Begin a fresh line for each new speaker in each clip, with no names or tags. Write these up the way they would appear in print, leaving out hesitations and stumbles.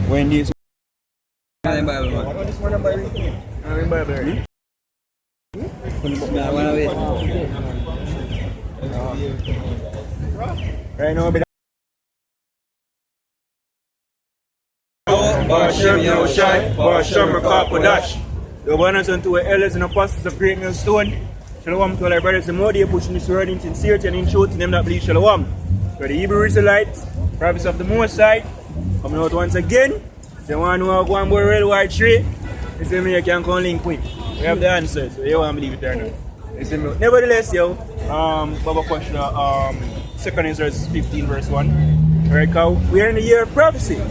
When this
I'm Bible, man.
I'm Bible.
I want to wait.
Right now,
Hashem Yahushai,
Hashem Rakakodash. The abundance unto our elders and apostles of great millstone. Shalom to all our brothers and more. They are pushing this word in sincerity and in truth to them that believe Shalom. For the Hebrew Israelites, prophets of the Most High, coming out once again. They want to know one more railway tree. They say me, you can come link with. We have the answer, so you want to believe it or not. They say me. Nevertheless, yo, Baba question, 2 Ezra 15 verse 1. Alright, we are in the year of prophecy.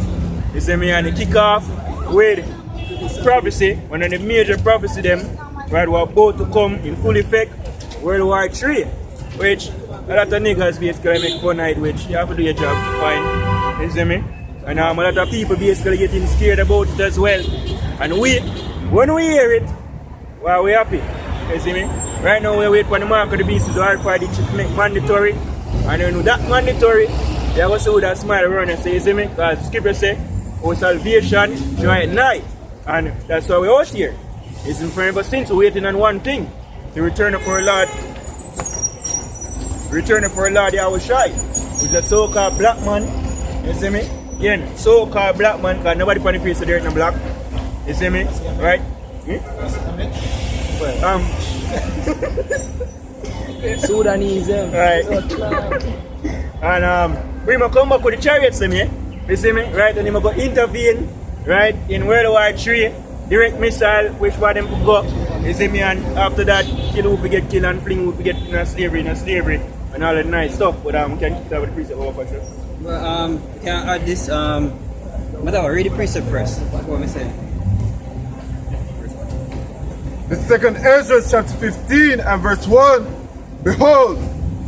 They say me, and they kick off with prophecy, one of the major prophecy them, right, we're about to come in full effect, World War III, which a lot of niggas basically make fun of it, which you have to do your job fine, you see me? And a lot of people basically getting scared about it as well. And when we hear it, well, we're happy, you see me? Right now we wait for the mark of the beast to RFID chip make mandatory, and when that mandatory, they are also with a smile around and say, you see me? Because the scripture say, our salvation joy at night. And that's why we're out here. It's in front of us since we're waiting on one thing. The return of our Lord. Return of our Lord Yahushai. Who's a so-called black man. You see me? Again, so-called black man, because nobody on the face of dirt in black. You see me? Right?
Sudanese.
Right. And we must come back with the chariots, see me? You see me? Right? And he must go intervene. Right, in World War III, direct missile, which one them could go, you see me, and after that, kill who get killed and fling who get in slavery, and all that nice stuff, but we can keep that with the precept of our pastor.
Well, can I add this, but I'll read the precept first, before I say.
The 2 Ezra chapter 15 and verse 1, Behold,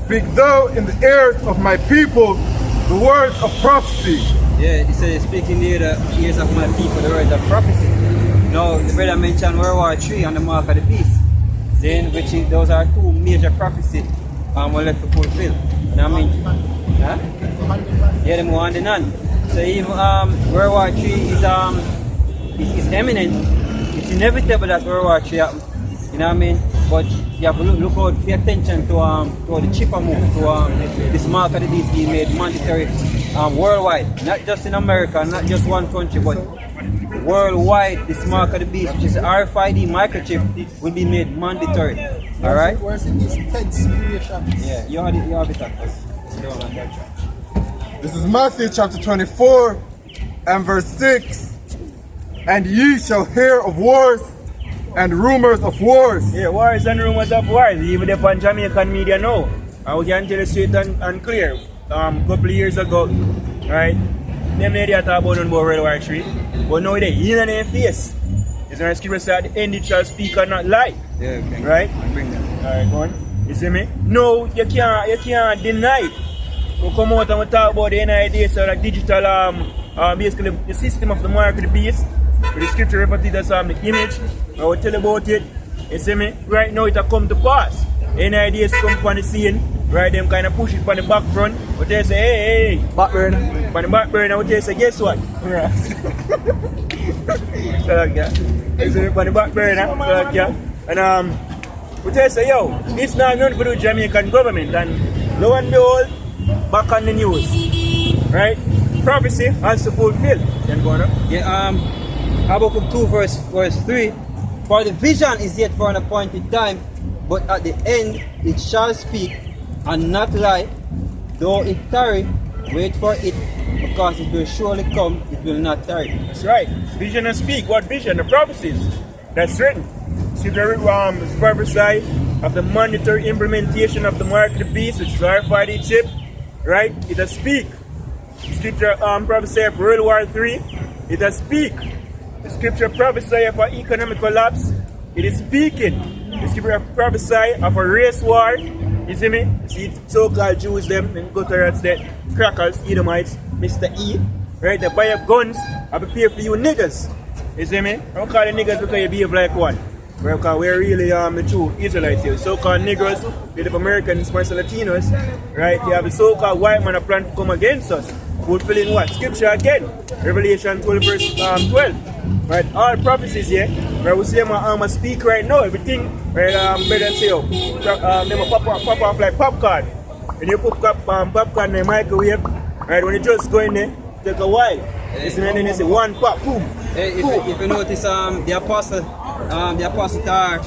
speak thou in the ears of my people the words of prophecy.
Yeah, he said, speaking in the ears of my people, the words of prophecy. Now, the brother mentioned World War III on the mark of the beast. Then, those are two major prophecies we're left to fulfill. You know what I mean? Huh? Yeah, them one and none. So, even World War III is imminent. It's inevitable that World War III happen. You know what I mean? But you have to look out, pay attention to the cheaper move, to this mark of the beast being made mandatory worldwide. Not just in America, not just one country, but worldwide. This mark of the beast, which is RFID microchip, will be made mandatory. Alright?
Where's in this tense situation?
Yeah, you have it at us.
This is Matthew chapter 24 and verse 6. And ye shall hear of wars and rumors of wars.
Yeah, wars and rumors of wars. Even the on Jamaican media now. And we can tell you straight and clear. Couple of years ago, right? Them media talk about World War III. But now they in their face. It's not a scripture say at the end it shall speak and not lie.
Yeah, okay.
Right?
I'll bring them.
Alright, go on. You see me? No, you can't deny it. We come out and we talk about the NID, so like digital basically the system of the mark of the beast. With the scripture referred as the image, I will tell you about it. You see me? Right now it has come to pass. Any ideas come on the scene, right? Them kind of push it on the back front, but they say, hey,
back burner.
On the back burner, but they say, guess what? Right. So like that. You see me? On the back burner, so like that. And but they say, yo, it's not nothing to do with Jamaican government. And lo and behold, back on the news, right? Prophecy has to fulfill. Can go on.
Yeah, Habakkuk 2 verse 3. For the vision is yet for an appointed time, but at the end it shall speak and not lie. Though it tarry, wait for it, because it will surely come, it will not tarry.
That's right. Vision and speak. What vision? The prophecies. That's written. Scripture is prophesy of the mandatory implementation of the mark of the beast, which is RFID chip. Right? It does speak. Scripture prophesy of World War III. It does speak. The scripture prophesy of an economic collapse. It is speaking. The scripture prophesy of a race war. You see me? You see so-called Jews them and Gutterats, the crackers, Edomites, Mr. E. Right? They buy up guns and prepare for you niggas. You see me? I don't call the niggas because you behave like one. Because we're really the true Israelites here. So-called Negroes, the Americans, Spanish Latinos, right? They have the so-called white man that plan to come against us. fulfilling what? Scripture again. Revelation 12 verse 12. Right, all prophecies here, where we see them speak right now, everything, right, better say, them pop off like popcorn. When you put popcorn in the microwave, right, when you just go in there, take a while. It's and then you see one pop, boom.
Hey, if you notice, the apostle Tar,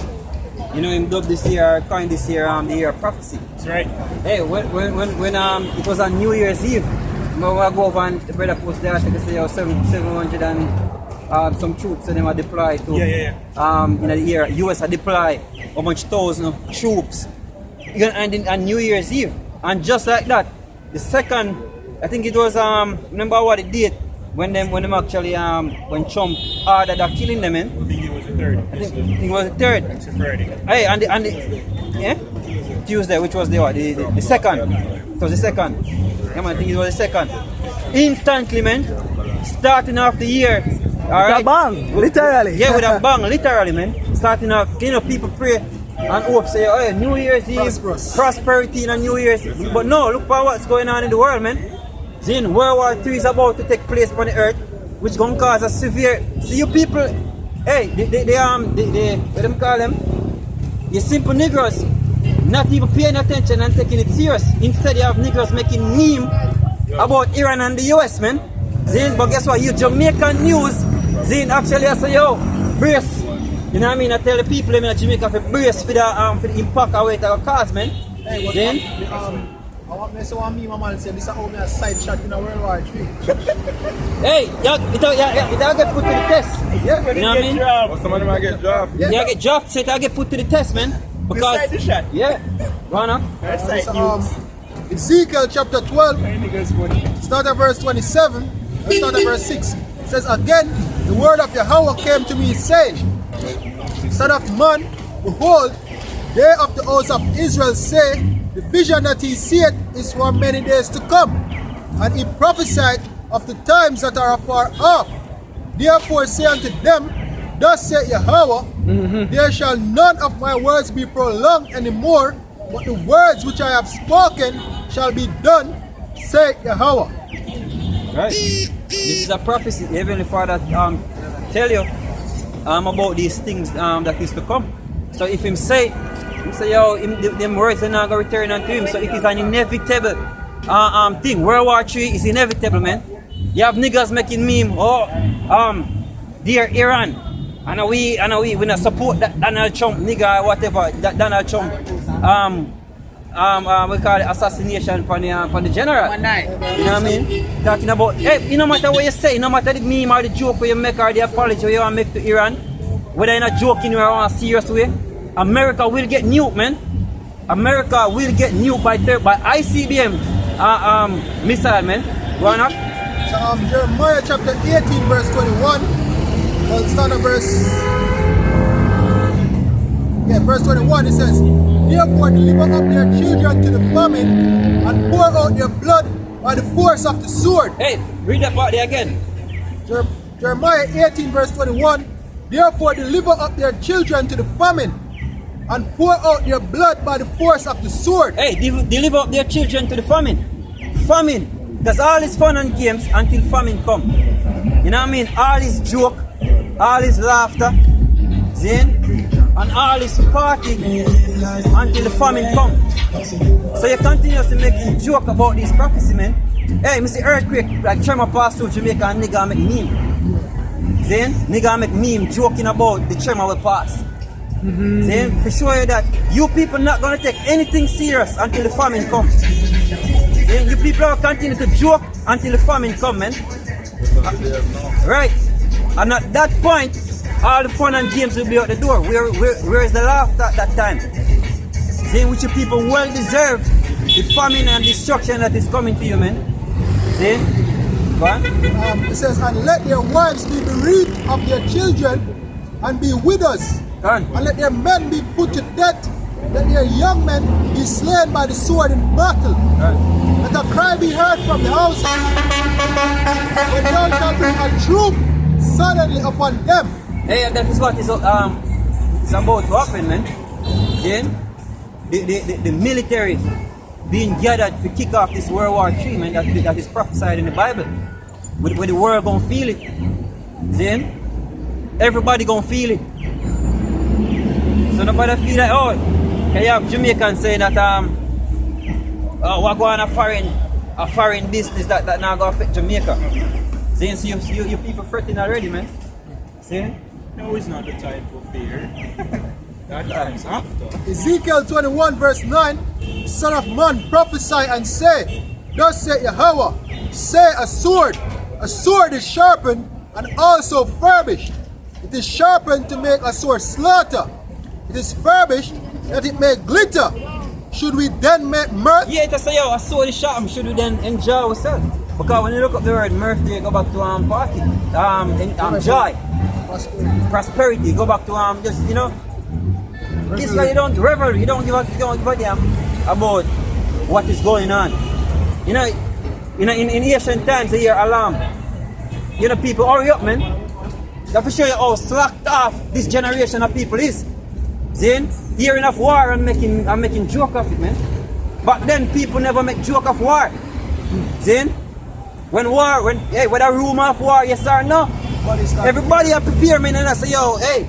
you know, him dubbed this year, coined this year, the year of prophecy.
That's right.
Hey, when it was on New Year's Eve, when I go over and the brother post there, I think say 700 and some troops, so they were deployed to in the year. US had deployed a bunch of thousand of troops, and on New Year's Eve, and just like that, the second, I think it was remember what it did when them actually when Trump ordered that killing them, man.
I think it was the third.
I think it was the third.
It's a Friday.
Hey, and Tuesday, which was the second. It was the second. Yeah, man, I think it was the second. Instantly, man, starting off the year. Alright?
With a bang, literally.
Yeah, with a bang, literally, man. Starting off, you know, people pray and hope, say, oh, New Year's Eve, prosperity in a New Year's. But no, look for what's going on in the world, man. Then World War III is about to take place on the earth, which is going to cause a severe. See, you people, hey, what do you call them? You simple Negroes, not even paying attention and taking it serious. Instead, you have Negroes making meme about Iran and the US, man. Then, but guess what? You Jamaican news, then actually I say, yo, brace. You know what I mean? I tell the people in Jamaica to brace for the impact of it will cause, man.
Hey,
then,
I want me to say me, my man say this is how me a side shot in a World War III.
hey, it get put to the test.
Yeah,
you know what I mean?
Or somebody might get drafted.
Yeah, get dropped, so it'll get put to the test, man. Because,
Beside the shot.
yeah, go on up.
Beside
So,
news.
Ezekiel chapter 12,
Niggas funny.
start at verse 27, and start at verse 6. It says, again, the word of Yahweh came to me, saying, Son of man, behold, they of the house of Israel say, the vision that he seeth is for many days to come. And he prophesied of the times that are afar off. Therefore say unto them, thus saith Yahweh, there shall none of my words be prolonged anymore, but the words which I have spoken shall be done, saith Yahweh.
Right. This is a prophecy. The Heavenly Father tell you about these things that is to come. So if him say, yo, them words are not going to return unto him. So it is an inevitable thing. World War III is inevitable, man. You have niggas making meme, dear Iran. And we not support that Donald Trump nigga or whatever, that Donald Trump we call it assassination for the general. You know what I mean? Talking about, hey, no matter what you say, no matter the meme or the joke where you make or the apology where you want to make to Iran, whether you're not joking or in a serious way, America will get nuked, man. America will get nuked by ICBM missile, man. Go on up.
So Jeremiah chapter 18 verse 21. Well, start at verse 21. It says, therefore deliver up their children to the famine and pour out their blood by the force of the sword.
Hey, read that part there again.
Jeremiah 18 verse 21. Therefore deliver up their children to the famine and pour out their blood by the force of the sword.
Hey, deliver up their children to the famine. Famine. Because all is fun and games until famine come. You know what I mean? All is joke, all is laughter, and all is party until the famine come. So you continuously make joke about this prophecy, man. Hey, Mr. Earthquake, like tremor pass through Jamaica and nigga make meme. Nigga make meme joking about the tremor will pass. For sure that you people not gonna take anything serious until the famine comes. You people will continue to joke until the famine comes, man. Right. And at that point, all the fun and games will be out the door. Where is the laughter at that time? Then which you people well deserve the famine and destruction that is coming to you, man. See? Go on.
It says, and let their wives be bereaved of their children and be widows.
Go on.
And let their men be put to death. Let their young men be slain by the sword in battle. Let a cry be heard from the house. When there shall be a troop suddenly upon them.
Hey, that is what is about to happen, man. Then the military being gathered to kick off this World War III, man, that is prophesied in the Bible. Where the world gonna feel it. See? Everybody gonna feel it. So nobody feel like, oh, can you have Jamaicans saying that we're going a foreign business that now gonna affect Jamaica. See, so you people fretting already, man. See?
No, it's not the time for fear. That comes after.
Ezekiel 21 verse 9, Son of man, prophesy and say, thus saith Yahweh, say a sword is sharpened and also furbished. It is sharpened to make a sword slaughter. It is furbished that it may glitter. Should we then make mirth?
Yeah, it's a a sword is sharpened. Should we then enjoy ourselves? Because when you look up the word mirth, you go back to party, joy, prosperity. Go back to just this way you don't revel. You don't give a damn about what is going on. In ancient times, they hear alarm. People hurry up, man. That for show you how slacked off this generation of people is. See, hearing of war and making joke of it, man. But then people never make joke of war. See, when a rumor of war, yes or no, everybody are prepared, man, and I say, yo, hey,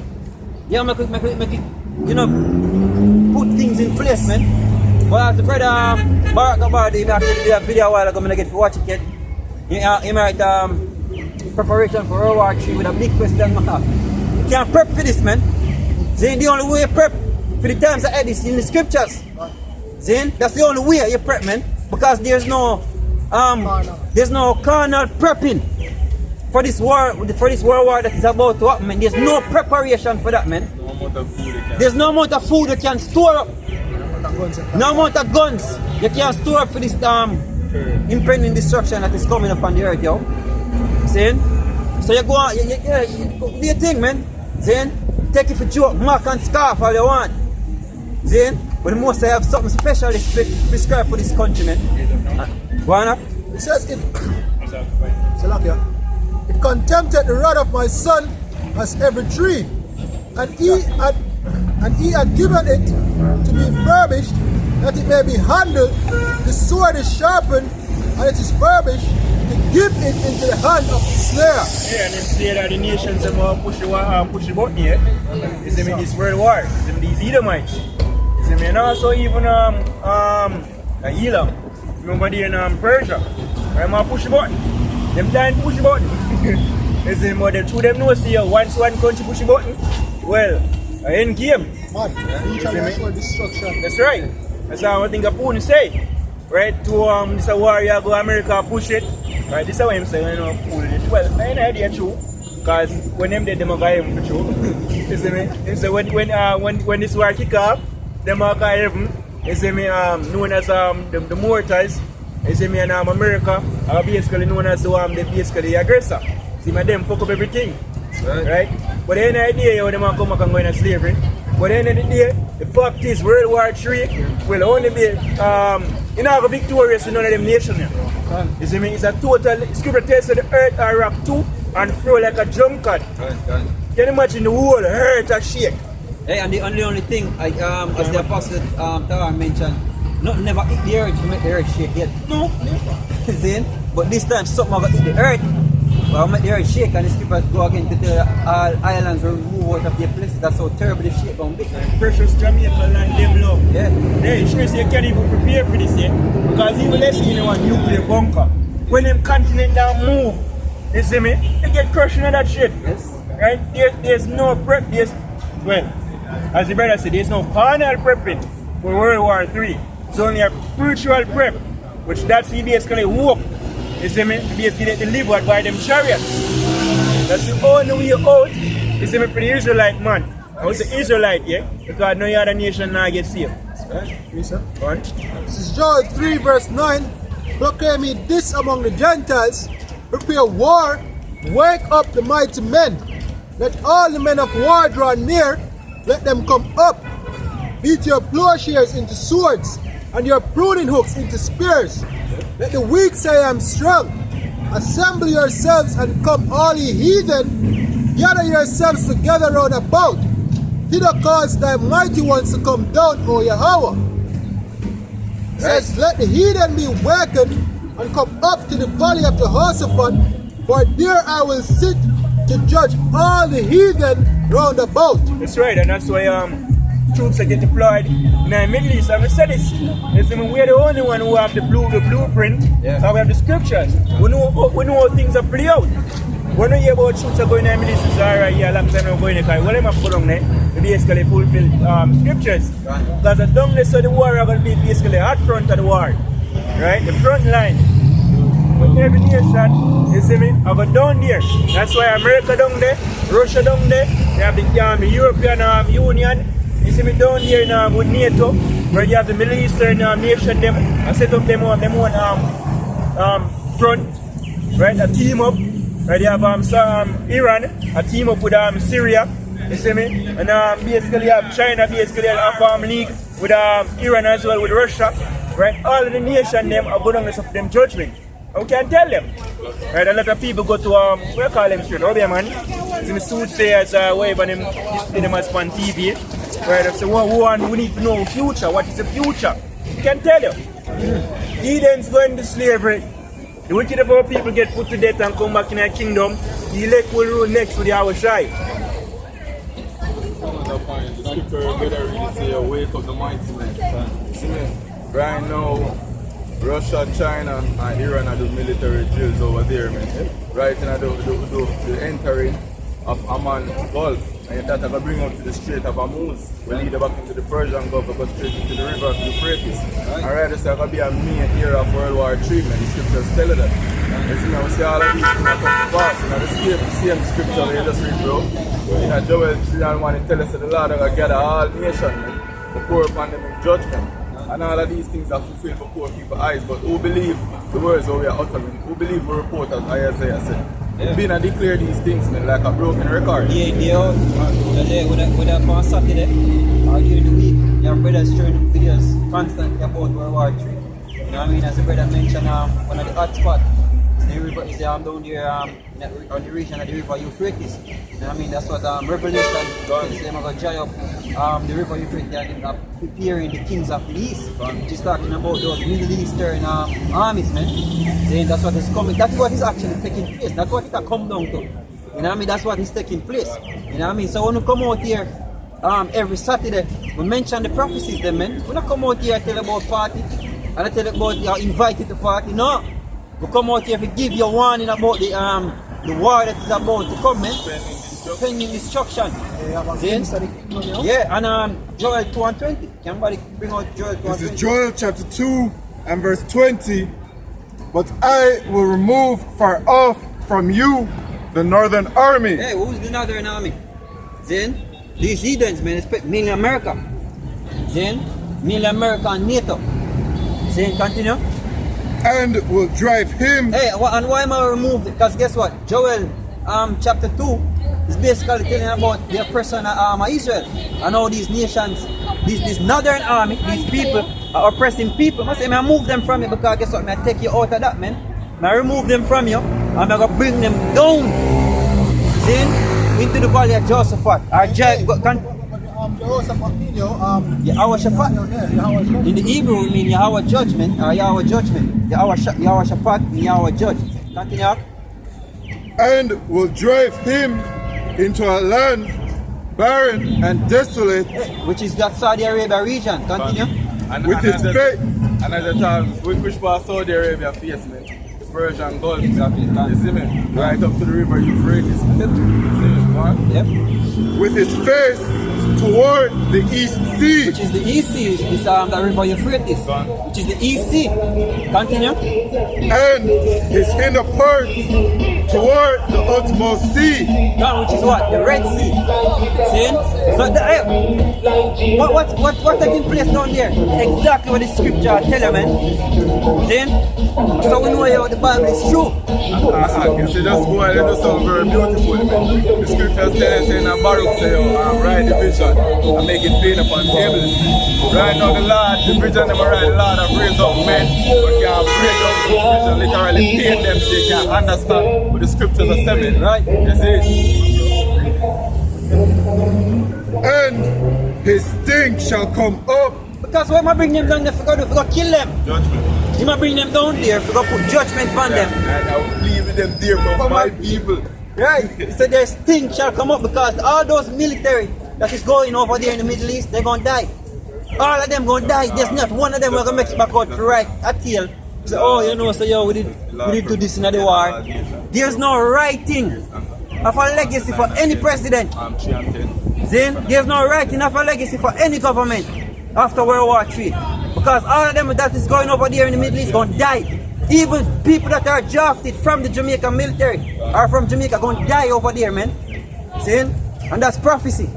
make it, put things in place, man. But as the brother Barack Obama did a video a while ago, I'm gonna get to watch it yet. He might preparation for World War III with a big question mark. You can't prep for this, man. See, the only way you prep for the times ahead is in the scriptures. See, that's the only way you prep, man. Because there's no carnal prepping for this war, world war that is about to happen, man. There's no preparation for that, man. There's no amount of food you can store up. No amount of guns you can store up for this impending destruction that is coming upon the earth, yo. See? So you go on, you do your thing, man. See? Take it for joke, mark and scarf all you want. See? But the most I have something special prescribed for this country, man. Go on up.
It says it contempted the rod of my son as every tree, and he had given it to be furbished, that it may be handled. The sword is sharpened, and it is furbished, to give it into the hand of the slayer.
Yeah, and then say that the nations are push the button here. You see me, this world war. You see me, these Edomites. You see me, and also even Elam. Remember they in Persia. I'm gonna push the button. Them time push the button. You see me, but the two them know see once one country push the button, well, I end game.
Man, mutual destruction.
That's right. That's how I think Capone say. Right, to this war you go America push it. Right, this is what I'm saying, pull it. Well, I ain't idea true. Because when them did them are going for true. You see me? So when this war kick off, them are going you see me, known as the mortals. You see me, and America are basically known as basically the aggressor. See me, them fuck up everything. Right? But the idea how them are come back and go into slavery. But at the end of the day, the fact is World War III will only be victorious in none of them nations. You see me? It's a total scripture tells the earth are rock too and throw like a drum cut. Can you imagine the whole earth a shake?
Hey, and the only thing, as the apostle Tara mentioned, nothing never hit the earth to make the earth shake yet.
No, never.
See? But this time something will hit the earth. Well, make the earth shake, and the scriptures go again to tell all islands will move out of their place. That's how terrible the shake going to be.
Precious Jamaica land, them love.
Yeah.
They sure say you can't even prepare for this yet. Because even less you know a nuclear bunker. When them continent down move, you see me, they get crushed in that shit.
Yes.
Right? There's no prep. Well, as the brother said, there's no carnal prepping for World War III. It's only a spiritual prep, which that's basically walk. You see me? Basically delivered by them chariots. That's the only way out. You see me, for the Israelite man. I was the Israelite, yeah? Because no other nation now get saved.
Yes, sir.
Right?
This is Joel 3 verse 9. Proclaim ye this among the Gentiles. Prepare war. Wake up the mighty men. Let all the men of war draw near. Let them come up. Beat your plowshares into swords, and your pruning hooks into spears. Let the weak say, I am strong. Assemble yourselves and come, all ye heathen. Gather yourselves together round about. Thither cause thy mighty ones to come down, O Yahweh. says, let the heathen be wakened and come up to the valley of Jehoshaphat, for there I will sit to judge all the heathen round about.
That's right, and that's why troops are get deployed in the Middle East. I've said this. We're the only one who have the blueprint.
Yeah.
So we have the scriptures. We know how things are play out. When we hear about troops are going in the Middle East, it's alright, yeah, a long time ago going in the car. What am I put on there? They basically fulfill scriptures. Because down there, so the war are going to be basically at front of the war. Right? The front line. But every nation, you see me, I go down there. That's why America down there, Russia down there, they have the European Union. You see me down here with NATO, where you have the Middle Eastern nation, them, and set up them own front, right? A team up, right? You have Iran, a team up with Syria, you see me, and basically you have China, basically have league with Iran as well, with Russia, right? All of the nation them are going to suffer them judgment. We can tell them, right? A lot of people go to what do you call them straight? Over man, see me soothsayers, whatever them display them as on TV. Right, so we need to know future. What is the future? We can tell you. Eden's going to slavery. The wicked of our people get put to death and come back in our kingdom. The elect will rule next with our shy.
Another point, the scripture better really say, wake up the mighty men. See me? Right now, Russia, China, and Iran are the military drills over there, man. Right now, the entering of Amman Gulf. And that I can bring up to the Strait of Hormuz. We'll lead back into the Persian Gulf and go straight into the river of Euphrates. And right, this is going to be a main era of World War III, man. The scriptures tell you that. You see, now we see all of these things come to pass. You know, the same scripture that you just read, bro. You know, Joel 3:1, it tells us that the Lord will gather all nations, man, to pour upon them in judgment. And all of these things are fulfilled before people's eyes. But who believe the words that we are uttering? Who believe we report as Isaiah said? Yeah. Being a declare these things, man, like a broken record.
Yeah, with that on Saturday, or during the week, your brothers showing videos constantly about World War III. You know what I mean? As the brother mentioned, one of the hot spots is the river, is down there on the region of the river Euphrates. You know what I mean? That's what Revelation is. They're going to dry up the river Euphrates and preparing the kings of the east. Which is talking about those Middle Eastern armies, man. Saying that's what is coming. That's what is actually taking place. That's what it has come down to. You know what I mean? That's what is taking place. You know what I mean? So when we come out here every Saturday, we mention the prophecies, then, man. We don't come out here and tell about party and I tell about you're invited to party. No. We come out here to give you a warning about the war that is about to come, man. Pending destruction. Yeah, and Joel 2:20. Can somebody bring out Joel 2:20?
This is Joel chapter 2 and verse 20. But I will remove far off from you the northern army.
Hey, who's the northern army? Then, these heathens, man, mainly America. Then, mainly America and NATO. Then, continue.
And will drive him.
Hey, and why am I removed? Because guess what? Joel chapter 2 is basically telling about the oppression of Israel. And all these nations, this northern army, these people are oppressing people. I say, I move them from you because guess what? I take you out of that, man. I remove them from you and I'm going to bring them down. See? Into the valley of Jehoshaphat. Jehoshaphat. In the Hebrew, it means Yahweh judgment or Yahweh judgment. Jehoshaphat means Yahweh judge. Continue.
And will drive him into a land barren and desolate,
which is that Saudi Arabia region. Continue.
With his faith.
And at the time, which part Saudi Arabia face, man? The Persian Gulf.
Exactly.
You see me? Right up to the river Euphrates. You see me? What?
Yep.
With his face toward the East Sea.
Which is the East Sea, is the river Euphrates. Which is the East Sea. Continue.
And his hinder part toward the utmost sea.
Now, which is what? The Red Sea. See? So what's taking place down there? Exactly what the scripture tell you, man. See? So we know how the Bible is true.
You see, just go and do something very beautiful, man. The scriptures tell us in a Baruch say, write the vision and make it plain upon tables. Right now the Lord, the vision never write the Lord have raised up men, but can't break up the vision, literally paint them so you can understand what the scriptures are saying, right? You see?
And his stink shall come up
Because what am I bring them down there for God? If we go kill them.
Judgment.
You might bring them down there if we go put judgment on them.
And I will leave them there for my people.
Right? He said there's things shall come up because all those military that is going over there in the Middle East, they're gonna die. All of them gonna die. There's not one of them will gonna make it back out to right a tail. Say, oh, you know, so yo, we did do this in the war. There's no writing of a legacy for any president. Then there's no writing of a legacy for any government after World War III. Because all of them that is going over there in the Middle East gonna die. Even people that are drafted from the Jamaican military or from Jamaica gonna die over there, man. See? And that's prophecy.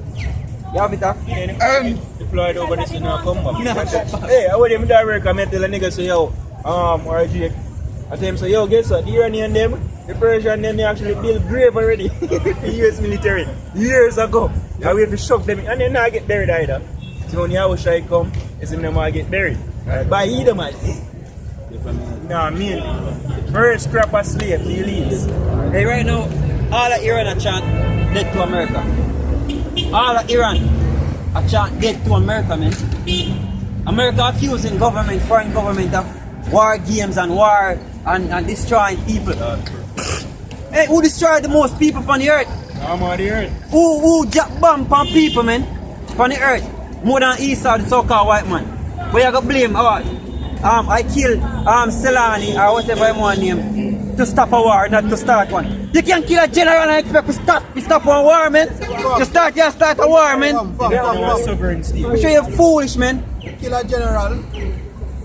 You have it, huh?
And deployed over this in our come back. Hey, I would even direct I tell a nigga say yo, RG. I tell him say yo, guess what? The Iranian them, the Persian them, they actually built grave already. The US military years ago. And we have to shock them and they not get buried either. So when Yahushua come, it's them all get buried. By Edomites. Nah, I mean, first crop of slaves, the elites.
Hey, right now, all of Iran are chant dead to America. All of Iran are chant dead to America, man. America accusing government, foreign government of war games and war and destroying people. Hey, who destroyed the most people on the earth?
I'm on the earth.
Who jack bomb on people, man? On the earth. More than Esau, the so-called white man. But you got to blame all. I killed Selani or whatever I want name to stop a war, not to start one. You can't kill a general and expect to stop one war, man. You start a war, man.
Sovereign state.
I'm sure you're foolish, man.
Kill a general,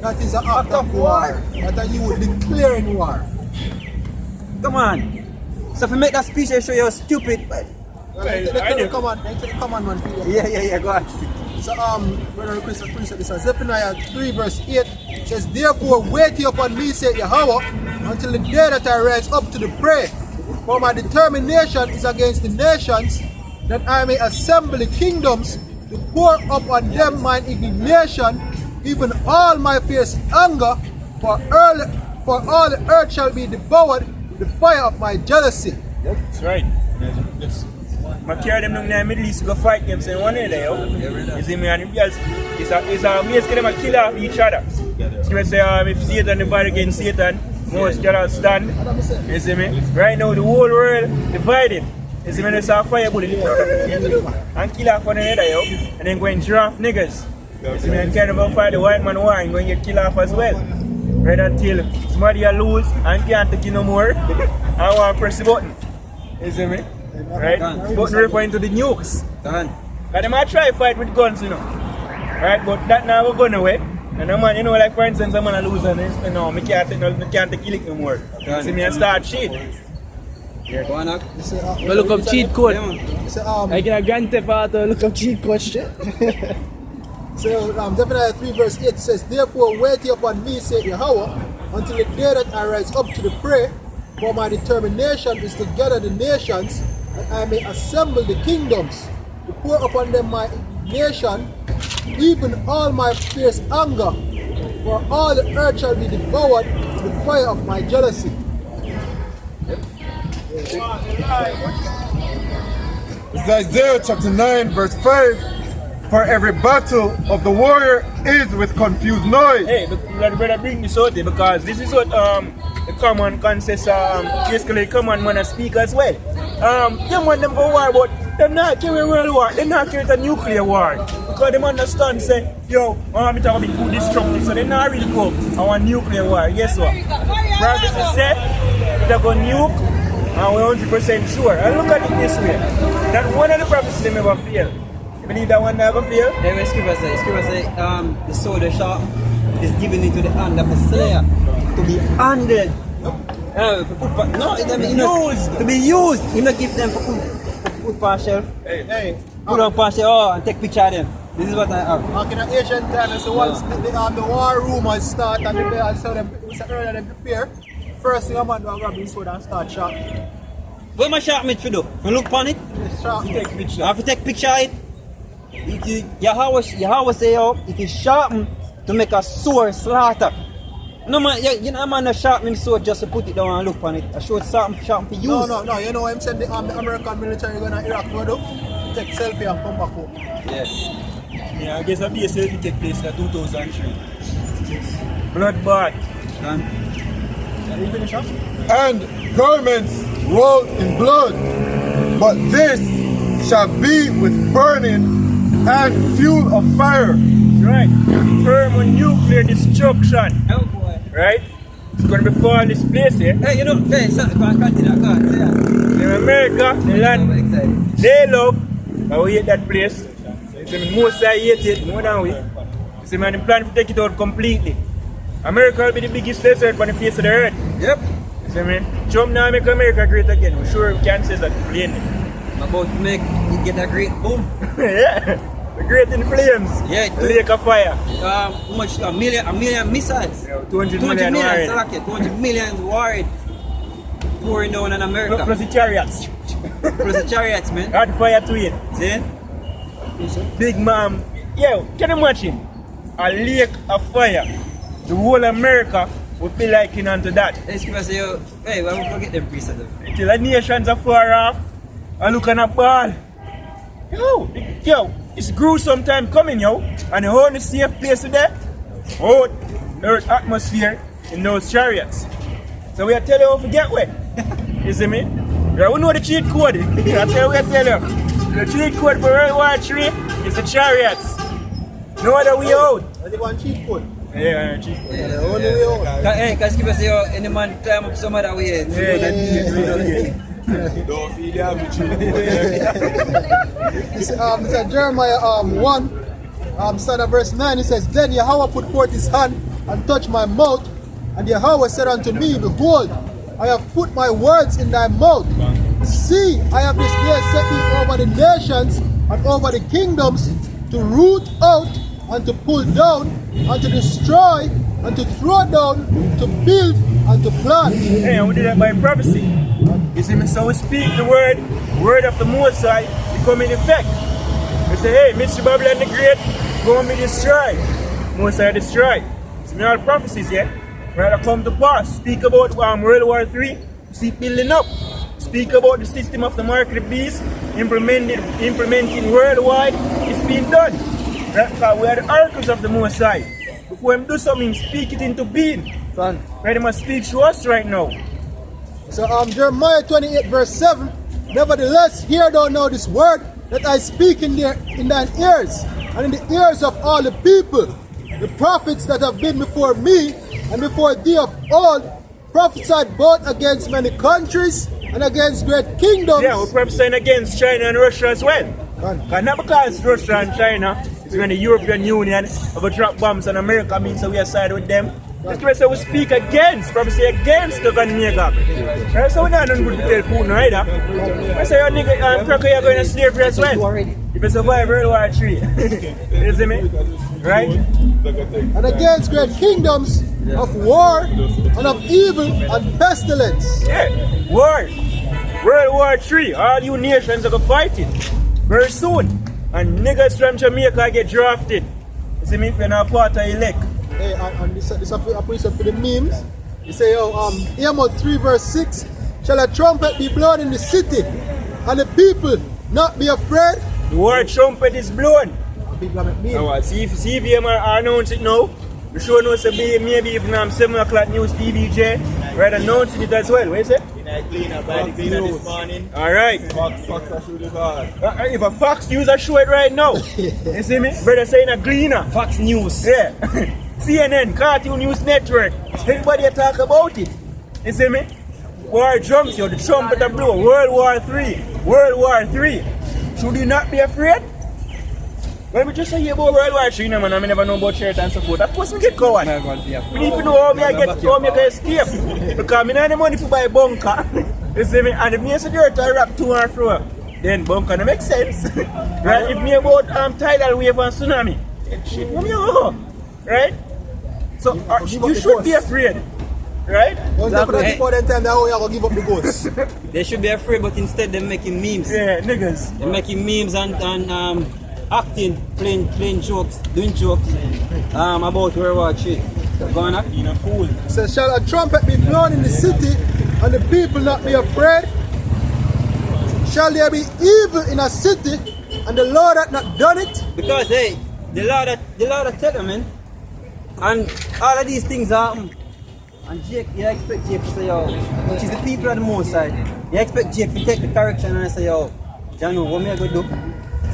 that is an act of war. That you would declare in war.
Come on. So if you make that speech, I show you're stupid.
Come on, man.
Yeah, go on.
So, Brother Christopher Prince, this is Zephaniah 3 verse 8 says, therefore wait ye upon me, saith Yahweh, until the day that I rise up to the prey. For my determination is against the nations, that I may assemble the kingdoms, to pour upon them mine indignation, even all my fierce anger, for all the earth shall be devoured with the fire of my jealousy.
That's right. I carry them down there in the Middle East to go fight them, saying one day, yo. You see me, and because it's basically them a kill off each other. So you say, if Satan divided against Satan, most cannot stand. You see me? Right now, the whole world divided. You see me, they saw fire bullet and kill off one another, yo. And then go and draft niggas. You see me, and kind of fight the white man war and go and get killed off as well. Right until somebody lose and can't take it no more. I want to press the button. You see me? Right? But referring to the nukes. And they might try to fight with guns, you know. Right? But that now we're going away. And a man, you know, like for instance, a man lose and you know, I can't kill it no more. See me and start shit.
We look up cheat code. I can Grand Theft Auto look up cheat code shit.
So Zephaniah 3 verse 8 says, therefore wait ye upon me, saith Yahweh, until the day that I rise up to the prey. For my determination is to gather the nations, that I may assemble the kingdoms, to pour upon them my indignation, even all my fierce anger, for all the earth shall be devoured with the fire of my jealousy.
It's Isaiah chapter 9 verse 5. For every battle of the warrior is with confused noise.
Hey, but brother, bring this out there because this is what the common consensus basically the common man speak as well. Them want them go war, but them not carry world war, them not carry the nuclear war. Because them understand say, yo, I want me to be too destructive, so they not really go I want nuclear war. Guess what? Prophecy said they're going to nuke and we're 100% sure. And look at it this way. That one of the prophecies them ever fail. You believe that one never fail?
Yeah, when Scripture say, the sword of sharp is given into the hand of the slayer to be handled. To be used. You not give them for put on shelf.
Hey,
put on shelf and take picture of them. This is what I have.
back in the Asian times, so once the war rumors start and they prepare, first thing I'm going to grab this sword and start shot.
What my sharp meat for do? You look on it?
Take picture.
I have to take picture of it. Yahweh say, it is sharpened to make a sword slaughter. No man, you know man sharpen him sword just to put it down and look on it. A sword sharpened for use.
No, you know what I'm saying, the American military going to Iraq for do? Take selfie and come back home.
Yes.
Yeah, I guess a base will take place in 2003. Bloodbath.
Done.
You finish up?
And garments rolled in blood. But this shall be with burning and fuel of fire.
Right. Thermonuclear destruction.
Oh boy.
Right? It's going to be fall this place here.
Hey, you know, hey, something can't continue. I can't say that.
In America, the
I'm
land
excited.
they love, but we hate that place. You see, most I hate it more than we. You see, man, the plan to take it out completely. America will be the biggest desert on the face of the earth.
Yep.
You see me? Trump now make America great again. We're sure we can't say that plainly.
I'm about to make it get a great boom.
Yeah. We're great in flames.
Yeah,
The lake of fire.
How much? A million missiles.
200
200
million
million,
warhead.
Salaki, 200 million warhead pouring down on America.
Plus the chariots.
Plus the chariots, man.
Hard fire to it.
See?
Big man. Yo, can you imagine? A lake of fire. The whole America would be liking onto that.
Let's give us a, hey, why we forget them priests?
Till the nations are far off and look on a ball. Yo, it's gruesome time coming, yo. And the only safe place today, out earth atmosphere in those chariots. So we are telling you how to get away. You see me? Yeah, we know the cheat code. I tell you. The cheat code for World War III is the chariots. No other way out.
And they want cheat code.
Yeah, cheat code.
The only way out.
Hey, because give us your, any man climb up some other way.
Don't feed the average.
It's Jeremiah 1, start at verse 9. It says, Then Yahweh put forth his hand and touched my mouth, and Yahweh said unto me, Behold, I have put my words in thy mouth. See, I have this day set thee over the nations and over the kingdoms, to root out and to pull down and to destroy and to throw down, to build and to plant.
Hey, and we did that by prophecy. You see me? So we speak the word of the Most High, become in effect. We say, hey, Mr. Babylon the Great, go and be destroyed. Most High destroyed. It's not all prophecies yet. Rather come to pass. Speak about World War III, see building up. Speak about the system of the mark of the beast, implementing worldwide, it's being done. Right? Because we are the oracles of the Most High. Before him do something, speak it into being.
Son.
Right, he must speak to us right now.
So Jeremiah 28 verse 7, Nevertheless, hear thou now this word that I speak in thine ears, and in the ears of all the people. The prophets that have been before me and before thee of old prophesied both against many countries and against great kingdoms.
Yeah, we're prophesying against China and Russia as well. And not because Russia and China is when the European Union have a drop bombs on America means that we are side with them. That's why so we speak against, prophecy against the Gmskingstonjamaica. Right? So we're not doing good to tell Putin either. I say your nigga cracker you're going to slavery as well. If you survive World War III. You see me? Right?
And against great kingdoms of war and of evil and pestilence.
Yeah, war. World War III. All you nations are going to fight it very soon. And niggas from Jamaica get drafted. You see me? If you're not part of elect.
Hey, and this I put for the memes. You say, Amos 3 verse 6, shall a trumpet be blown in the city, and the people not be afraid?
The word trumpet is blown.
People make memes.
Now, see if you announce it now. The show knows to be maybe even 7 o'clock news TVJ. Right, announcing it as well. What is it?
This morning.
Alright.
Fox are shooting hard.
If a Fox News are show it right now. You see me? Brother saying a gleaner.
Fox News.
Yeah. CNN, Cartoon News Network. Everybody talk about it. You see me? War drums, yo, the trumpet are blow. World War III. World War III. Should you not be afraid? When we just say about World War III, man, I never know about church and so forth. Of course, we get coward. We need to know how I can escape. Because I don't have the money to buy a bunker. You see me? And if me say dirt I rock to and fro, then bunker don't make sense. Right? If me about tidal wave and tsunami, shit, what me go? Right? So you should be afraid. Right?
Give up the ghost.
They should be afraid, but instead they're making memes.
Yeah, niggas.
They're making memes and acting, playing jokes, doing jokes about World War III. Go on,
Being a fool.
So shall a trumpet be blown in the city, and the people not be afraid? Shall there be evil in a city, and the Lord hath not done it?
because hey, the Lord tell them, man. And all of these things happen. And Jake, you expect Jake to say, yo, which is the people on the most side, you expect Jake to take the correction and say, yo, Janu, what am I going to do?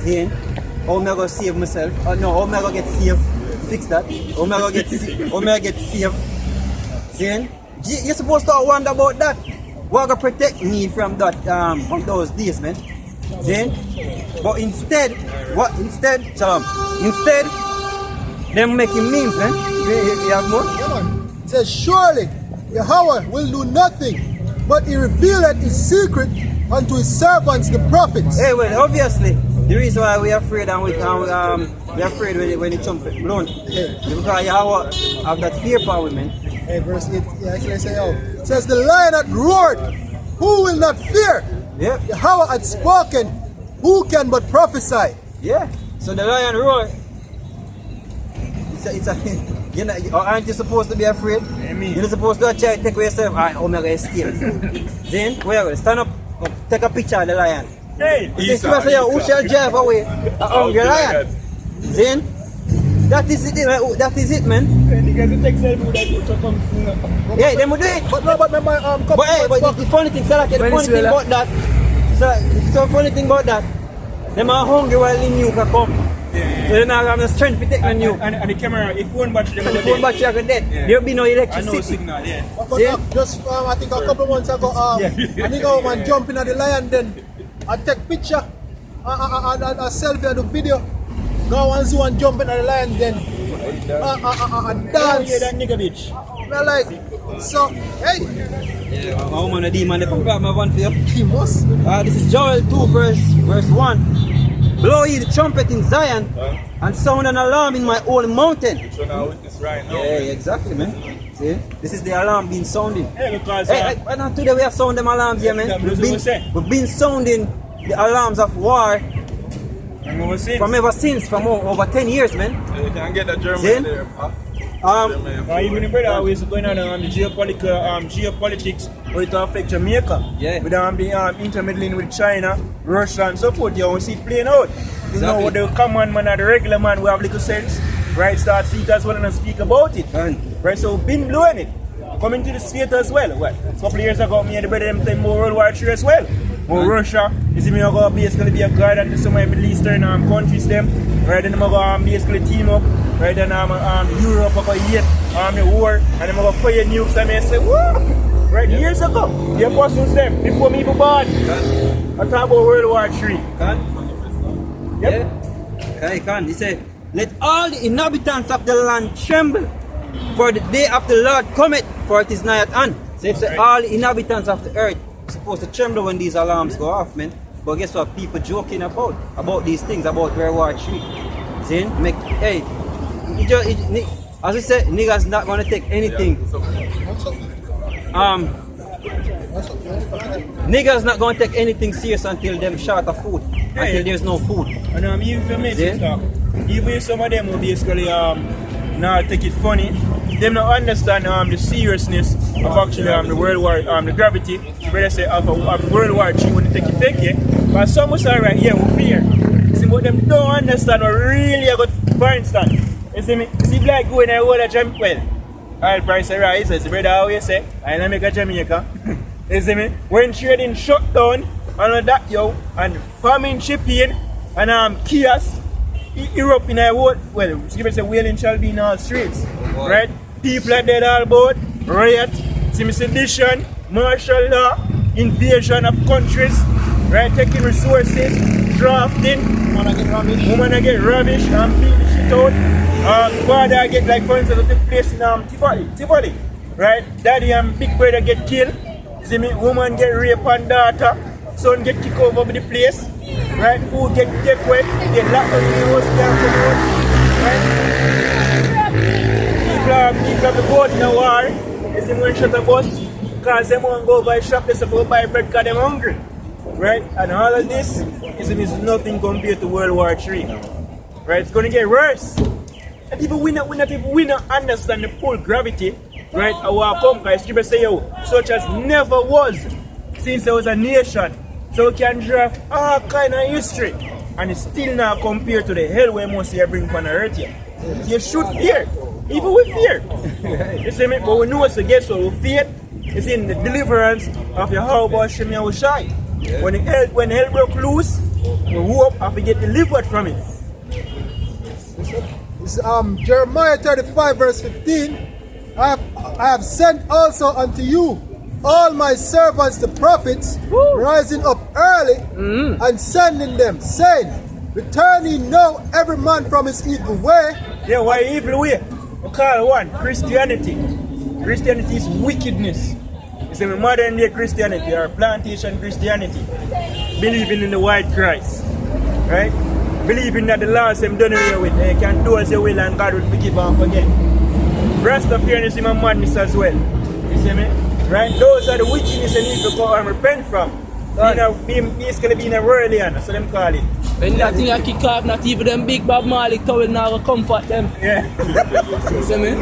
Then, how am I going to save myself? No, how am I going to get saved? Fix that. How am I going to get saved? Then, you're supposed to wonder about that. What going to protect me from that, from those days, man? Then, but instead, Shalom, instead, them making memes, man. You have more?
Yeah, man. It says, surely Yahweh will do nothing, but he revealed his secret unto his servants the prophets.
Hey, well, obviously, the reason why we are afraid and we are afraid when the trumpet blown, because Yahweh have that fear power, man.
Hey, verse 8, yeah, actually say, oh, it says, the lion had roared, who will not fear?
Yeah.
Yahweh had spoken, who can but prophesy?
Yeah. So the lion roar. It's a you know, aren't you supposed to be afraid? You're not supposed to try to take away yourself. Alright, oh my God, escape. Then, where are you? Stand up, take a picture of the lion.
Hey,
You see, who shall drive away a hungry lion? Then, that is it, man. Yeah, they will do it.
But no, but remember,
But hey, but the funny thing, the funny thing about that, so funny thing about that, them are hungry while the new can come. So they not have the strength to take the new.
and the camera, if phone battery,
The phone battery are dead. There will be no
I know
electricity.
signal, yeah.
But just I think a couple months ago, a nigga man jumping at the lion, then I take picture, a selfie and the video. Go and see one jumping at the lion, then dance.
Yeah, that nigga bitch.
Not like, so, hey,
Yeah, I'm on a demon. They come back my one for you.
he must.
This is Joel 2 verse 1. Blow ye the trumpet in Zion and sound an alarm in my holy mountain.
So now with this right now.
Yeah, exactly, man. See? This is the alarm being sounding.
Hey, because
Hey, and today we have sound them alarms here, man. We've been sounding the alarms of war from ever since, from over 10 years, man.
You can get the German
Then,
there.
even the brother always going on the geopolitics where it affect Jamaica.
Yeah.
With the intermeddling with China, Russia and so forth, you won't see it playing out. You know what the common man and the regular man we have little sense, right? Start see it as well and speak about it. Right, so been blowing it. Coming to the state as well. What? A couple of years ago, me and the brother them time more World War III as well. More Russia, you see me go basically be a guardian to some of the Middle Eastern countries them. Right, then I'm go basically team up. Right, then Europe I go hit the war and then I'm go fire nukes and I say, whoa! Right, years ago, the apostles them, before me even born. I talk about World War III. Yep.
Can. He said, let all the inhabitants of the land tremble, for the day of the Lord cometh, for it is nigh at hand. So it's all the inhabitants of the earth supposed to tremble when these alarms go off, man. But guess what? People joking about these things, about World War III. See? As I said, niggas not gonna take anything. Niggas not gonna take anything serious until them short of food. Until there's no food.
And even for me, even if some of them will basically not take it funny, them not understand the seriousness of actually the World War, the gravity, where they say of World War III when they take it, yeah. But some was alright, yeah, we fear. See, but them don't understand what really I got, for instance. You see me? See, like going and hold a Jamaica, well, oil price rise, as the brother always say, I don't make a Jamaica. You see me? When trading shut down, and all that, yo, and famine shipping, and chaos, Europe in a world, well, give say whaling shall be in all streets, right? People are dead all about, riot, sedition, martial law, invasion of countries, right? Taking resources, drafting, women get rubbish and beat the shit out. Father get, like for instance, took place in Tivoli, right? Daddy and big brother get killed. See me, woman get raped and daughter, son get kicked over the place, right? Food get away, get locked on the house, can't come out, right? People have the boat in the war. You see when shut a bus, because them won't go buy shop, they suppose buy bread because they're hungry, right? And all of this is nothing compared to World War III, right? It's going to get worse. And even we not understand the full gravity, right? Our come, because people say, yo, such as never was since there was a nation. So we can draft all kind of history. and it's still not compared to the hell where most you bring upon the earth here. So you should fear, even with fear. You see me? But we know, so guess what? With fear is in the deliverance of your how about Shemi and Shai. When hell broke loose, we hope have to get delivered from it.
It's, Jeremiah 35 verse 15. I have sent also unto you all my servants the prophets, rising up early and sending them, saying, return ye now every man from his evil way.
Yeah, why evil way? We call one Christianity. Christianity is wickedness. It's a modern day Christianity or plantation Christianity. Believing in the white Christ. Right? Believing that the laws them done away with. They can do as they will and God will forgive and forget. Rastafarianism and madness as well. You see me? Right? Those are the wickedness and need to come and repent from. Basically being a worldlian, that's what them call it.
When that thing I kick off, not even them big Bob Marley towel now will comfort them.
Yeah.
You see me?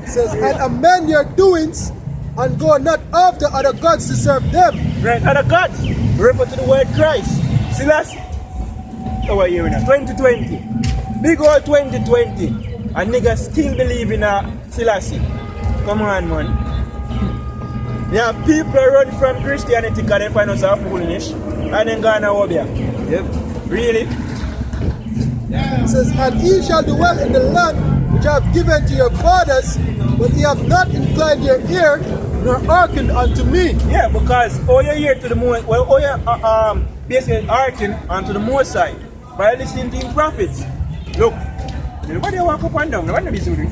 It says, and amend your doings and go not after other gods to serve them.
Right, other gods. Refer to the word Christ. Selassie. How are you now? 2020. Big old 2020. And niggas still believe in Selassie. Come on, man. Yeah, people run from Christianity because they find us a foolish and then gone over there. Yep. Really?
It says, and ye shall dwell in the land which I have given to your fathers, but ye have not inclined your ear nor hearkened unto me.
Yeah, because all your ear to the most, well, all your basically hearken unto the most side by listening to the prophets. Look, nobody walk up and down. Nobody be doing.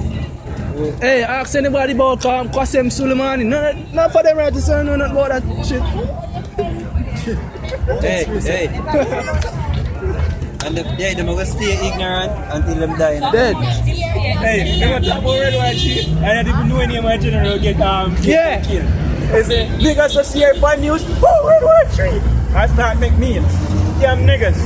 Hey, ask anybody about Qasem Soleimani. Not for them right to say nothing about that shit.
Hey. And they're going to stay ignorant until them die.
Dead.
Hey, they got talk about red white shit, and I didn't know any of my general get killed. They say, niggas just hear bad news, oh, red white tree. I start make memes. Damn niggas.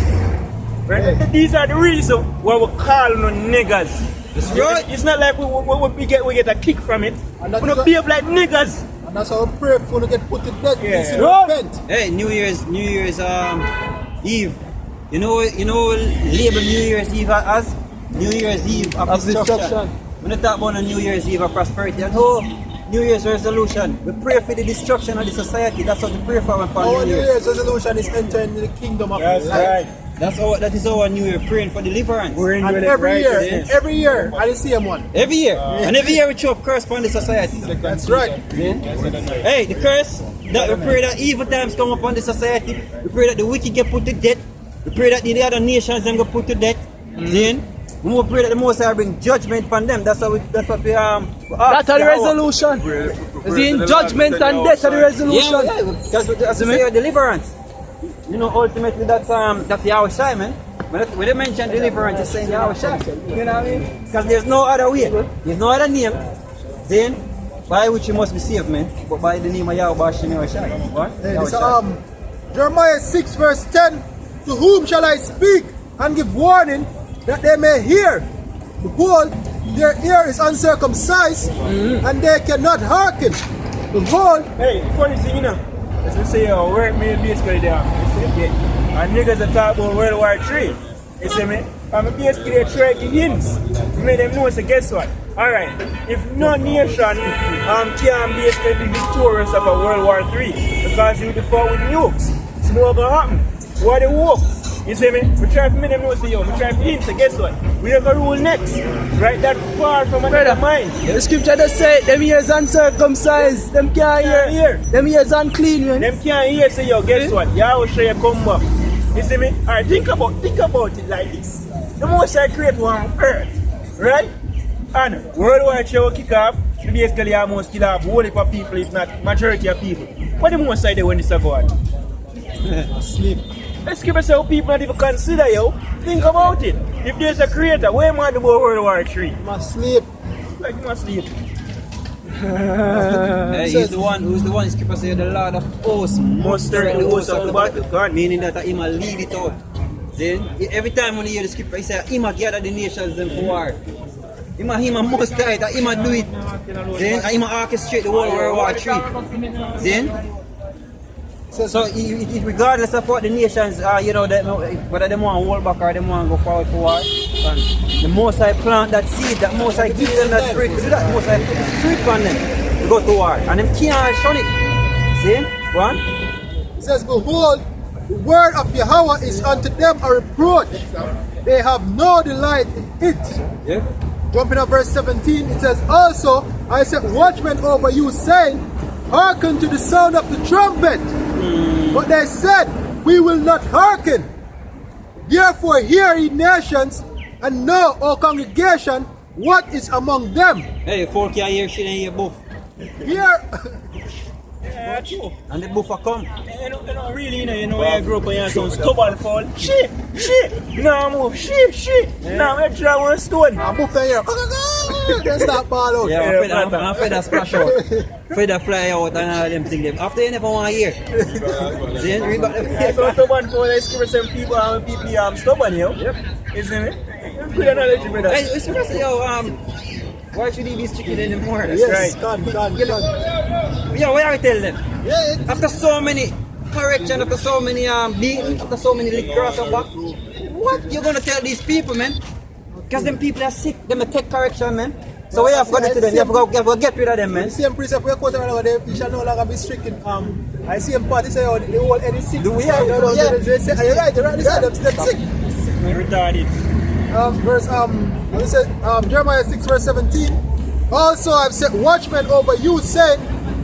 Right? These are the reasons why we call them niggas. It's not like we get a kick from it. We don't behave like niggas.
And that's how we pray for to get put to death.
Yeah.
Repent.
Hey, New Year's Eve. You know label New Year's Eve as New Year's Eve of destruction. When you talk about a New Year's Eve of prosperity and New Year's resolution, we pray for the destruction of the society. That's what we pray for when
Our New Year's resolution is entering the kingdom of
That's
light.
right.
That is our New Year, praying for deliverance.
We're in
And
with
every
it, right?
year, every year, I see him one.
Every year. And every year we throw up curse upon the society.
That's right.
Hey, the curse, that we pray that evil times come upon the society. We pray that the wicked get put to death. We pray that the other nations them get put to death. Then we pray that the Most High bring judgment upon them. That's what we
That's the resolution. Is in judgment and death of the resolution.
Yeah, because that's the deliverance. You know, ultimately that's Yahweh Shai, man. When they mention deliverance, it's saying Yahweh Shai. You know what I mean? Because there's no other way. There's no other name. Then, by which you must be saved, man. But by the name of Yahweh Shai. What?
It's, Jeremiah 6 verse 10. To whom shall I speak and give warning that they may hear? Behold, their ear is uncircumcised and they cannot hearken. Behold,
Hey, funny thing, you know, as we say, work me basically there. And niggas are talking about World War III. You see me? I'm basically a trade hints. Make them know, so guess what? Alright, if no nation can basically be victorious of a World War III, because you before with nukes, it's not gonna happen. What the work? You see me? We try to make them know, so we try to hint, so guess what? We are gonna rule next. Right? That far from another mind.
The scripture just say, them ears uncircumcised, them can't hear. Them ears unclean, man.
Them can't hear, say, yo, guess what? Yahweh show you come back. You see me? Alright, think about it like this. The Most I create one earth, right? And World War III will kick off, basically almost kill off whole heap of people, if not majority of people. What the Most I do when this is going on?
sleep.
Let's keep us how people not even consider, yo. Think about it. If there's a creator, where am I about World War III?
Must sleep.
Like, you must sleep.
Hey, who's the one scripture say the Lord of hosts
Muster in the host of the battle. God.
Meaning that he will lead it out. Then every time when you hear the scripture, he say he will gather the nations them for war. He will muster it, he will do it. Then he will orchestrate the whole World War III. Then
says,
So regardless of what the nations are, you know, whether they want to hold back or they want to go forward for war, and the most I plant that seed, that most I give them that spirit to do that, most I put the spirit on them to go to war. And them can't shun it. See? Go on.
it says, behold, the word of Yahweh is unto them a reproach. They have no delight in it.
Yeah.
Jumping up verse 17, it says, also I set watchmen over you, saying, hearken to the sound of the trumpet. But they said, we will not hearken. Therefore hear ye nations, and know, O congregation, what is among them.
Hey, 4K a year shit in your buff.
Here,
Yeah, true.
And the buffer come.
You know, really, you know, when I grew up and you have some stubborn fall. Shit. No, move. Shit. Now, I try one stone.
I move here. Then start ball out.
Yeah, I'm afraid that splash out. Afraid that fly out and all them things. After you never want to hear. See, read back
Yeah, so stubborn fall, I screw some people and people stubborn, yo. Yep. Isn't it? Good analogy, brother.
Hey, it's supposed to, yo, why should he be chicken anymore? That's
Yes,
right.
gone.
Yo, what I tell them?
Yeah,
After so many correction, after so many beating, after so many lick cross and back, what you gonna tell these people, man? Because them people are sick, them take correction, man. So we have got it to them, you have to get rid of them, man.
the same precept we quote around there, you shall no longer be stricken. I see him party say, oh, the whole any sick.
Do we have-
No,
yeah.
they say, you're right, they say them sick.
Retarded.
Jeremiah 6 verse 17. Also I've set watchmen over you, saying,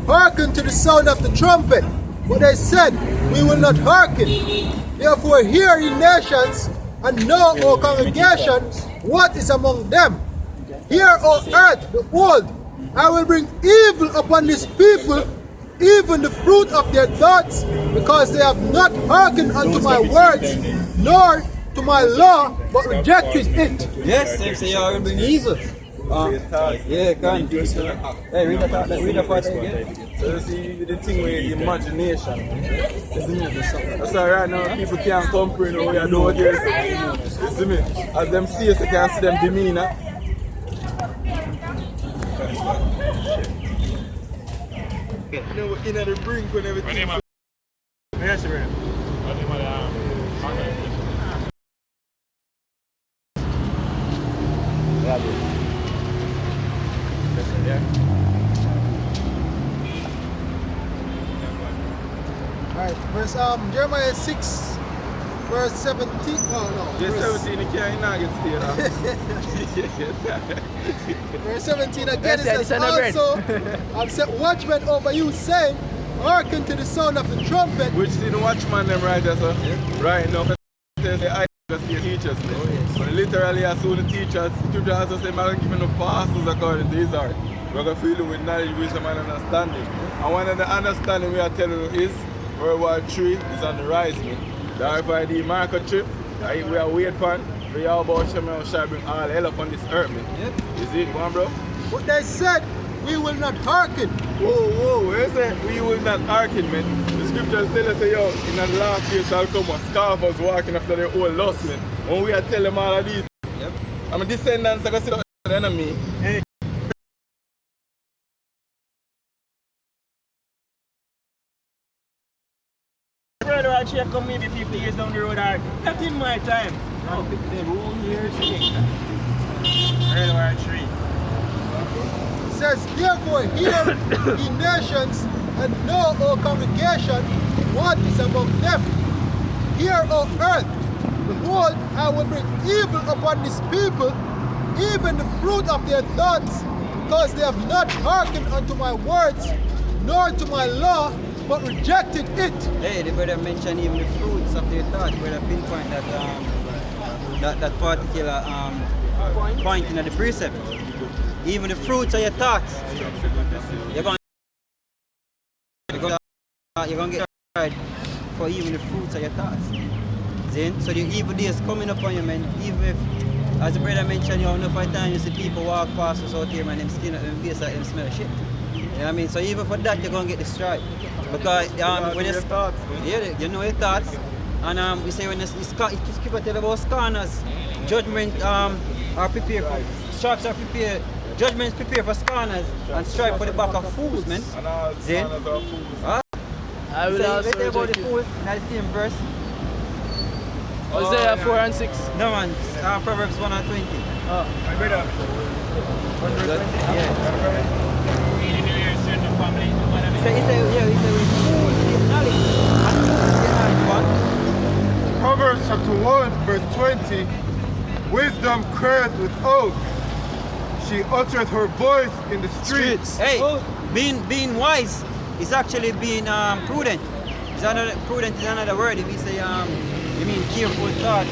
hearken to the sound of the trumpet. But they said, we will not hearken. Therefore hear ye nations, and know, O congregation, what is among them. Hear, O earth, behold, I will bring evil upon this people, even the fruit of their thoughts, because they have not hearkened unto my words, nor to my law, but rejected it.
Yes, they say you will bring evil. Yeah, can. Hey, read the part again.
So you see the thing with imagination. That's why right now people can't comprehend what you know this. You see me? As them see us, they can't see them demeanor. You know, we're in at the brink when everything.
Yes, brother.
Alright, verse Jeremiah 6, verse 17. Oh no.
Just
Verse,
17, you can't not get stayed.
verse 17 again,
Yes,
it
yeah,
says,
this is not bread.
also I've set watchmen over you, saying, hearken to the sound of the trumpet.
Which see the watchman them right there, sir. Right now, they say I see teachers. But literally as soon as the teachers, scripture also say, I'm giving the pastors according to his art. We're going to fill you with knowledge, wisdom, and understanding. And one of the understanding we are telling you is World War III is on the rise, man. The RFID marker chip, we are waiting for. We are about to shall bring all hell upon this earth, man.
Yep.
Is it, one bro?
But they said, we will not hearken.
Whoa, where's that? We will not hearken, man. The scriptures tell us, yo, in the last year shall come a scoffers walking after their own lust, man. When we are telling them all of these,
Yep.
I'm a descendant, I can sit up the enemy.
Brother, actually, come maybe 50 years down the road, or not in my time. No, 50 whole years. Brother, actually.
It says, therefore hear ye nations, and know, O congregation, what is among them. Hear, O earth, behold, I will bring evil upon this people, even the fruit of their thoughts, because they have not hearkened unto my words, nor to my law, but rejected it.
Hey, the brother mentioned even the fruits of their thought, where they pinpoint that particular point in the precept. Even the fruits of your thoughts. You're going to get tried for even the fruits of your thoughts. Then, so the evil days coming upon you, man. Even if, as the brother mentioned, you know, enough of time you see people walk past us out here, man, them skin at them face like them smell shit. You know what I mean? So even for that, you're going to get destroyed. Because when you
thoughts,
yeah, you know your thoughts. And we say when it's people tell about scanners, judgment are prepared for, stripes are prepared, judgment is prepared for scanners, and stripe for the back of fools, man.
And all
Then,
scanners are fools.
I will
Say,
also
right there about
reject
the
you.
fools, not the same verse.
Hosea 4 and 6.
No man, Proverbs 1 and 20.
Oh.
My brother.
Proverbs chapter 1, verse 20. Wisdom crieth with oath. She uttereth her voice in the streets.
Hey, being wise is actually being prudent. Prudent is another word. If we say you mean careful thought.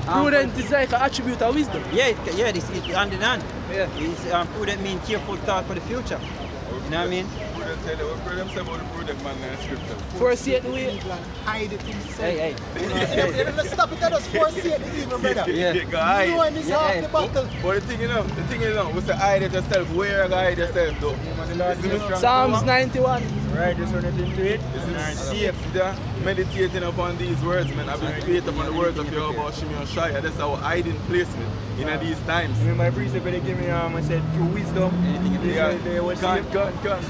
Prudent is like an attribute of wisdom.
Yeah, this is hand in hand. Yeah, it's, prudent means careful thought for the future. You know what I mean?
Prudent tell you what prudent say about the prudent man in scripture.
Foresee the way.
Hide it himself.
Hey.
Let's stop it. Let us foresee the evil, brother.
Yeah.
You go hide.
You and this half the battle.
But the thing is, we say hide it yourself. Where you hide yourself though?
Psalms 91.
Right, just run it into it.
It's safe there, meditating upon these words, man. I've been faith upon the words of your about Shimei Shai. That's our hiding placement in these times.
I mean, my precept they give me I said through wisdom.
Anything you
Yeah,
buy.
they was safe.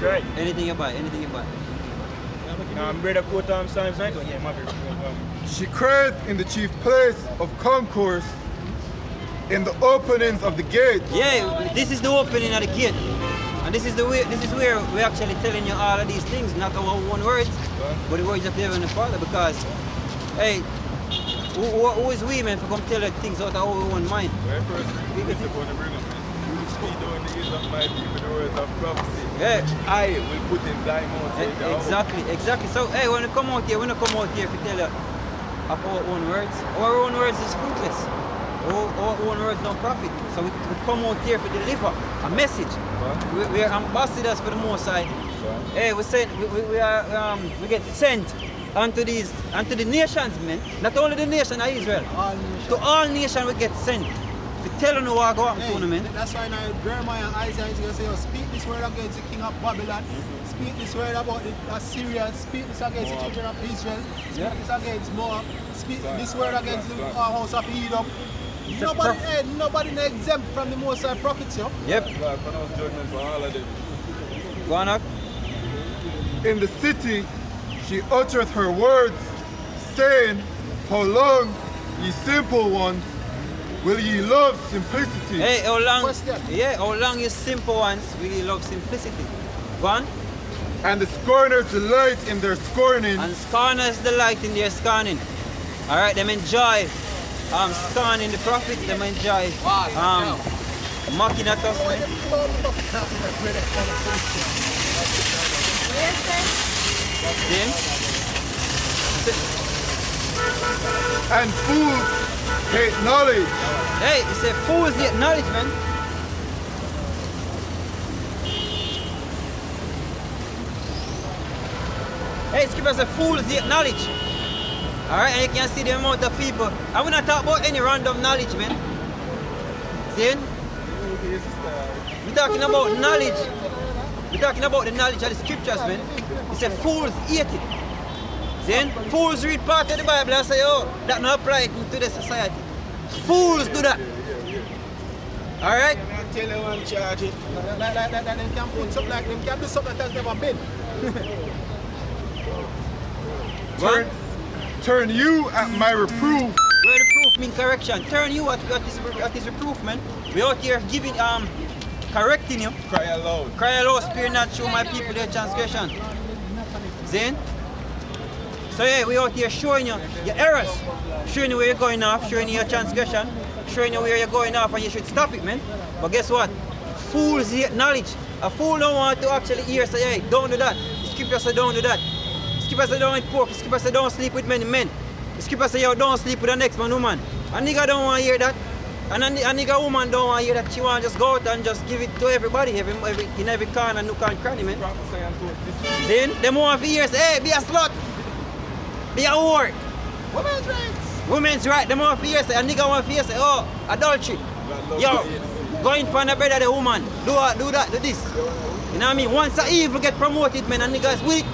Right.
Anything you buy.
Brother quote Psalms 91. Yeah, my brother.
She crieth in the chief place of concourse, in the openings of the gate.
Yeah, this is the opening of the gate. And this is where we're actually telling you all of these things, not our own words, but the words of the Heavenly Father, because hey, who is we man to come tell us things out of our own mind?
Very first, it's about the bring up, man. Speak down the ears of my people, the words of prophecy,
Yeah.
which I will put in thy mouth.
Exactly. So hey, when we come out here to tell you of our own words. Our own words is fruitless. Our own words don't profit. So we come out here to deliver a message. We are ambassadors for the Most High. Hey, we get sent unto the nations, man. Not only the nation of Israel. To all nations we get sent. To tell them what go happen to them, man.
That's why now Jeremiah and Isaiah is going to say, speak this word against the king of Babylon. Speak this word about the Assyrians. Speak this against the children of Israel. Speak this against Moab. Speak this word against the house of Edom. Nobody exempt from the Most High prophets, yo.
Yep.
God pronounce judgment for all of them.
Go on up.
In the city she uttereth her words, saying, How long, ye simple ones, will ye love simplicity?
Hey, how long?
Question.
Yeah, how long you simple ones really love simplicity? Go on.
And the scorners delight in their scorning.
And scorners delight in their scorning. Alright, them enjoy scorning the prophets, them enjoy mocking at us, man. Then,
And fools hate knowledge.
hey, it's a fool's yet knowledge, man. Hey, scripture says fools yet knowledge. Alright, and you can see the amount of people. I will not talk about any random knowledge, man. See? We're talking about knowledge. We're talking about the knowledge of the scriptures, man. It's a fools hate it. See? Fools read part of the Bible and say, oh, that not apply to the society. Fools do that. Alright?
Tell you one charge it.
Like them can put something like them can do something that's never been.
Turn you at my reproof.
Where the proof mean correction. Turn you at this reproof, man. We out here giving correcting you.
Cry aloud.
Cry aloud, spare not show my people their transgression. Then, so yeah, we out here showing you your errors, showing you where you're going off, showing you your transgression, showing you where you're going off, and you should stop it, man. But guess what? Fools hate knowledge. A fool don't want to actually hear say, hey, don't do that. The scripture say don't do that. The scripture say don't eat pork. The scripture say don't sleep with many men. The scripture say yo, don't sleep with the next man woman. A nigga don't want to hear that. And a nigga woman don't want to hear that. She want to just go out and just give it to everybody, in every corner, nook and cranny, man. Then them want to hear say, hey, be a slut. Be a whore.
Women's rights.
Women's right. Them want to hear say, a nigga want to hear say, oh, adultery. Yo, going for the bed of the woman. Do that, do this. You know what I mean? Once the evil get promoted, man, and niggas weak.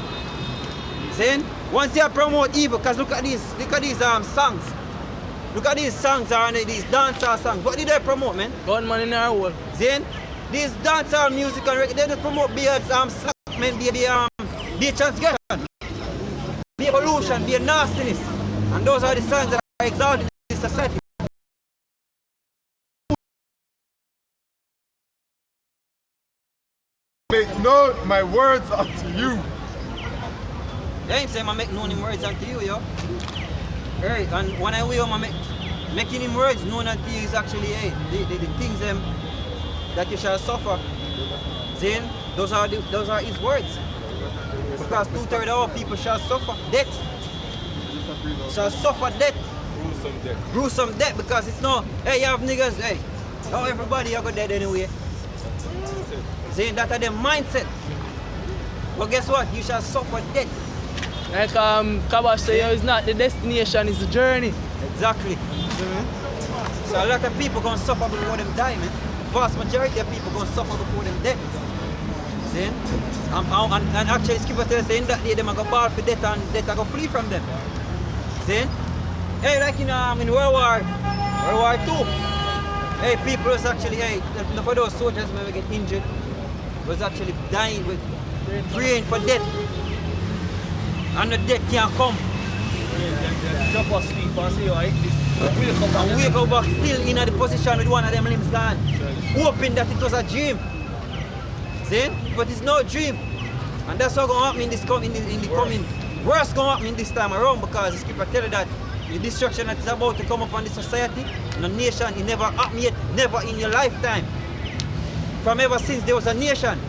See? Once you promote evil, because look at these songs. Look at these songs and these dancehall songs. What did they promote, man?
Gunman in our wall.
See? These dancehall music and reggae, they don't promote be slap, man, be transgression. be pollution, be nastiness. And those are the signs that are exalted in this society.
Make known my words unto you.
I ain't saying I make known him words unto you, yo. Hey, and when I will, making him words known unto you is actually, hey, the things that you shall suffer. Then those are his words. Because 2/3 of our people shall suffer death. Shall suffer death.
Gruesome death.
Gruesome death, because it's no, hey, you have niggas, hey, not everybody you go dead anyway. Saying that are their mindset. But guess what? You shall suffer death.
Like Kabash say, it's not the destination, it's the journey.
Exactly. So a lot of people gonna suffer before them die, man. Vast majority of people gonna suffer before them dead. See? And actually Skipper tells us in that day them are gonna ball for death and death are gonna flee from them. See? Hey, like in World War II, hey, people was actually, hey, for those soldiers when get injured, was actually dying with praying for death. And the death can't come.
Drop or sleep or say,
and wake up back still in the position with one of them limbs gone. Hoping that it was a dream. See? But it's no dream. And that's what's going to happen in the coming. Worse going to happen in this time around, because the Skipper tell you that the destruction that is about to come upon the society, in a nation, it never happened yet, never in your lifetime. From ever since there was a nation.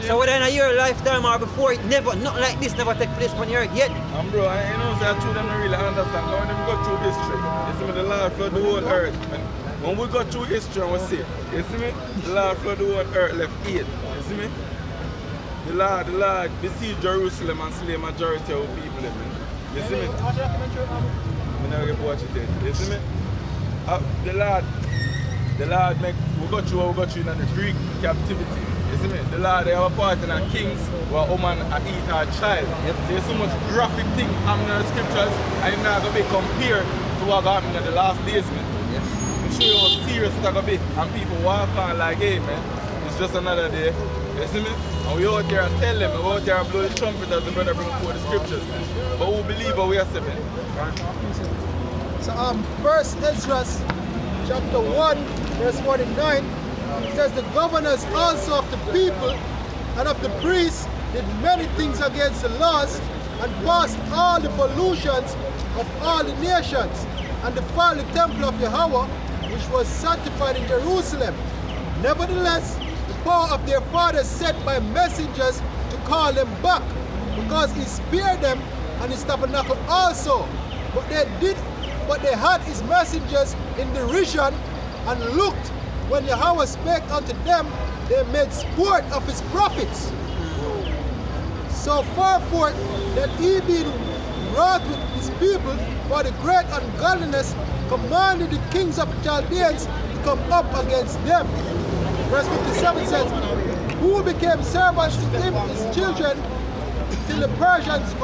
So whether in your lifetime or before it, never, not like this, never take place on your earth yet.
And bro, I know that two them don't really understand. Now when them go through history, you see me, the Lord flood the whole earth. And when we go through history and we see, you see me, the Lord flood the whole earth left 8. You see me? The Lord besieged Jerusalem and slay majority of people. You see me? I never get to watch it then. You see me? The Lord make, we go through in the Greek captivity. You see me? The Lord, they have a part in the kings where a woman eat her child. Yep. There's so much graphic thing happening in the scriptures, and it's not going to be compared to what happened in the last days, man.
Yes.
I'm sure you how serious it's going to be, and people walk on like, hey, man, it's just another day. You see me? And we out there and tell them, we out there and blow the trumpet as the brother bring forth the scriptures, man. But we believe what we are saying, man.
So First Ezra chapter 1, verse 49, it says the governors also of the people and of the priests did many things against the laws and passed all the pollutions of all the nations and defiled the temple of Yahweh, which was sanctified in Jerusalem. Nevertheless, the power of their fathers sent by messengers to call them back, because he spared them and his tabernacle also. But they had his messengers in derision and looked. When Yahweh spake unto them, they made sport of his prophets. So far forth that he being wroth with his people for the great ungodliness, commanded the kings of the Chaldeans to come up against them. Verse 57 says, who became servants to him, his children, till the Persians. The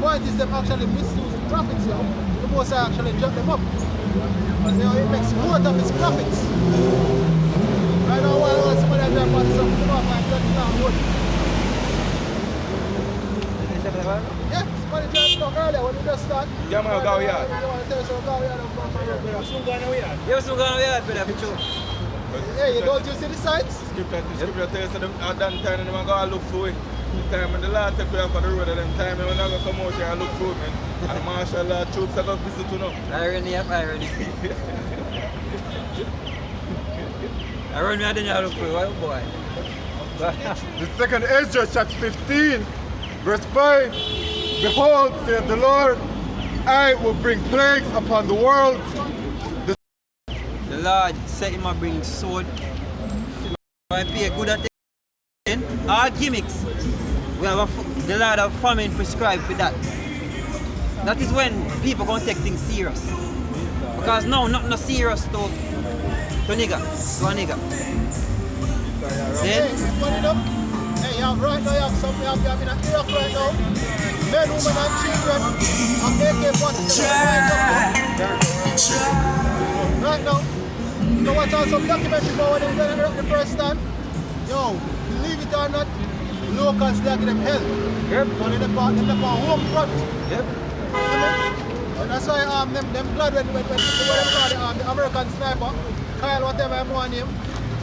point is them actually misuse the prophets, you know. The Most High actually jump them up. You know, he makes sport of his prophets. Right now, while somebody has done some come up and let down wood. Yeah, somebody tried to talk earlier when we just start.
Yeah, man, go yard.
You want to tell us about go yard?
You soon going away, brother, for sure.
Hey, you don't you see the sights?
Scripture tells them at that time and they're going to look through it. The time when the Lord take you off of the road at them time, and we're not going to come out here and look through it, man. And the martial law troops are going to visit you now.
Irony of irony. Irony, I didn't look through it, oh boy.
The second Ezra chapter 15, verse 5. Behold, saith the Lord, I will bring plagues upon the world.
The Lord said him to bring sword. I pay good attention. All gimmicks. We have the Lord of famine prescribed for that. That is when people gonna take things serious. Because now nothing serious to a nigga. Then
hey, right now you have something you have in Iraq right now. Men, women and children are AK-47 right now. So watch out some documentary about when they were in Iraq the first time. Yo, believe it or not, locals they give them help.
Yep.
And then they on home front.
Yep.
And that's why them glad when the American sniper, Kyle whatever I'm on him,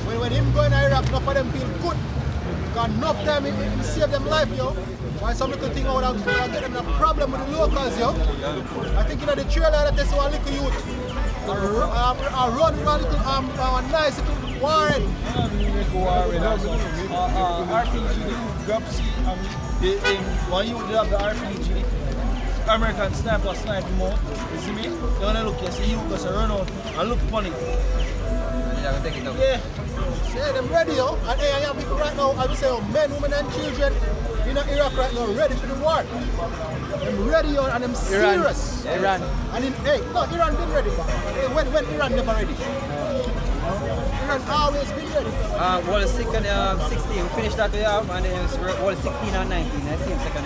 when him going to Iraq, enough of them feel good. Because enough time he save them life, yo. Why some little thing out of get them a problem with the locals, yo. I think in the trailer that they see one little youth. I run with a little nice little warren.
RPG drops when you have the RPG. American sniper snipe him out. You see me? You wanna look, you see you because I run out and look funny. Yeah.
Yeah, them ready, yo. And hey, I have people right now, I will say, men, women, and children in Iraq right now ready for the war. Them ready, yo, and them serious.
Iran.
And Iran been ready, but when Iran never ready? Iran always been ready.
Well, the second 16, we finished that we have, and then it's well 16 and 19. I see him second.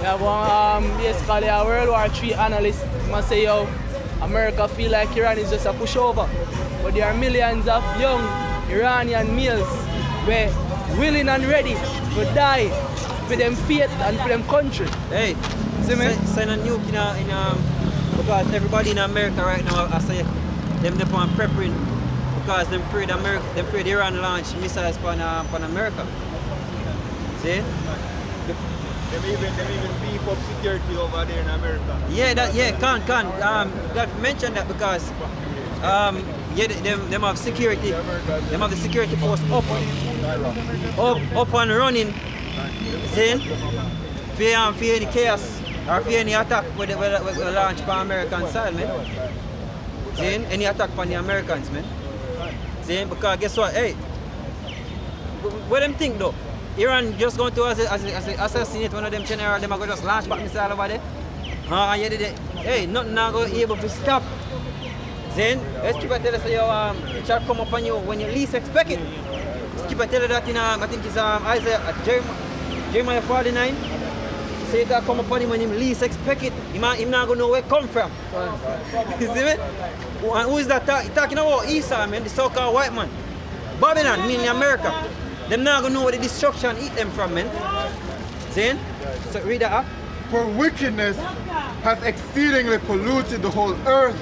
Yeah, but basically a World War III analyst must say, yo, America feel like Iran is just a pushover. But there are millions of young Iranian males were willing and ready to die for them faith and for them country.
Hey,
see me?
Send a nuke because everybody in America right now, I say, them on preparing because them afraid Iran launch missiles upon America. See?
Them even beef up security over there in America.
Yeah, that mention that because them have security, them have the security force up and running. See? Fear any chaos or fear any attack with the launch by American side, man. See? Any attack on the Americans, man. See? Because guess what? Hey, what them think though? Iran just going to assassinate one of them generals, them are going to just launch back missile over there. Hey, nothing now going to be able to stop. Then, let's keep tell us it shall come upon you when you least expect it. Let's keep tell you that in I think it's Isaiah, Jeremiah 49. Say that come upon him when you least expect it. Him not going to know where it come from. You see me? And who is that talking about? Esau, man, the so-called white man. Babylon, meaning America. Them not gonna know where the destruction eat them from, man. See? So read that up.
For wickedness hath exceedingly polluted the whole earth,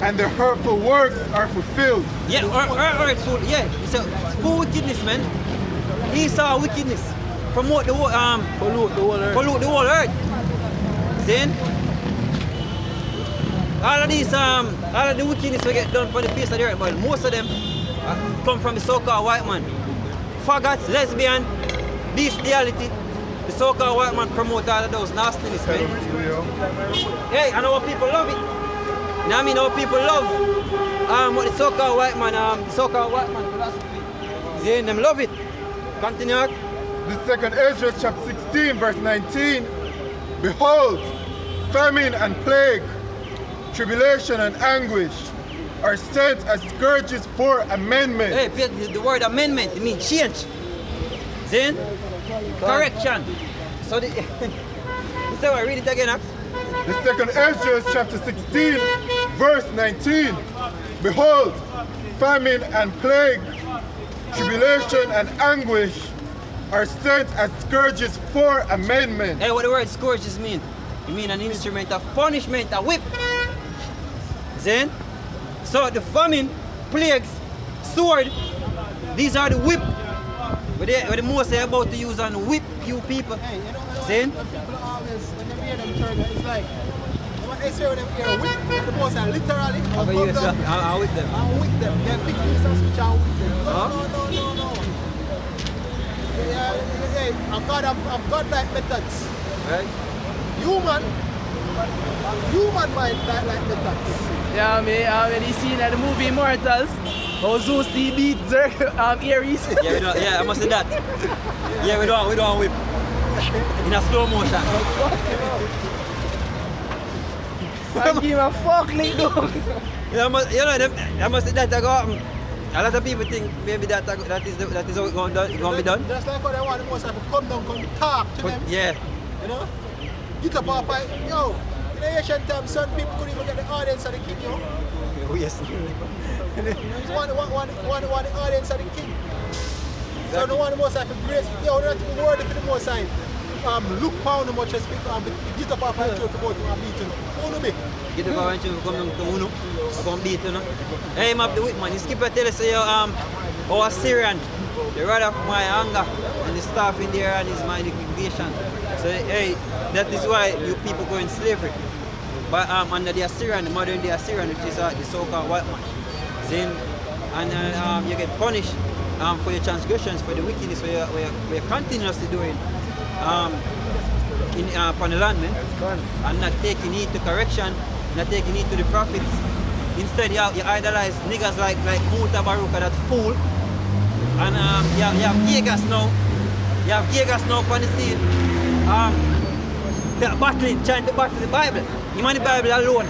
and their hurtful works are fulfilled.
Yeah, earth full. Yeah, it's a full wickedness, man. Esau wickedness. Promote the whole pollute the whole earth. See? All of the wickedness will get done for the face of the earth, but most of them come from the so-called white man. Faggots, lesbian, bestiality. The so-called white man promote all of those nastiness, man. Hey, I know what people love it. You know what I mean? How people love what the so-called white man, philosophy. See, them love it. Continue.
The second Ezra chapter 16 verse 19. Behold, famine and plague, tribulation and anguish are sent as scourges for amendment.
Hey, the word amendment, it means change. See? Correction. So the so I read it again.
The second Ezra chapter 16 verse 19. Behold, famine and plague, tribulation and anguish are sent as scourges for amendment.
Hey, what the word scourges mean? It means an instrument of punishment, a whip. See? So the famine, plagues, sword, these are the whip. But the most they're about to use and whip you people.
Hey, you know,
See?
people always, when they hear them term, it's like, what they say when they hear whip, the most are literally,
I'll whip them.
I'll whip them. They're big pieces which I'll whip them.
Huh?
No. Yeah, I've got like methods.
Right?
Human mind like methods.
Yeah, I mean, you seen that the movie Immortals, how Zeus beat Ares.
Yeah, I must say that. Yeah, we don't whip. In a slow motion.
I give him a fuck lick though.
Yeah, I must say that I got a lot of people think maybe that is how it's going to be done.
Just like how they want the most to come down, come talk to them.
Yeah.
You know? Get up and fight. Yo, in the ancient times, certain people couldn't even get the audience of the king, yo.
Oh, yes.
One the audience of the king. So no one the most I for grace. Yeah, we're not even worthy for the most I. Look pound how much I speak. Get up off and throw to go to a meeting. Who be?
Get up and throw come to Uno. Come beat you know. Hey, map the whip man. The skipper tell us say our Syrian, the rod of my anger and the staff in there and is my liquidation. So hey, that is why you people go in slavery. But under the Assyrian, the modern day Assyrian, which is the so-called white man. Then and you get punished for your transgressions, for the wickedness we're continuously doing upon the land, man. And not taking heed to correction, not taking heed to the prophets. Instead, you idolize niggas like Muta Baruka, that fool. And you have Vegas now. You have Vegas now on the scene. Trying to battle the Bible. You want the Bible alone.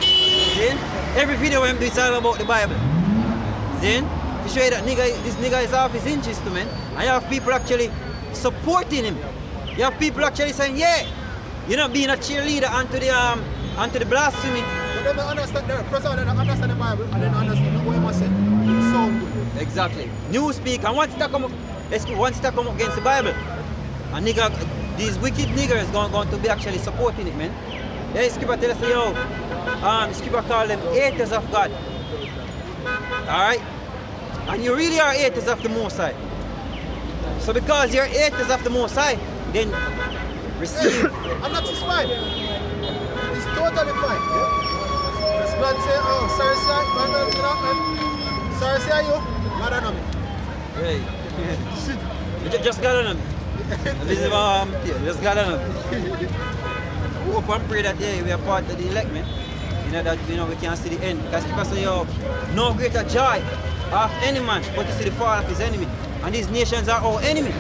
See? Every video we do is all about the Bible. See? To show you that this nigga is off his inches to man. And you have people actually supporting him. You have people actually saying, yeah, you're not being a cheerleader onto the blasphemy.
But they understand first of all, they understand the Bible and then understand what you must say. It sounds good.
Exactly. Newspeak, and once they come up against the Bible, and nigga, these wicked niggers going to be actually supporting it, man. Yeah, Skipper tell us, yo, Skipper call them haters of God. Alright? And you really are haters of the Most High. So because you're haters of the Most High, then receive.
I'm not just fine. It's totally fine. This man say, oh, sorry, sir, you, man, I know me.
Hey. You just got on him. This is just got on him. We hope and pray that we are part of the elect, man. You know that we can see the end. Because people say, yo, no greater joy of any man but to see the fall of his enemy. And these nations are our enemy.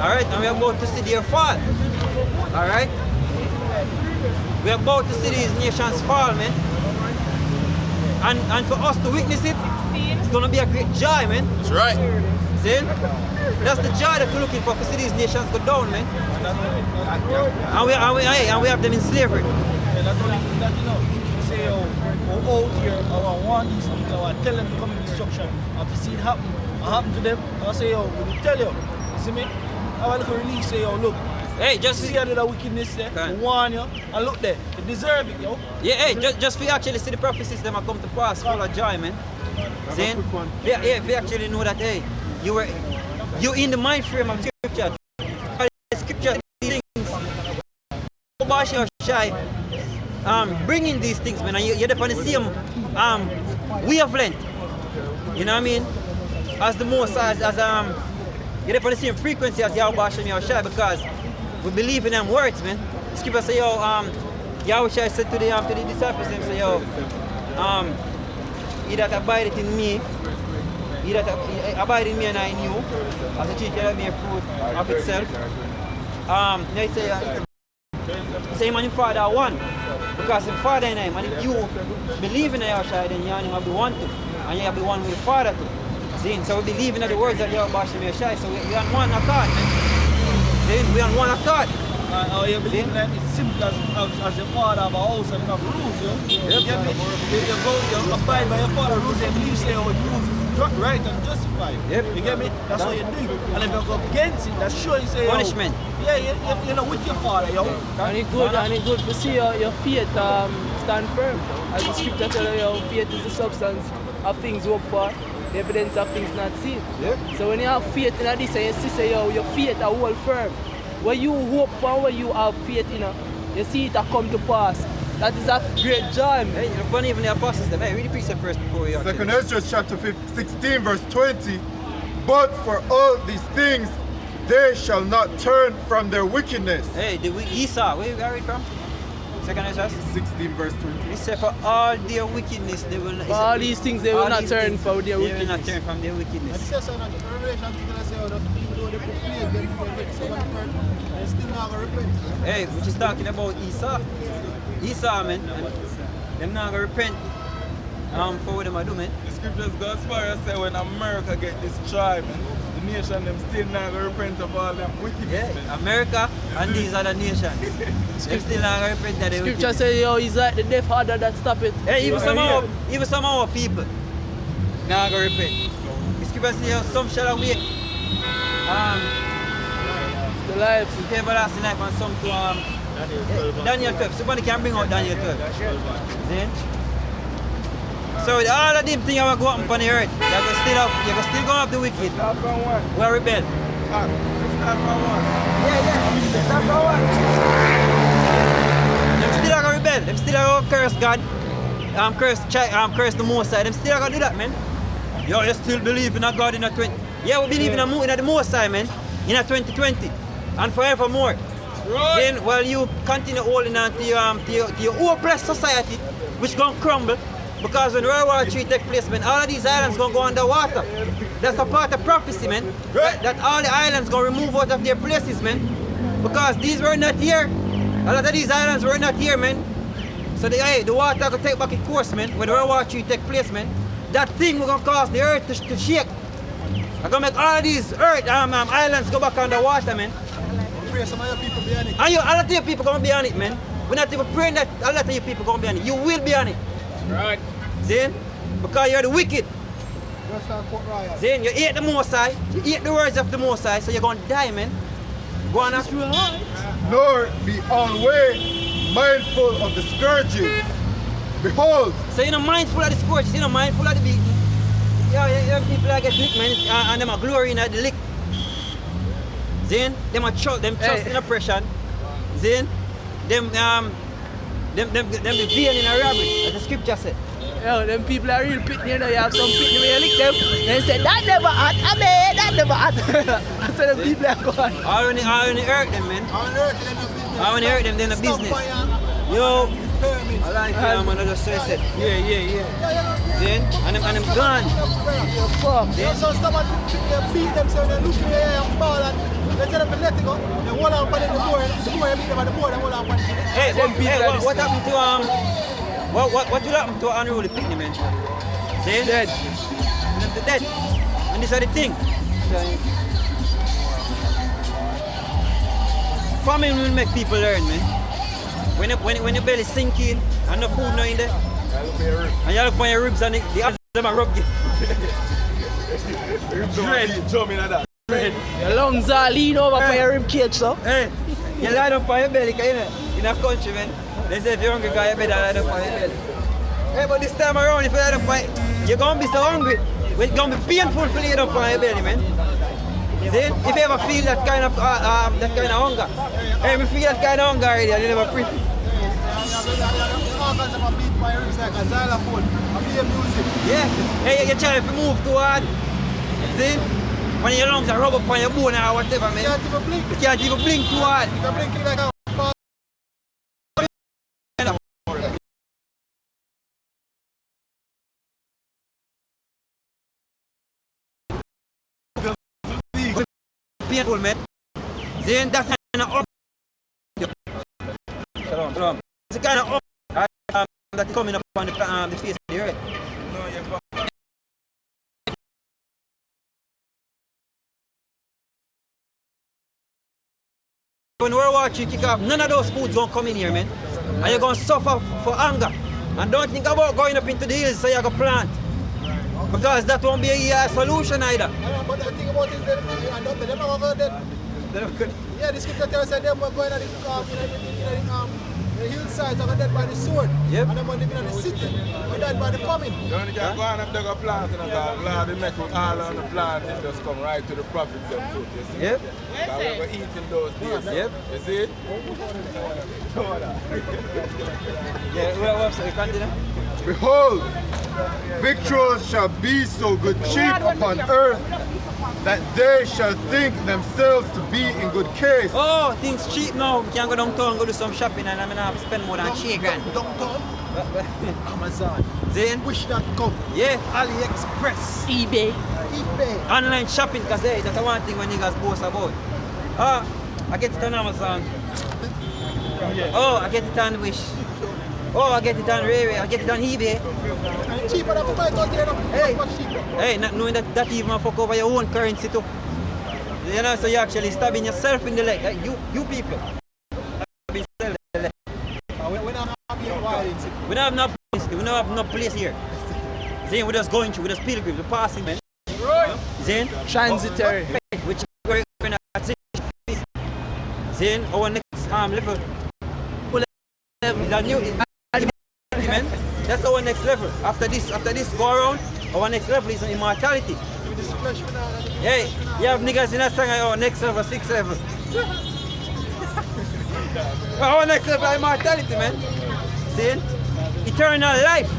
Alright? And we are about to see their fall. Alright? We are about to see these nations fall, man. And for us to witness it, it's gonna be a great joy, man.
That's right.
See? That's the joy that we're looking for see these nations go down, man. And we have them in slavery.
Yeah, not only that, you know, we say, we're out here, I want these people, I tell them to come in destruction. If you see it happen to them, I say, yo, we will tell you. You see me? I want to release, say, yo, look.
Hey, just
see the wickedness there, I warn you, and look there, they deserve it, yo.
Yeah, hey, just for you actually see the prophecies that come to pass, full of joy, man. See? Yeah, if you actually know that, hey, you in the mind frame of scripture. Scripture things about your shy bringing these things, man, and you're on the same wavelength. You know what I mean? As the most as you're on the same frequency as Yahweh Shem Yahushai, because we believe in them words, man. The scripture say, yo, Yahushai said to the disciples, them say, yo, he that abideth in me, he that abide in me and I in you, as a tree cannot bear fruit of itself. They say him and him Father are one, because him Father in him, and if you believe in Yahushua, then you and him will be one too, and you will be one with the Father too. See? So we believe in the words of Yahweh Shem Yahushai, so we are on one accord, man. See? We are on one accord.
Oh, you believe that it's simple as your father of a house and have rules, you know? You abide by your father's rules and believe say our rules is right and justified.
Yep.
You get me? That's what you do. And if you go against it, that's sure you say
punishment.
Yeah, you know, with your father, yo.
And it's good to see your faith stand firm. As the scripture tells you, your faith is the substance of things hoped for, the evidence of things not seen.
Yep.
So when you have faith in this and you see say, your faith are hold firm. Where you hope for, where you have faith in, you see it come to pass. That is a great joy, man.
Hey, you're funny even the apostles, them. Hey, read the precept first before we actually.
2 Ezra chapter 16 verse 20. But for all these things, they shall not turn from their wickedness.
Hey, Esau, where are you from? 2 Ezra
16 verse 20.
He said for all their wickedness, they will not.
For all these things, they will not turn from their wickedness.
They will not turn from their
And
wickedness.
this is so much Revelation people say, oh, the people who they put plague, they get so much hurt, they still not going to repent.
Hey, we're just talking about Esau. Esau, man. Them not going to repent for what they do, man.
The scriptures go as far as say when America get destroyed, man, the nation them still not going to repent of all them wickedness.
Yeah,
Man.
America and these other nations. Them still not going to repent that they
Scripture
wicked.
says, yo, he's like the deaf harder that stop it.
Hey, even some of our people not going to repent. The scripture says, yo, some shall awake
The life.
the everlasting life and some to Daniel 12. Somebody can bring out Daniel 12. See? So with all of them things that go up on the earth, you can still go up the wicked. We are rebel. Yeah. Start from one. Them still are gonna rebel. Them still are gonna curse God. Curse the Most High. Them still are gonna do that, man. You still believe in a God in a 20. Yeah, we believe in the Most High, man. In a 2020 and forevermore. Then while you continue holding on to your oppressed society, which gonna crumble. Because when World War III take place, man, all of these islands gonna go underwater. That's a part of prophecy, man. That all the islands gonna remove out of their places, man. Because these were not here. A lot of these islands were not here, man. So the water gonna take back its course, man. When World War III take place, man, that thing will gonna cause the earth to shake. I'm gonna make all of these islands go back underwater, man.
Pray some of your people be on it.
And a lot of your people gonna be on it, man. We're not even praying that a lot of your people gonna be on it. You will be on it.
Right.
See? Because you're the wicked. See? You hate the Most High. You hate the words of the Most High, so you're gonna die, man. Go on.
Lord, be always mindful of the scourges. Behold.
So you're not mindful of the scourges, you're not mindful of the beating. Yeah, people that get licked, man, and them are glorying at the lick. See? Them trust in oppression. See? Them the vein in a rabbit, as the scripture said.
Yo, them people are real pitney, you know, you have some pitney when you lick them, they say, that never hot, I mean, that never hot. I said the people are gone.
I only hurt them, man. I only hurt them, then the business. Yo, I like it, man, I just say it. Yeah. Then, and them gone.
Then so someone beat them, so they look in the air and ball and they tell them to let it go. They hold on by the board, beat them at the board and hold on by the board.
Hey, what happened to what will happen to unruly picnic, man? See?
Dead.
They're dead. And this is the thing. Famine will make people learn, man. When your belly sinking and no food no in there, and you look on your ribs and the others them are rub you.
Dread. Jumping at that.
Your lungs are lean over for your rib cage, so.
Hey, you lie down on your belly, in a country, man. They say if you're hungry, you better lie down on your belly. Hey, but this time around, if you lie down on you're going to be so hungry. It's going to be painful for you down on your belly, man. See? If you ever feel that kind of hunger, hey, if you feel that kind of hunger already, you never free. Yeah, hey, you're trying to move too hard. See? When your lungs are rub up on your bone or whatever, man. You can't even blink too hard.
You can blink like a
painful, man. Then that's kind of up. Shalom. It's kind of up that's coming up on the face of the earth. When World War III kick off, none of those foods gonna come in here, man. And you're gonna suffer for hunger. And don't think about going up into the hills so you're gonna plant. Because that won't be a solution either.
But the thing about it is they're not going to yeah, the scripture tells us that they were going to the hillsides and dead by the sword.
Yep.
And they were living in the city, were dead by the famine.
You only can go on and take a plant and Lord, they make it all on the plant and just come right to the prophets of food, you see?
Yep.
Because we were eating those days.
Yep.
You see?
Yeah, what's the continue?
Behold, victuals shall be so good cheap upon earth that they shall think themselves to be in good case.
Oh, things cheap now. We can go downtown, go do some shopping, and I'm gonna have to spend more than $3 grand.
Downtown, Amazon,
Then,
Wish.com,
yeah,
AliExpress,
eBay.
online shopping, because hey, that's the one thing when niggas boast about. I get it on Amazon. Oh, I get it on Wish. Oh, I get it on Railway. I get it on eBay.
cheaper than buy it out there.
Hey, not knowing that even fuck over your own currency too. You know, so you're actually stabbing yourself in the leg. Like, you people.
We don't have your violence.
We don't have no place here. Zane, we're just going through, we're just pilgrims, we're passing, man. Zane?
Transitory.
Which is where when I see then our next level is a new man. That's our next level. After this go around, our next level is immortality. Hey, you have niggas in that song, our next level, 6th level. Our next level is immortality, man. See? Eternal life.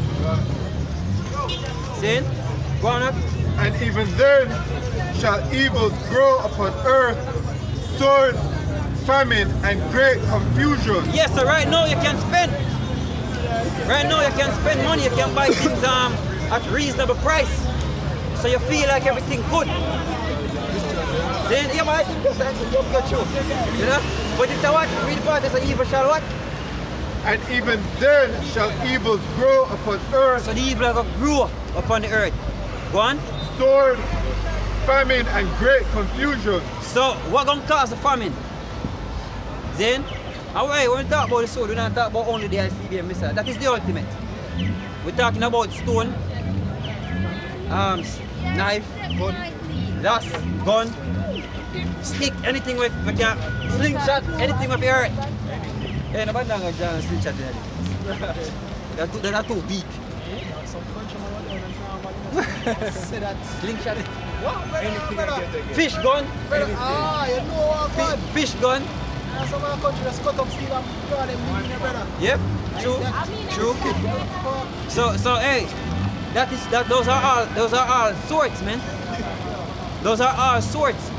See? Go on up.
And even then shall evils grow upon earth, sword, famine, and great confusion.
Yes, so right now you can spend. Right now you can spend money, you can buy things at reasonable price. So you feel like everything good. Then you might think just go through. You know? But it's a what? Read part is an evil shall what?
And even then shall evils grow upon earth.
So the evil will grow upon the earth. Go on.
Sword, famine, and great confusion.
So what gonna cause the famine? Then, when we talk about the sword, we're not talking about only the ICBM missile. That is the ultimate. We're talking about stone, arms, knife, lass, gun, stick, anything with slingshot, anything with the earth. Hey, nobody not going to slingshot in it. They're too big.
Say that.
Slingshot.
What?
Fish gun.
You know what, man?
Fish gun.
Some of the country just cut up steel and throw them in there, brother.
Yep, true. So hey, those are all swords, man. Those are all swords.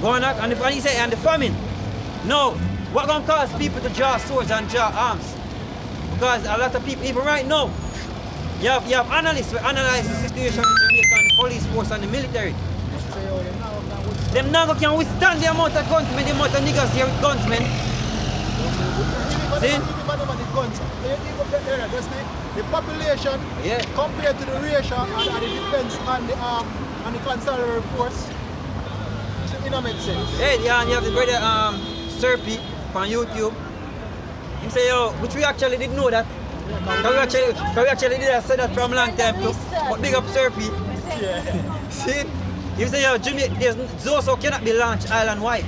Going up, and he say, and the famine. No, what gonna cause people to draw swords and draw arms? Because a lot of people, even right now, you have analysts who analyze the situation in Jamaica and the police force and the military. Them now can withstand the amount of guns, man, the amount of niggas here with guns, man. See?
The population compared to the ratio and the defense and the consular force, it don't make sense.
Hey, you have the brother Serpy on YouTube. He say, yo, which we actually didn't know that. We actually did say that from a long time too. But big up Serpy. See? He say, yo, Zoso cannot be launched island-wide.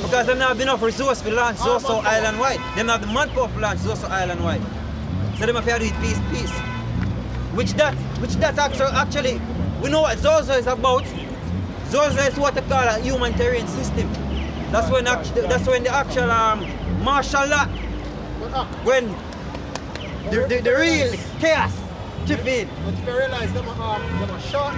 Because them not have enough resource to launch Zoso island-wide. Them have the manpower to launch Zoso island-wide. So them have to do it piece. Which that actually, we know what Zoso is about. Zoso is what they call a humanitarian system. That's when the actual martial law, when the real chaos chip in.
But if you realize them are short,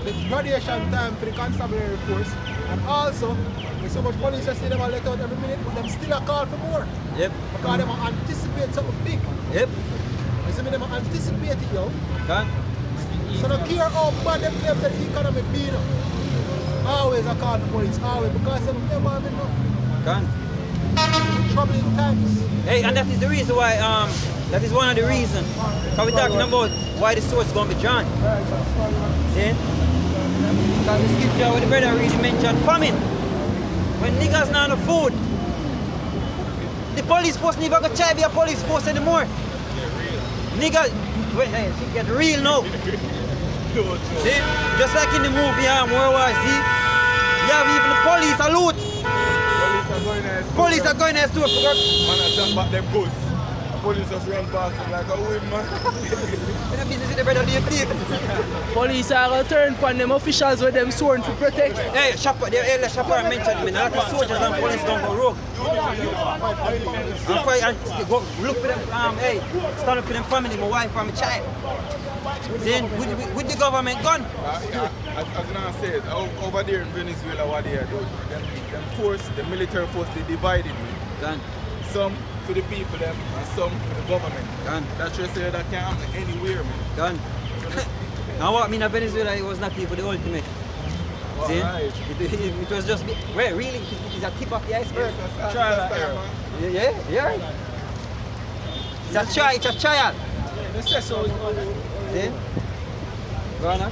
the graduation time for the constabulary force, and also there's so much police that say them are let out every minute, but them still a call for more.
Yep.
Because them are anticipate something big.
Yep.
You see me, them are anticipate it, yo.
Can.
So don't care how bad them claim that the economy be, you know. Always a call for police, always, because them never have enough.
Can.
Troubling times.
Hey, and that is the reason why, that is one of the reasons. Because we're talking about why the sword's going to be drawn. See? Because the scripture where the brother already mentioned famine. When niggas not enough food, the police force never going to try to be a police force anymore. Niggas, wait, hey, it get real now. See? Just like in the movie World War Z, you have even the police a loot. Police are going to store.
Man, I jump back them goods. Police just run past them like a whip, man.
Police are going to turn upon them officials with them sworn to protect.
Hey, Shopper mentioned me. A lot of soldiers and police don't go rogue. And go look for them, hey, stand up for them family, my wife and my child. Then, with the government gun.
As I said, over there in Venezuela, what they are doing, them force, the military force, they divided.
Gun.
Some for the people, them, and some for the government.
Gun.
That's just that can't happen anywhere, man.
Gun. Now what I mean in Venezuela, it was not even the ultimate. See?
Right.
It was just, well, really, it's a tip of the iceberg.
Yeah.
Yeah. It's a trial. See? Go on now.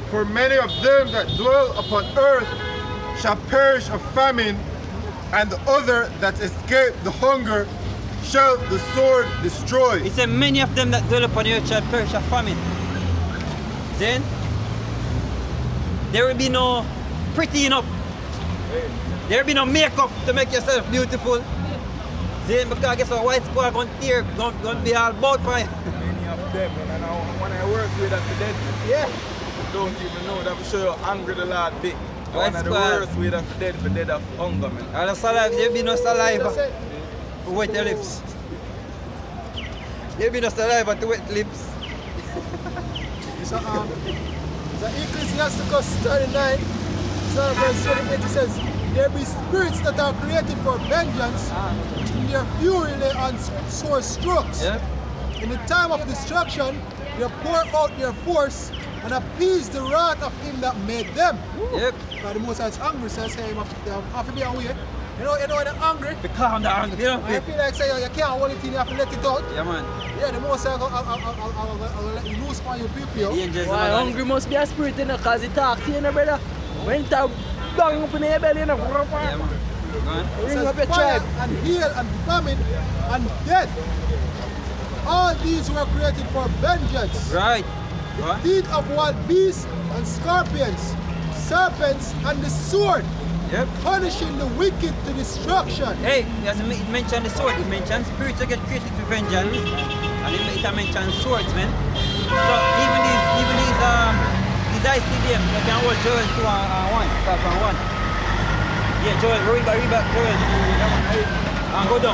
For many of them that dwell upon earth shall perish of famine, and the other that escape the hunger shall the sword destroy.
It said many of them that dwell upon earth shall perish of famine. Then, there will be no prettying up. There will be no makeup to make yourself beautiful. See, because guess what, white squad gonna be all about for you.
Many of them, and when I work with at the dead,
Yeah.
don't even know that will show you how angry the Lord be.
White
One of the
squad.
worst way that for dead of hunger, man.
And the saliva, there will be no saliva to wet your lips. There will be no saliva to wet lips.
So, the Ecclesiasticus 39, so verse 28, it says, there be spirits that are created for vengeance, in their fury lay on sore strokes.
Yeah.
In the time of destruction, they pour out their force and appease the wrath of him that made them.
Yep.
Because the Most High is angry, so I say, you have to be aware. You know when they're angry,
To calm the anger, you know?
I feel like say you can't hold it in, you have to let it out.
Yeah, man.
Yeah, the Most High I'll let you loose on your people.
The angels
Why
are
hungry must be a spirit, you know, because he talk to you, you know, brother. When it bang up in your belly, you know,
Yeah, man. Go on.
It
ring
says
up your
fire
tribe.
and hail and famine and death. All these were created for vengeance.
Right. Go on.
Teeth of wild beasts and scorpions, serpents and the sword,
Yep.
punishing the wicked to destruction.
Hey, as it mentioned the sword, it mentions spirits that get created for vengeance, and it mentions swords, man. So even these ICDM, they can hold Joel 2 and 1, start from 1. Yeah, Joel, read back Joel. And go down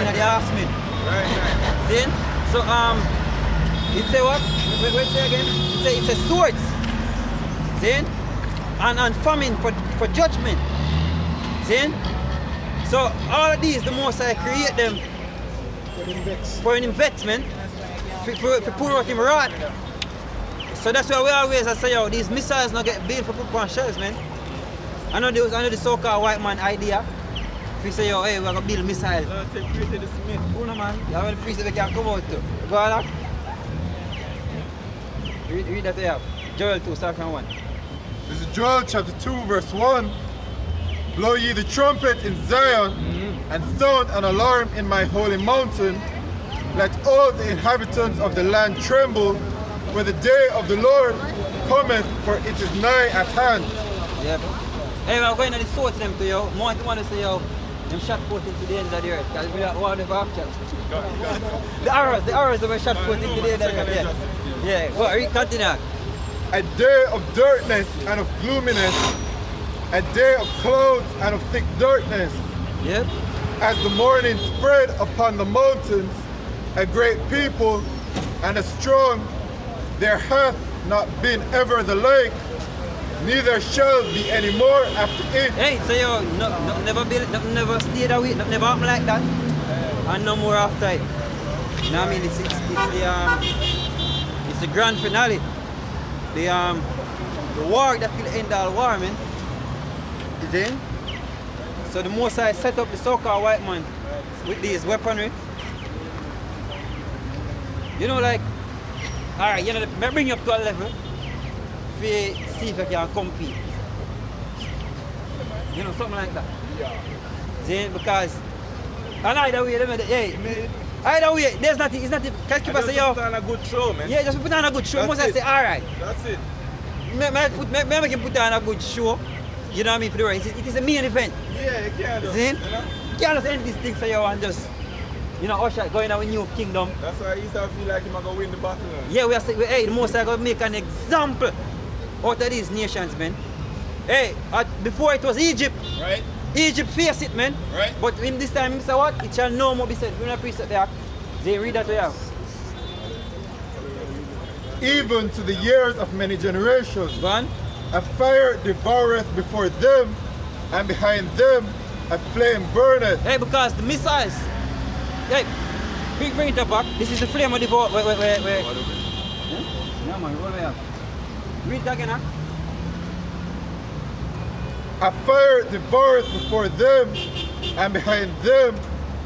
in the Asmin.
Right.
See? So it say what? Wait say again? It says swords. See? And famine for judgment. See? So all of these, the Most High create them for an investment, for pour out him wrath. So that's why we always say, yo, these missiles not get built for put on shells, man. I know the so-called white man idea. If you say, yo, hey, we're gonna build missiles.
Take created the Smith.
Who no man? You have a priest that we can come out to. Go on, read that we have. Joel 2, start from 1.
This is Joel chapter 2 verse 1. Blow ye the trumpet in Zion and sound an alarm in my holy mountain. Let all the inhabitants of the land tremble, for the day of the Lord cometh, for it is nigh at hand.
Yep. Hey, we're going to the swords them to you. More want to say, yo, them shot put into the end of the earth. Because we don't want to have the arrows that were shot put into the end of the earth. Yeah, well, continue.
A day of darkness and of gloominess, a day of clouds and of thick darkness.
Yep.
As the morning spread upon the mountains, a great people and a strong, there hath not been ever the like, neither shall be any more after it.
Hey, so yo, never never stay that way, never happen like that, and no more after it. You know what I mean? It's the grand finale. The war that will end all war, man. You see? So the Most High set up the so-called white man with these weaponry. You know, like, alright, you know, they bring you up to a level to see if you can compete. You know, something like that.
Yeah.
See? Because, and either way, hey, either way, there's nothing, it's nothing, can keep us say, yo.
Put on a good show, man.
Yeah, just put on a good show.
That's
Most I
it.
say, alright.
That's it.
Maybe can put on a good show. You know what I mean? For the right. It is a main event.
Yeah, you can't do.
See?
You know?
You can't just end this thing for you and just, you know, usher going out with new kingdom.
That's why I used to feel like I'm gonna win the battle.
Yeah, we are saying, hey, the Most High going to make an example out of these nations, man. Hey, before it was Egypt.
Right?
Egypt face it, man.
Right.
But in this time, say what? It shall no more be said. We're not precept there. They read that we have.
Even to the years of many generations.
Go on.
A fire devoureth before them, and behind them a flame burneth.
Hey, because the missiles. Hey, bring it up back. This is the flame of the vote. Wait. Yeah, man, roll it up. Read that again, huh?
A fire devoureth before them, and behind them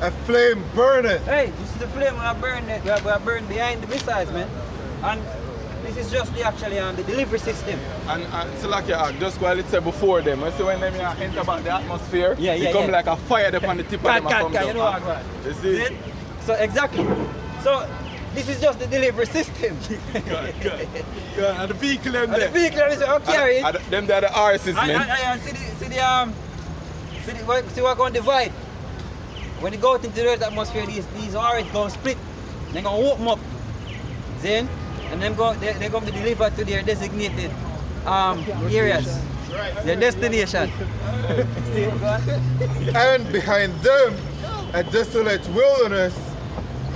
a flame burneth.
Hey, this is the flame we are burning. We are burning behind the missiles, man. And this is just the actually the delivery system.
And so like just while it said before them, you see when them enter back the atmosphere,
Yeah,
it come
yeah.
like a fire upon the tip of them and come
You know
down.
what?
You see?
So exactly. So this is just the delivery system.
Good. And the vehicle them
And the
there.
vehicle is carry it.
And them they're the horses, man.
And see what going to divide. When you go out into the earth atmosphere, these orange going to split. They're going to open up. Then, and they're going to be delivered to their designated areas, their destination.
And behind them a desolate wilderness,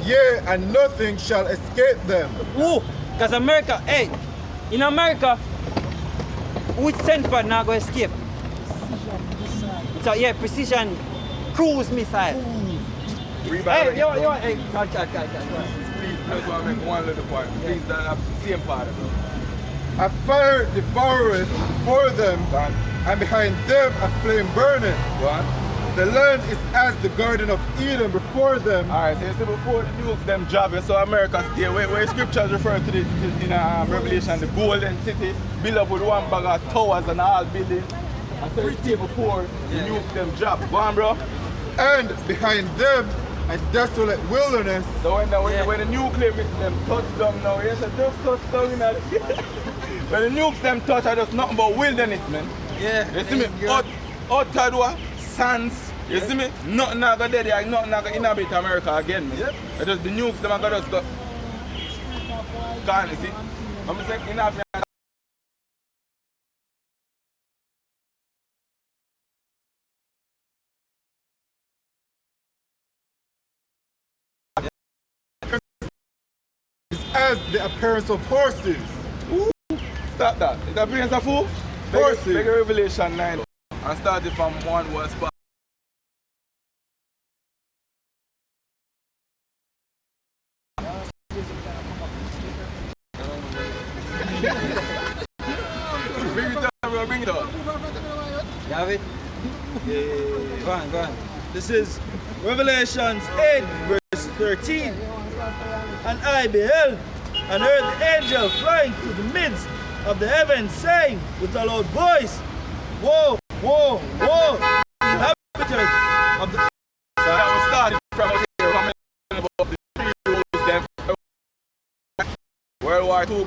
yea, and nothing shall escape them.
Ooh, because America, hey, in America, which sandpad not going to escape? It's a, precision cruise missile. Hey, yo, hey, cut.
That's why I make one little part. Please, that's the same part of it.
A fire devoureth before them, and behind them a flame burneth.
What?
The land is as the Garden of Eden before them.
Alright, so you see before the nukes them job, so America stay where scriptures refer to in Revelation, the golden city, built up with one bag of towers and all buildings. And so you see before the nukes them job. Go on, bro.
And behind them a desolate wilderness.
So when the nuclear missiles them touch down now, yes, just touch down in that. When the nukes them touch, I just nothing but wilderness, man.
Yeah.
You see me? Otadwa, sands. You see me? Nothing not gonna there, nothing not gonna inhabit America again, man. Yep. Just the nukes them are gonna just go. Can't you see? I'm saying inhabit.
As the appearance of horses.
Ooh. Stop that. Is that appearance of who?
Horses.
Make a Revelation 9 and start it from one spot. Bring it down, bro, bring it up.
You have it? Yeah. Go on.
This is Revelations 8, verse 13. And I beheld and heard the angel flying through the midst of the heavens, saying with a loud voice, Woe, woe, woe, inhabitants of the...
So that was started from here, coming about the 3 rows, them. World War II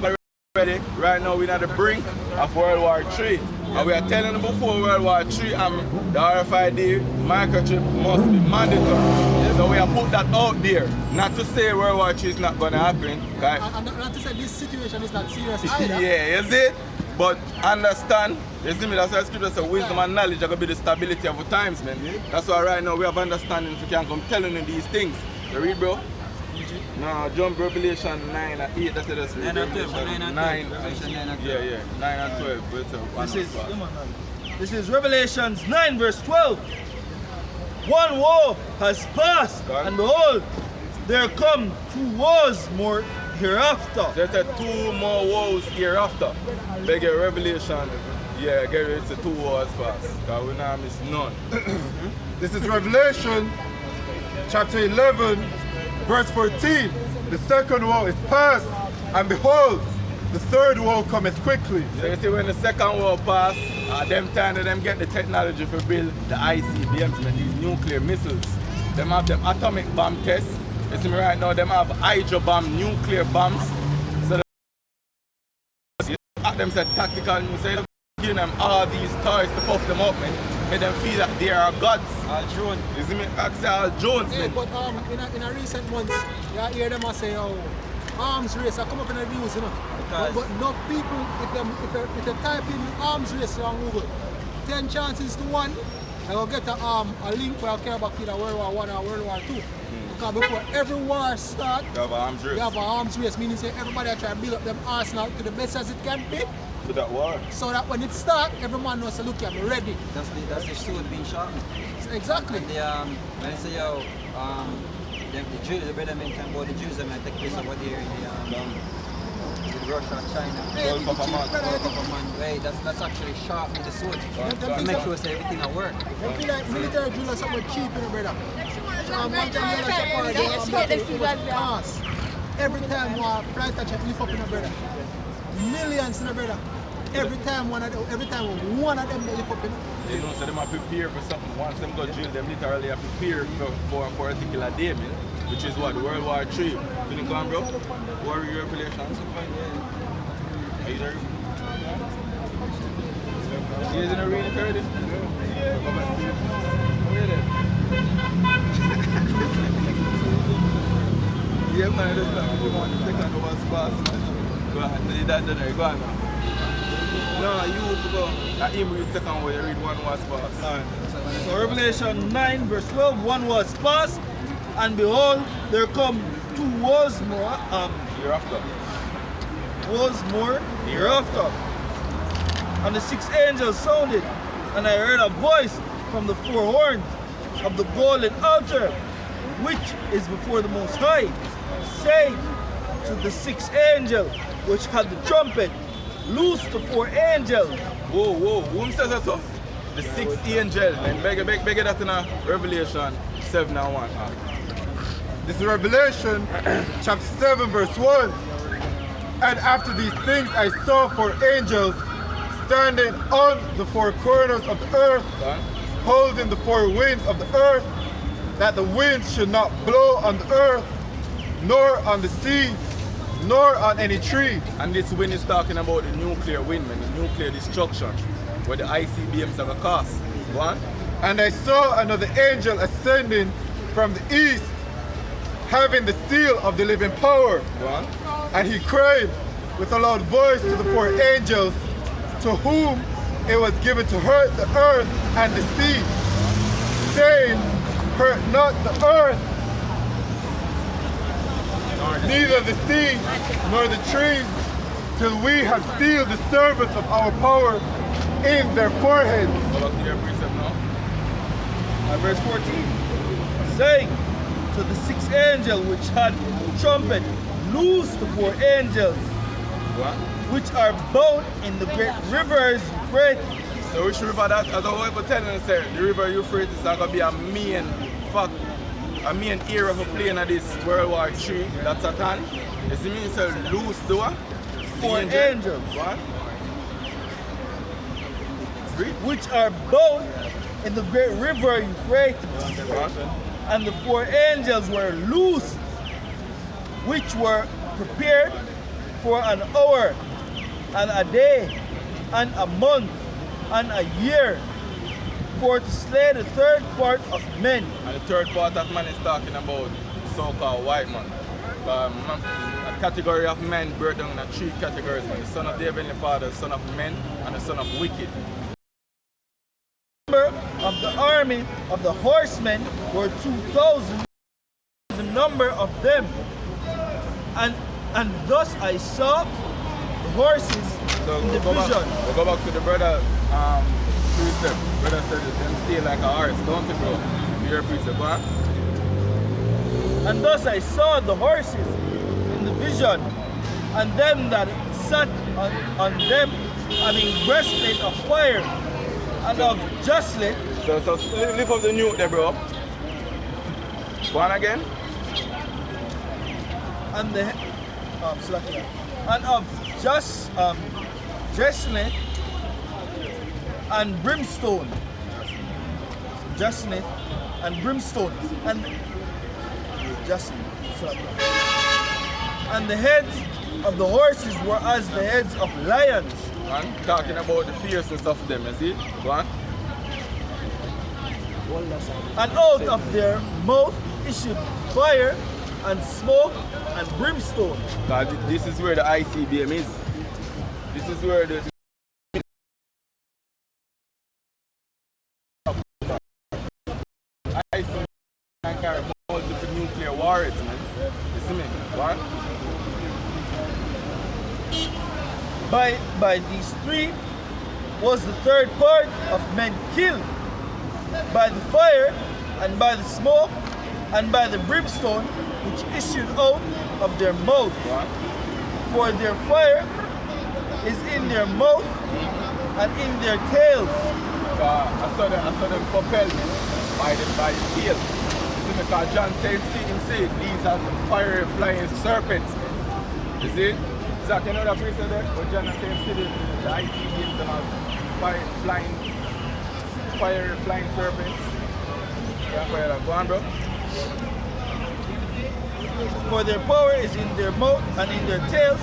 ready. Right now we're at the brink of World War III. And we are telling them before World War III, the RFID microchip must be mandatory. So we have put that out there. Not to say World War III is not going to happen.
And not to say this situation is not serious either.
Yeah, you see? But understand, you see me, that's why scripture says wisdom and knowledge are going to be the stability of the times, man. That's why right now we have understanding if we can come telling you these things. You read, bro? No, jump Revelation 9 and 8, that's what it is.
9 and 12, 9 and 12. 9 and 12.
Yeah, 9 and 12.
This is Revelations 9, verse 12. One woe has passed, and behold, there come 2 woes more hereafter.
There's 2 more woes hereafter. They get Revelation, get rid of 2 woes fast. Because we now miss none.
This is Revelation chapter 11, verse 14. The second woe is past, and behold, the third woe cometh quickly.
So you see when the second woe pass, them time that them get the technology for build the ICBMs, man, these nuclear missiles. Them have them atomic bomb tests. You see me right now, them have hydro bomb, nuclear bombs. So you them say tactical news, so you give them all these toys to puff them up, man. Make them feel that they are gods.
All drones.
You see me? All drones,
Yeah,
man.
but in a recent months, you hear them say, arms race, I come up in the news, you know. But no people, if they type in arms race on Google, 10 chances to 1, they will get a link where I care about either World War I or World War II. Because before every war starts,
You have an arms race.
you have an arms race, meaning say everybody try to build up them arsenal to the best as it can be.
To that war.
So that when it starts, every man knows to look, I'm ready.
That's the sword being sharpened.
So exactly.
And when I say the Jews, the brother mentioned about the Jews that might take place over there in Russia and China.
Gulf of
Oman. Right, that's actually sharp with the sword. To make sure say everything will work.
I feel like military drill is something cheap, you know, brother. One time every time one flight check lift up in a brother. Millions in a brother. Every time one of them lift up in a.
You know, so them are prepared for something. Once them go jail, them literally are prepared for a particular day, man.
which is what, World War III. Can you go on, bro? War Revelations. Are you there? You guys gonna read it already? Yeah. Read it. Yeah, man, it is like you want the second over sparse. Go ahead, that dinner, go on now. No, you would go. Him read second where you read one was passed.
Alright. So Revelation 9 verse 12, one was passed, and behold, there come two wars more,
Hereafter.
hereafter. And the sixth angel sounded, and I heard a voice from the four horns of the golden altar, which is before the Most High, saying to the sixth angel, which had the trumpet, loose the four angels.
Whoa, who says that too? The sixth angel. And beg that in a Revelation 7 and 1.
This is Revelation chapter 7 verse 1. And after these things I saw four angels standing on the four corners of the earth, holding the four winds of the earth, that the wind should not blow on the earth, nor on the sea, nor on any tree.
And this wind is talking about the nuclear wind, man, the nuclear destruction, where the ICBMs have a cost. What?
And I saw another angel ascending from the east, having the seal of the living power.
What?
And he cried with a loud voice to the four angels, to whom it was given to hurt the earth and the sea, saying, hurt not the earth, neither the sea, nor the trees, till we have sealed the servants of our power in their foreheads.
And verse 14, saying to the sixth angel which had the trumpet, loose the four angels, which are bound in the great rivers Euphrates.
So which river that, as I was telling you, sir, the river Euphrates is going to be a main fact, a main area for playing at this World War III. That's a ton. You see me, so loose the what?
Four angels.
What?
Which are bound in the great river Euphrates. And the four angels were loosed, which were prepared for an hour, and a day, and a month, and a year, for to slay the third part of men.
And the third part of man is talking about so-called white man. A category of men broken down into three categories, man. The son of the heavenly father, the son of men, and the son of wicked.
The number of the army of the horsemen were 2,000, the number of them. And thus I saw the horses in the vision.
We'll go back to the brother precept. Brother said them stay like a horse, don't it, bro? Your precept, what?
And thus I saw the horses in the vision, and them that sat on them having breastplate of fire and of justly.
So lift up the new there, bro. Go on again.
And the and of chestnut and brimstone. Chestnut and brimstone. And and the heads of the horses were as the heads of lions.
And talking about the fierceness of them, you see? Go on.
And out of their mouth issued fire and smoke and brimstone.
This is where the ICBM is. This is where the ICBM can carry multiple nuclear warheads, man. You see me? What?
By these three was the third part of men killed, by the fire and by the smoke and by the brimstone which issued out of their mouth. For their fire is in their mouth and in their tails.
I saw them propelled by the tail. You see, because John said, these are fiery flying serpents. You see? Zach, you know that place there? But John said, the ICBMs have fiery flying serpents. Yeah, go on, bro.
For their power is in their mouth and in their tails.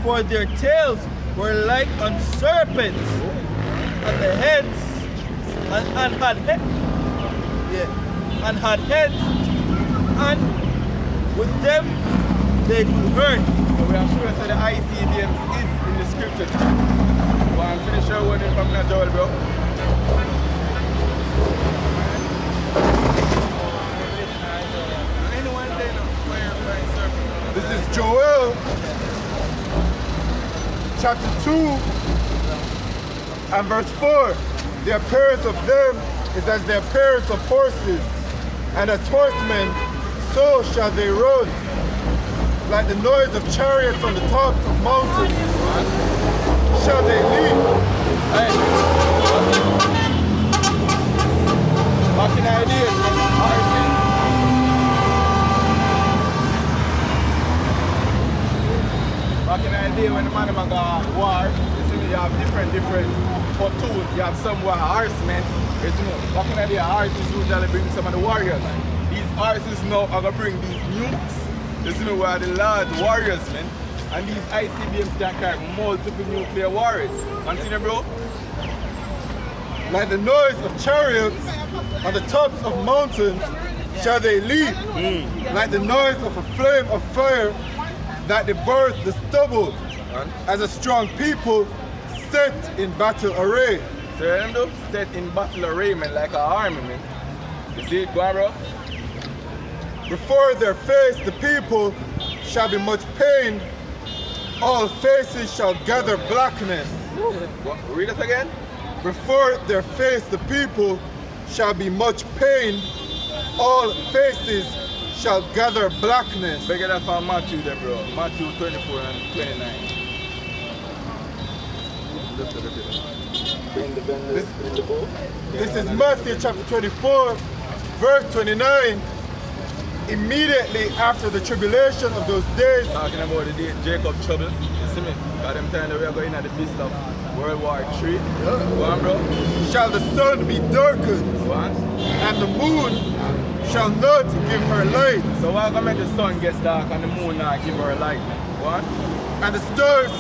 For their tails were like unto serpents, and the heads and had heads. Yeah, and had heads, and with them they do hurt.
So we are sure that the ICBMs is in the scriptures. Well, I'm pretty sure one from that Joel, bro.
This is Joel chapter 2 and verse 4. The appearance of them is as the appearance of horses, and as horsemen, so shall they run. Like the noise of chariots on the tops of mountains, shall they leap.
Back in ideas, back in the day when the man go war, you see me, you have different platoons. You have some who are horsemen. You see me, back in the day, horses usually bring some of the warriors. These horses now are going to bring these nukes. You see me, we are the large warriors, man. And these ICBMs can carry multiple nuclear warheads. Continue, bro.
Like the noise of chariots on the tops of mountains shall they leap. Like the noise of a flame of fire that devours the stubble, as a strong people set in battle array.
So them do set in battle array, man, like an army, man. You see it, go on, bro?
Before their face the people shall be much pain, all faces shall gather blackness.
What? Read it again.
Before their face the people shall be much pain, all faces shall gather blackness.
Beg that from Matthew there, bro. Matthew 24 and 29.
This is Matthew chapter 24, verse 29. Immediately after the tribulation of those days,
Talking about the day Jacob trouble, you see me? Because them time that we are going at the midst of World War III. Go on, bro.
shall the sun be darkened,
Go on.
and the moon shall not give her light,
So why gonna make the sun get dark and the moon not give her light? Go on.
and the stars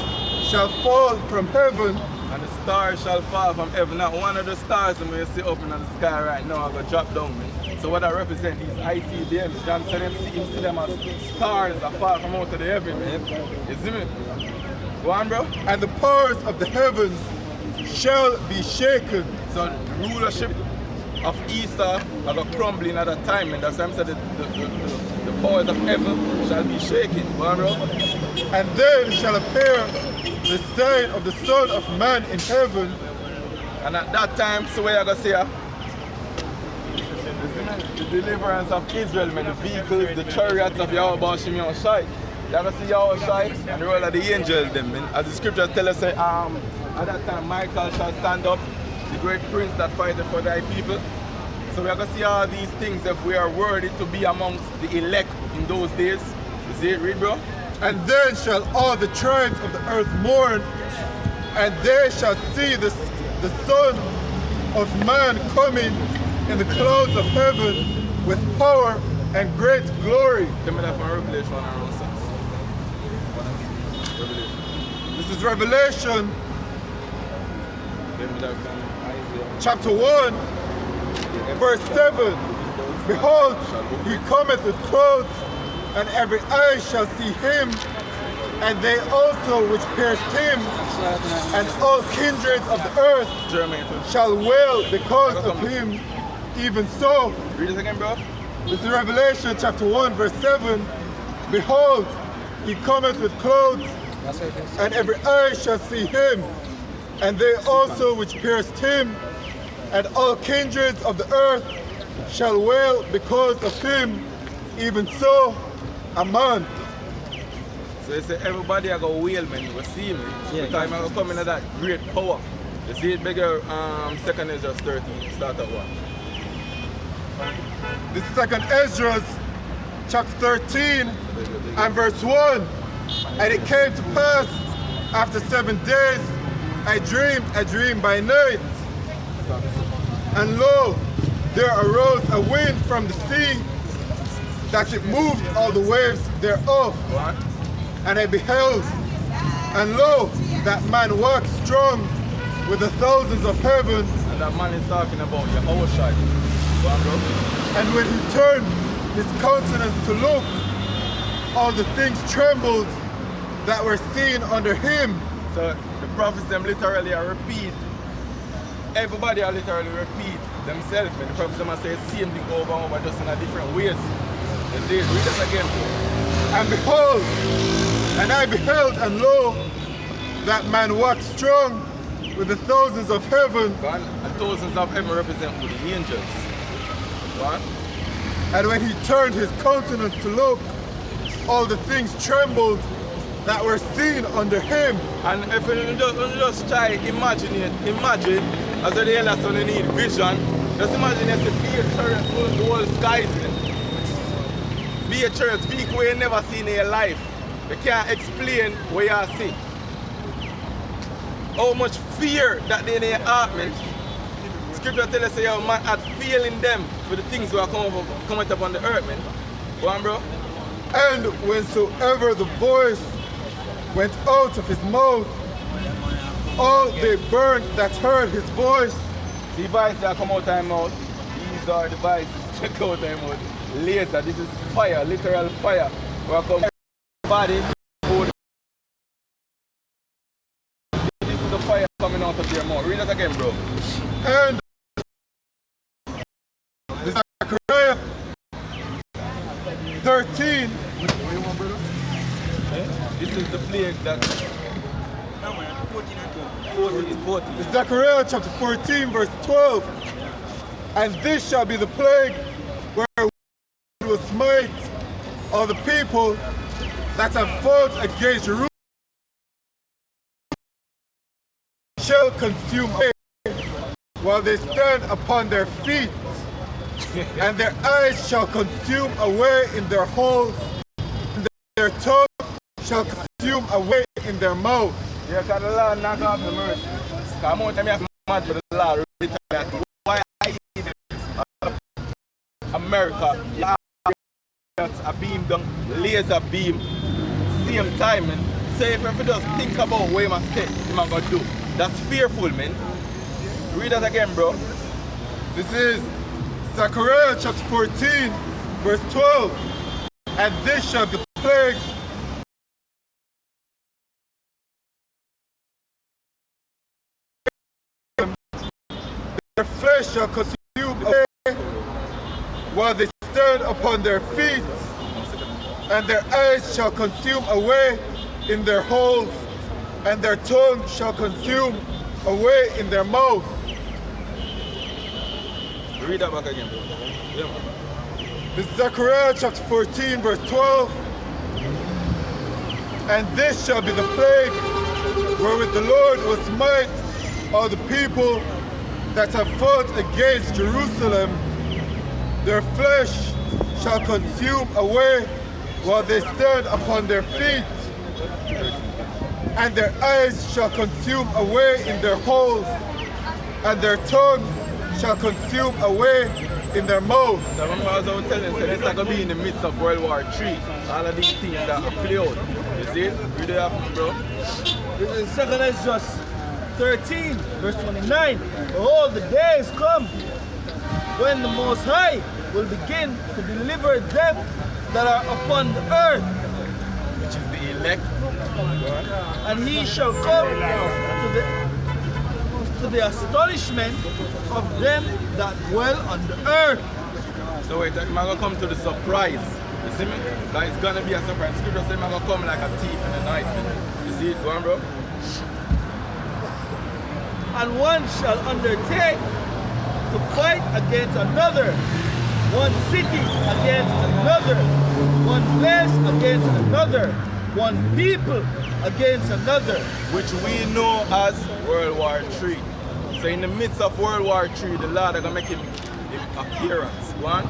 shall fall from heaven,
And the stars shall fall from heaven. Not one of the stars that we see up in the sky right now are gonna drop down, man. So what I represent these ICBMs, John said them see them as stars that fall from out of the heaven, man. You see me? Go on, bro.
and the powers of the heavens shall be shaken.
So the rulership of Esau are going to crumble in at that time, and that's why I'm saying the powers of heaven shall be shaken. Go on, bro.
And then shall appear the sign of the Son of Man in heaven,
And at that time, so where you going to see the deliverance of Israel, man, the vehicles, the chariots of Yahweh Shimon Shai. You're going to see Yahweh Shai and the role of the angels, them, man. As the scriptures tell us, at that time, Michael shall stand up, the great prince that fighteth for thy people. So we are going to see all these things if we are worthy to be amongst the elect in those days. You see it, read, bro?
and then shall all the tribes of the earth mourn, and they shall see the Son of Man coming in the clouds of heaven with power and great glory.
Tell me that from Revelation around 6. Revelation.
This is Revelation
Tell me that from Isaiah.
chapter 1, verse 7. Behold, he cometh with clouds, and every eye shall see him, and they also which pierced him, and all kindreds of the earth
Jeremiah.
shall wail because of him. Even so,
Read it again, bro.
this is Revelation chapter 1, verse 7. Behold, he cometh with clouds, and every eye shall see him, and they also which pierced him, and all kindreds of the earth shall wail because of him. Even so, amen.
So you say everybody are going to wail, man. You see me. Because I'm going to come into that great power. You see it bigger, 2nd Ezra 13, start at 1.
This is 2nd Ezra chapter 13 and verse 1. And it came to pass after 7 days, I dreamed a dream by night. And lo, there arose a wind from the sea, that it moved all the waves thereof.
What?
And I beheld, and lo, that man walked strong with the thousands of heaven.
And that man is talking about Yahushua. Go on, bro.
And when he turned his countenance to look, all the things trembled that were seen under him.
So the prophets them literally are repeat. Everybody are literally repeat themselves. When the prophets them are say the same thing over and over just in a different ways. You see, read this again.
And behold, and I beheld, and lo, that man walked strong with the thousands of heaven.
And thousands of heaven represent with the angels. What?
And when he turned his countenance to look, all the things trembled that were seen under him.
And if you just try imagine as the elders only need vision, just imagine if the be a church full the whole skies in it. Be a church vehicle you never seen in your life. You can't explain what you see. How much fear that they in your heart, man. Scripture tells us your man had fear in them for the things that are coming up on the earth, man. Go on, bro.
And whensoever the voice went out of his mouth, all they burned that heard his voice.
The devices that come out of my mouth, these are the devices that come out of my mouth. Laser, this is fire, literal fire. Where come body, this is the fire coming out of your mouth. Read that again, bro.
And Zechariah 13.
This is the plague that 14.
Zechariah chapter 14 verse 12. And this shall be the plague where we will smite all the people that have fought against Jerusalem, shall consume away while they stand upon their feet, and their eyes shall consume away in their holes, and their tongue shall consume away in their mouth.
Yeah, because the Lord knock off the mercy. Come on, tell me I'm mad for the Lord. Why I need America, a beam down, laser beam, same time, man. So if you just think about what you say, you're going to do. That's fearful, man. Read that again, bro.
This is Zechariah chapter 14, verse 12. And this shall be the plague their flesh shall consume away while they stand upon their feet, and their eyes shall consume away in their holes, and their tongue shall consume away in their mouth.
Read that back again, bro. Yeah, man.
This is Zechariah chapter 14, verse 12. And this shall be the plague wherewith the Lord will smite all the people that have fought against Jerusalem. Their flesh shall consume away while they stand upon their feet, and their eyes shall consume away in their holes, and their tongue shall consume away in their mouth.
So remember as I was telling you, it's not going to be in the midst of World War III. All of these things that are play out. You see it? Read it up, bro.
This is 2 Esdras 13, verse 29. Behold, the days come when the Most High will begin to deliver them that are upon the earth,
Which is the elect.
and he shall come to the astonishment of them that dwell on the earth.
So wait, I'm going to come to the surprise. You see me? That it's going to be a surprise. Scripture says I'm going to come like a thief in the night. You see it? Go on, bro.
And one shall undertake to fight against another, one city against another, one place against another, one people against another.
Which we know as World War III. So in the midst of World War III, the Lord is going to make him appearance. Go on.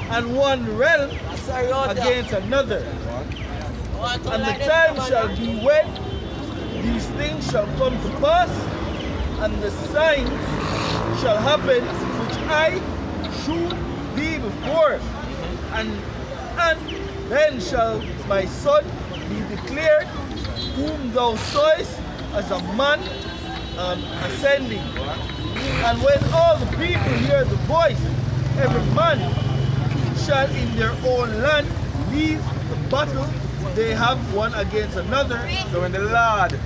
And one realm against another. And the time shall be when these things shall come to pass, and the signs shall happen which I shew thee before. And then shall my son be declared, whom thou sawest as a man ascending. And when all the people hear the voice, every man shall in their own land leave the battle they have one against another.
So when the Lord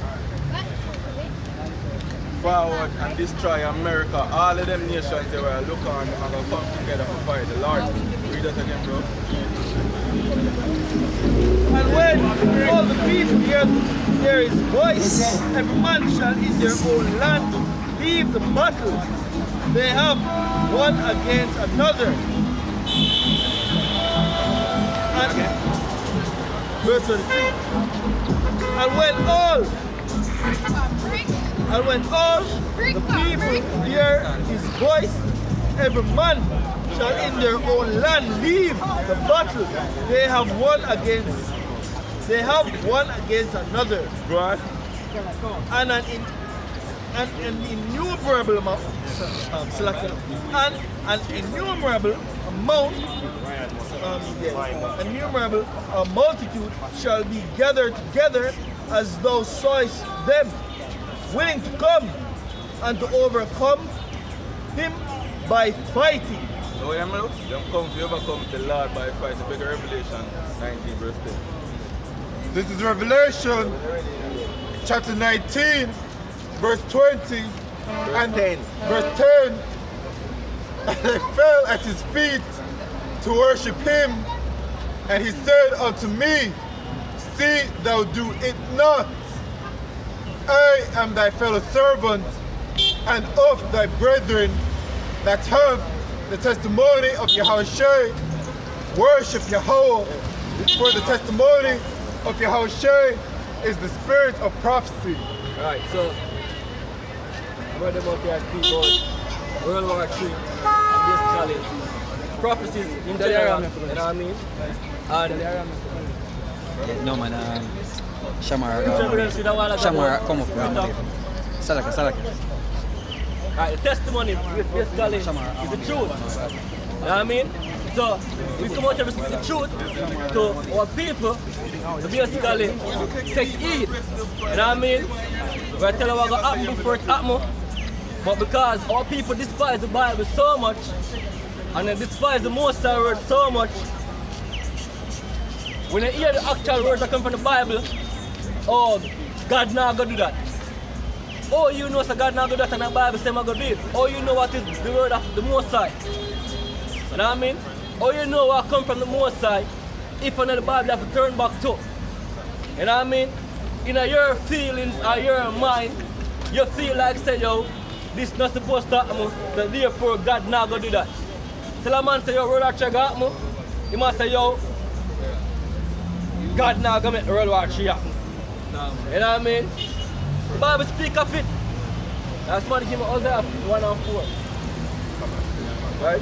forward and destroy America, all of them nations they will look on and will come together to fight the Lord. Read that again, bro.
And when all the people hear his voice, every man shall in their own land leave the battle they have one against another. And verse 23. And when all the people hear his voice, every man shall in their own land leave the battle they have one against another.
Right.
And an innumerable amount a multitude shall be gathered together as thou sawest them, willing to come and to overcome him by fighting.
So them come to overcome the Lord by fighting. Big Revelation 19 verse 10.
This is Revelation chapter 19, verse 20 and
10.
Verse 10. And they fell at his feet to worship him, and he said unto me, See thou do it not. I am thy fellow servant and of thy brethren that have the testimony of Yahushua. Worship Yahweh, for the testimony of Yahushua is the spirit of prophecy.
Right, so I'm about to speak about World War III, basically prophecies in general, you know what I mean? And
no man, Shamar, come up here. Salaka.
Right, the testimony basically is the truth. You know what I mean? So we come out here to speak the truth to our people to basically take heed. You know what I mean? We tell them what's going to happen before it happens. But because our people despise the Bible so much and they despise the Most High word so much, when they hear the actual words that come from the Bible, oh, God not going to do that. Oh, you know so God not going to do that and the Bible says I'm going to do it. Oh, you know what is the word of the Most High. You know what I mean? Oh, you know what come from the Most High if another Bible have to turn back to. You know what I mean? In your feelings or your mind, you feel like say, yo, this not supposed to happen, so therefore God not going to do that. Tell a man say, yo, World War III happen, he must say, yo, God not going to make World War III happen. You know what I mean? The Bible speak of it. That's why they give me Isaiah 1 and 4. Right?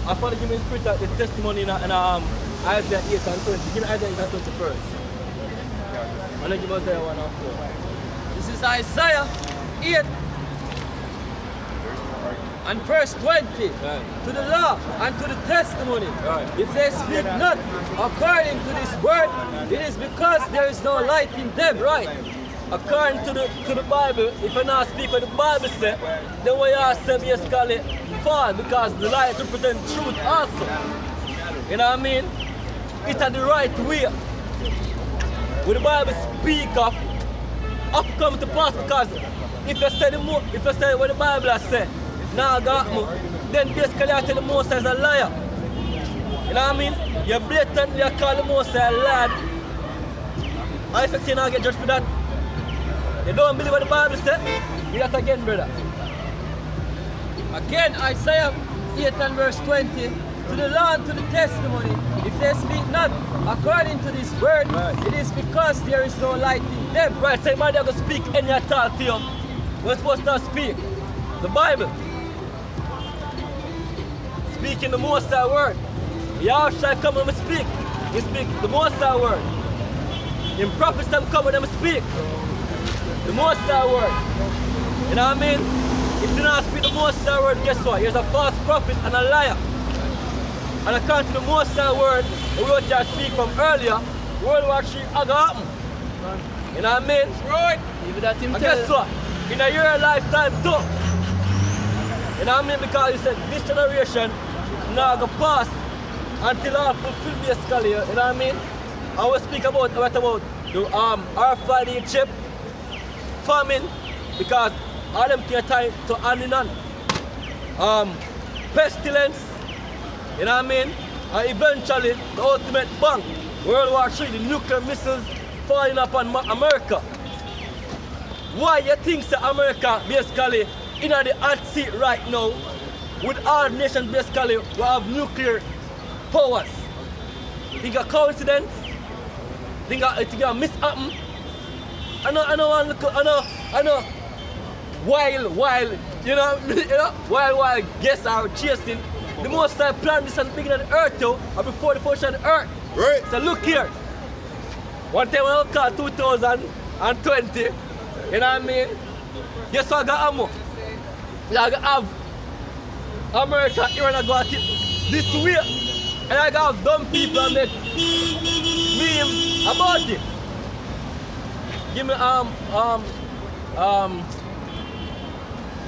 I want to give me the spirit of the testimony in Isaiah 8 and 20. Give me Isaiah 8 and 20 first. And then give me Isaiah 1 and 4.
This is Isaiah 8 and verse 20.
Right.
To the law and to the testimony.
Right.
If they speak not according to this word, it is because there is no light in them. Right. According to the Bible, if you not speak what the Bible says, then what you say basically fall, because the light represents truth also. You know what I mean? It's the right way. When the Bible speak of come to pass, because if you study what the Bible has said, now got me, then basically I tell the Most High is a liar. You know what I mean? You blatantly call the Most High a liar. I expect you not get judged for that. You don't believe what the Bible said? Read that again, brother. Again, Isaiah 8 and verse 20. To the law and to the testimony, if they speak not according to this word, it is because there is no light in them.
Right, say man, they're going to speak any talk to you. We're supposed to speak the Bible. Speaking the Most High word. Y'all shall come and speak. He speak the Most High word. In prophets them come and them speak.
the Most High word. You know what I mean? If you not speak the Most High word, guess what? Here's a false prophet and a liar. And according to the Most High word, the word that I speak from earlier, World War III is going to happen. You know what I mean? Right.
Even that him
And
tell.
guess what? In your lifetime too. You know what I mean? Because he said this generation not going to pass until I fulfill basically. You know what I mean? I will speak about the R5 chip, famine, because all them things time to hand in hand. Pestilence, you know what I mean? And eventually the ultimate bang, World War III, the nuclear missiles falling upon America. Why you think that America basically in the hot seat right now with all nations basically who have nuclear powers? Think a coincidence? Think a mishappen? I know while you know while guests are chasing, the Most High plan this at the beginning of the earth though, or before the function of the earth.
Right.
So look here. One time when I call 2020, you know what I mean? Guess what I got ammo? I have America here and I got it this way. And I got dumb people and make memes about it. Give me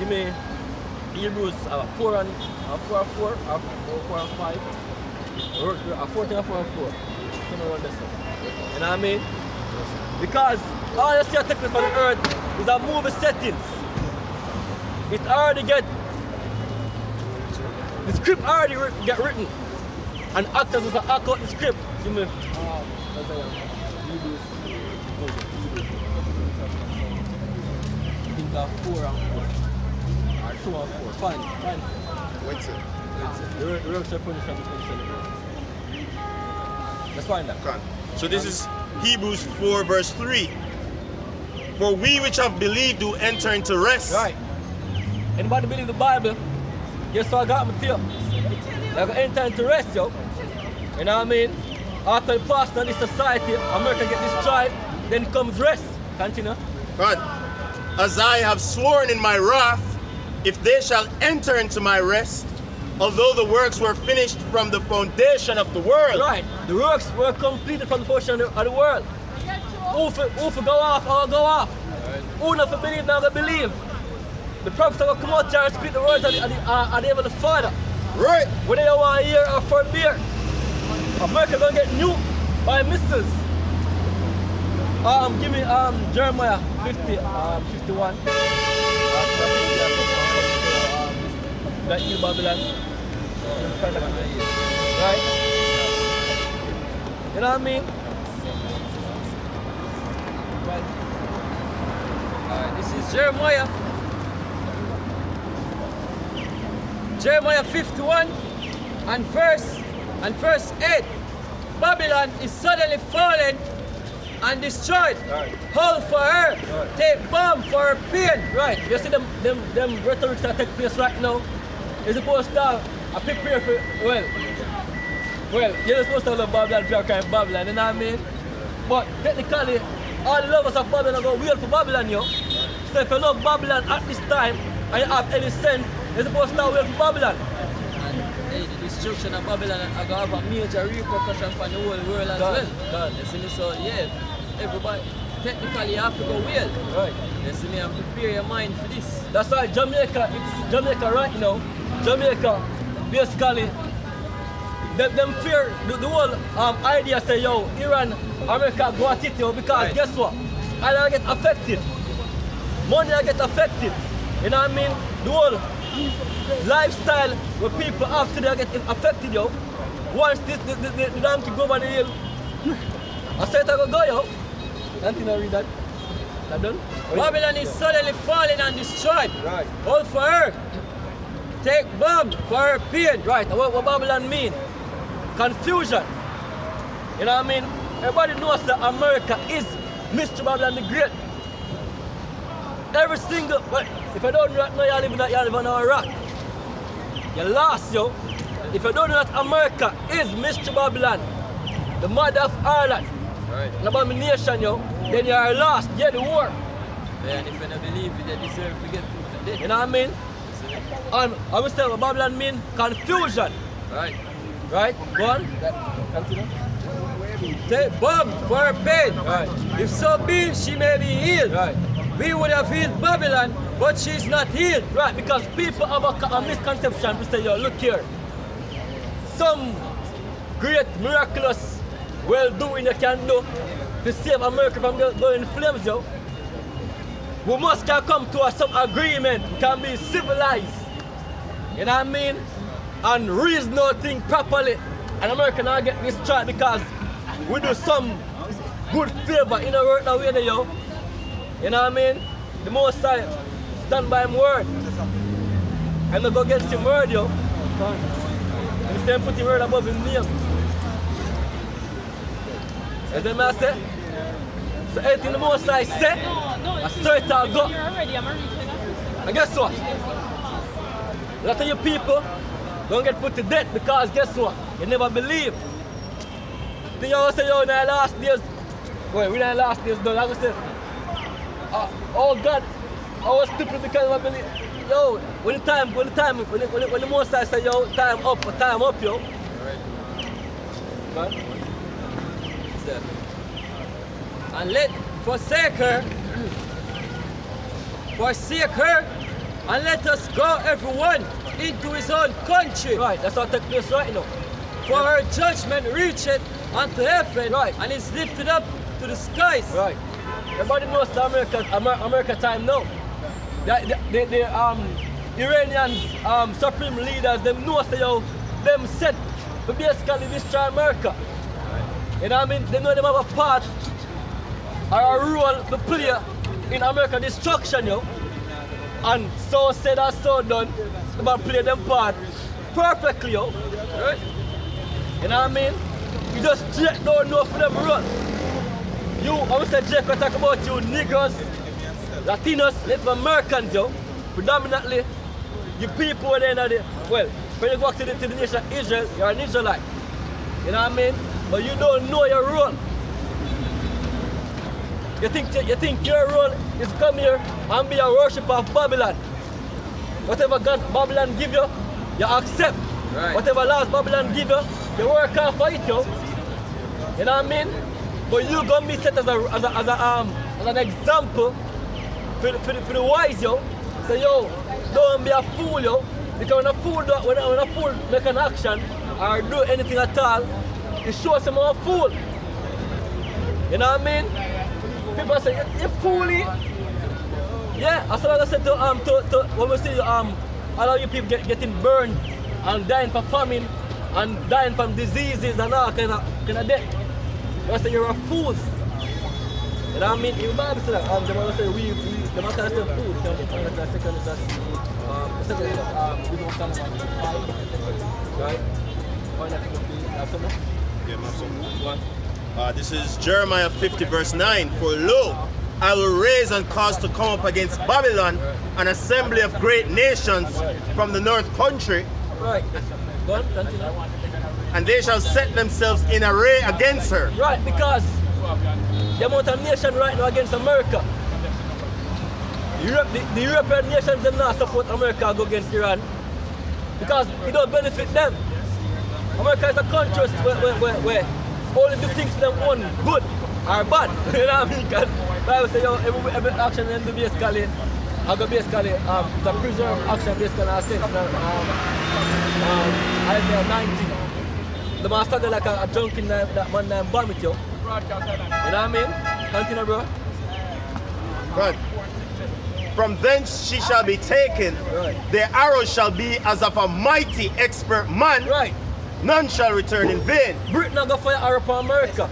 give me Hebrews 4 and 4 and 4 or 4 and 5 or 14 and 4 and 4. Somewhere around this. You know what I mean? Because all you see I take this on the earth is a movie settings. It already get the script already get written. And actors will act out the script. Give me think of 4 and 4. Or 2 and 4. Fine.
What's it?
The real finish of the function. Let's find that.
So this is Hebrews 4 verse 3. For we which have believed do enter into rest.
Right. Anybody believe the Bible? Guess what I got me tell you? They're going to enter into rest, yo. You know what I mean? After the past of this society, America get destroyed, then comes rest. Continue.
God, as I have sworn in my wrath, if they shall enter into my rest, although the works were finished from the foundation of the world.
Right. The works were completed from the foundation of the world. Who for go off, I'll go off. Who not for believe, now they believe. The prophets will come out there and speak the words of the name of the Father.
Right.
Whether you want to hear or forbear. America gonna get nuked by missiles. Give me Jeremiah 51. That you Babylon. Right? You know what I mean? Right. Alright, this is Jeremiah. Jeremiah 51 and verse 8. Babylon is suddenly fallen and destroyed. Right. Hold for her. Right. Take bomb for her pain. Right. You see them rhetorics that take place right now? You're supposed to prepare for well, you're supposed to love Babylon if you're crying Babylon, you know what I mean? But technically, all the lovers of Babylon are going to wait for Babylon, yo. So if you love Babylon at this time and you have any sense, you're supposed to wait for Babylon.
The destruction of Babylon are going to have a major repercussion for the whole world as well. You see me? So yeah, everybody technically you have to go well.
Right.
You see me? And prepare your mind for this.
That's why Jamaica right now, Jamaica basically them fear the whole idea say yo, Iran, America go at it yo, because right. Guess what? I get affected. Money get affected. You know what I mean? The whole lifestyle where people have today get affected, yo. Once the damn to go over the hill, I said I go, yo. Can't read that? That done?
Babylon is suddenly falling and destroyed.
Right.
All for her. Take bomb for her pain.
Right. What Babylon mean? Confusion. You know what I mean? Everybody knows that America is Mr. Babylon the Great. Every single, but if I don't know you live on a rock. You're lost, yo. If you don't know that America is Mr. Babylon, the mother of Ireland,
right.
an abomination, yo, then you are lost. Yeah, the war. And if you don't believe it, they deserve to get put to death. You know what I mean? And I was telling what Babylon mean confusion. Right. Right? Go on. Continue. Take bomb for her pain. Right. If so be, she may be healed. Right. We would have healed Babylon, but she's not healed. Right, because people have a misconception to say, yo, look here. Some great, miraculous, well-doing you can do to save America from going in flames, yo. We must come to some agreement. We can be civilized. You know what I mean? And reason no thing properly. And America now get destroyed because we do some good favor in a work that way there, yo. You know what I mean? The most I stand by him word. And I go against him word, yo. Instead of putting word above his name. As the man say, so anything the most I say, I straight out go. And guess what? A lot of you people don't get put to death because guess what? You never believe. Then you always say, yo, in the last days, well, we in the last days, though, like I said, oh God, I was stupid because I believe. Yo, when the most I say, yo, time up, yo. Right? And let forsake her, and let us go everyone into his own country. Right, that's what takes place right now. For her judgment reacheth unto heaven, right, and is lifted up to the skies. Right. Everybody knows America time now. The Iranian supreme leaders, them know say yo, them set to basically destroy America. You know what I mean? They know them have a part or a role to play in American destruction, yo. And so said and so done, they might play them part perfectly, yo. Right? You know what I mean? You just don't know for them run. You, I would say Jake will talk about you Negroes, Latinos, Native Americans, yo. Predominantly, you people at the end of the, well, when you go back to the nation of Israel, you're an Israelite. You know what I mean? But you don't know your role. You think your role is come here and be a worshiper of Babylon. Whatever God Babylon give you, you accept. Right. Whatever laws Babylon give you, you work hard for it, yo. You know what I mean? But you gonna be set as an example for the wise, yo. So yo, don't be a fool, yo. Because when a fool make an action or do anything at all, it shows him a fool. You know what I mean? People say, you fooly. Yeah, as long as I said to when we see all of you people getting burned and dying from famine and dying from diseases and all kind of death. I say you're a fool. You know what I mean? In the Bible says that the Bible says the man can say fools.
Right? This is Jeremiah 50 verse 9. For lo, I will raise and cause to come up against Babylon an assembly of great nations from the north country.
Right. Go on, continue.
And they shall set themselves in array against her.
Right, because the amount of nation right now against America. The European nations them not support America go against Iran because it don't benefit them. America is a country where only do things for them own good or bad. You know what I mean? Because I would say yo, every action in the basically the preserve action basically I said Isaiah 19. The master go like a junkie that man named bomb it, yo. You know what I mean? Continue, bro.
Right. From thence she shall be taken.
Right.
Their arrows shall be as of a mighty expert man.
Right.
None shall return in vain.
Britain are going to fire arrow upon America.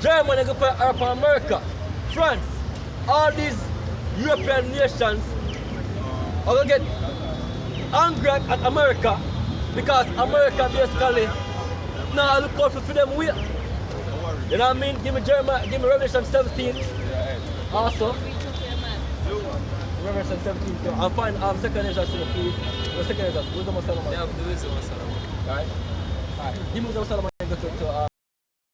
Germany are going to fire arrow upon America. France. All these European nations are going to get angry at America because America basically now look out for them way. You know what I mean? Give me Revelation 17. Also. Revelation 17. I'll find second Ezra please. The second Ezra. Wisdom of Solomon. Yeah, the Wisdom of Solomon. Alright? Alright. Give me Wisdom of Solomon and go to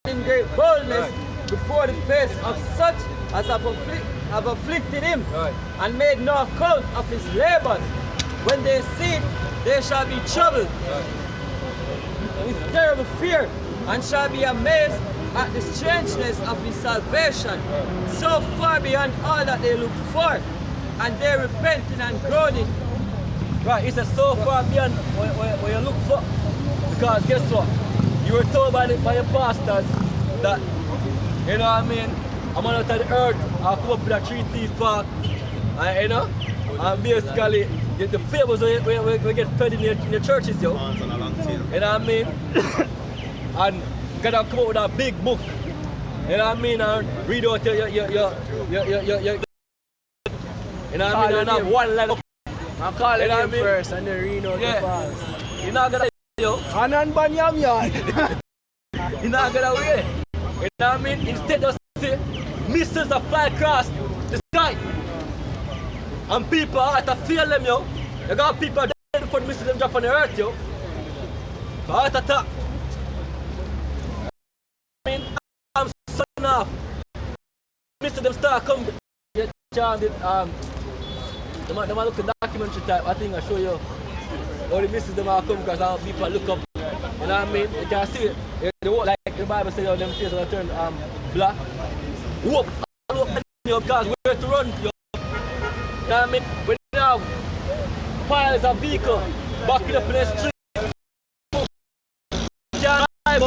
in great boldness
before the face of such as have afflicted him, and made no account of his labors. When they see it, they shall be troubled with terrible fear, and shall be amazed at the strangeness of his salvation, so far beyond all that they look for, and they repenting and groaning.
Right, it's so far beyond what you look for. Because guess what? You were told by your pastors that, you know what I mean, I'm on out of the earth, I'll come up with a 3-teeth fork, and you know, and basically the favors we get fed in your churches, yo. You know what I mean? And gotta come up with a big book, you know what I mean, and read out your you know what I mean, and have one line of
I'm calling him first and then read out the fast.
You're not gonna yo.
Anan Banyam yard.
You're not gonna wait. You know what I mean? Instead of say missiles that fly across the sky. And people are to feel them, yo. You got people dead for the missiles them drop on the earth, yo. For heart attack. I mean, I'm signing off. Missiles them start coming. They might look at documentary type. I think I show you all the missiles them are come because people look up. You know what I mean? You can see it. They walk like the Bible says, them faces will turn black. Whoop! Because where to run, yo. You know what I mean? When you have piles of vehicles backing up in the street, you can't drive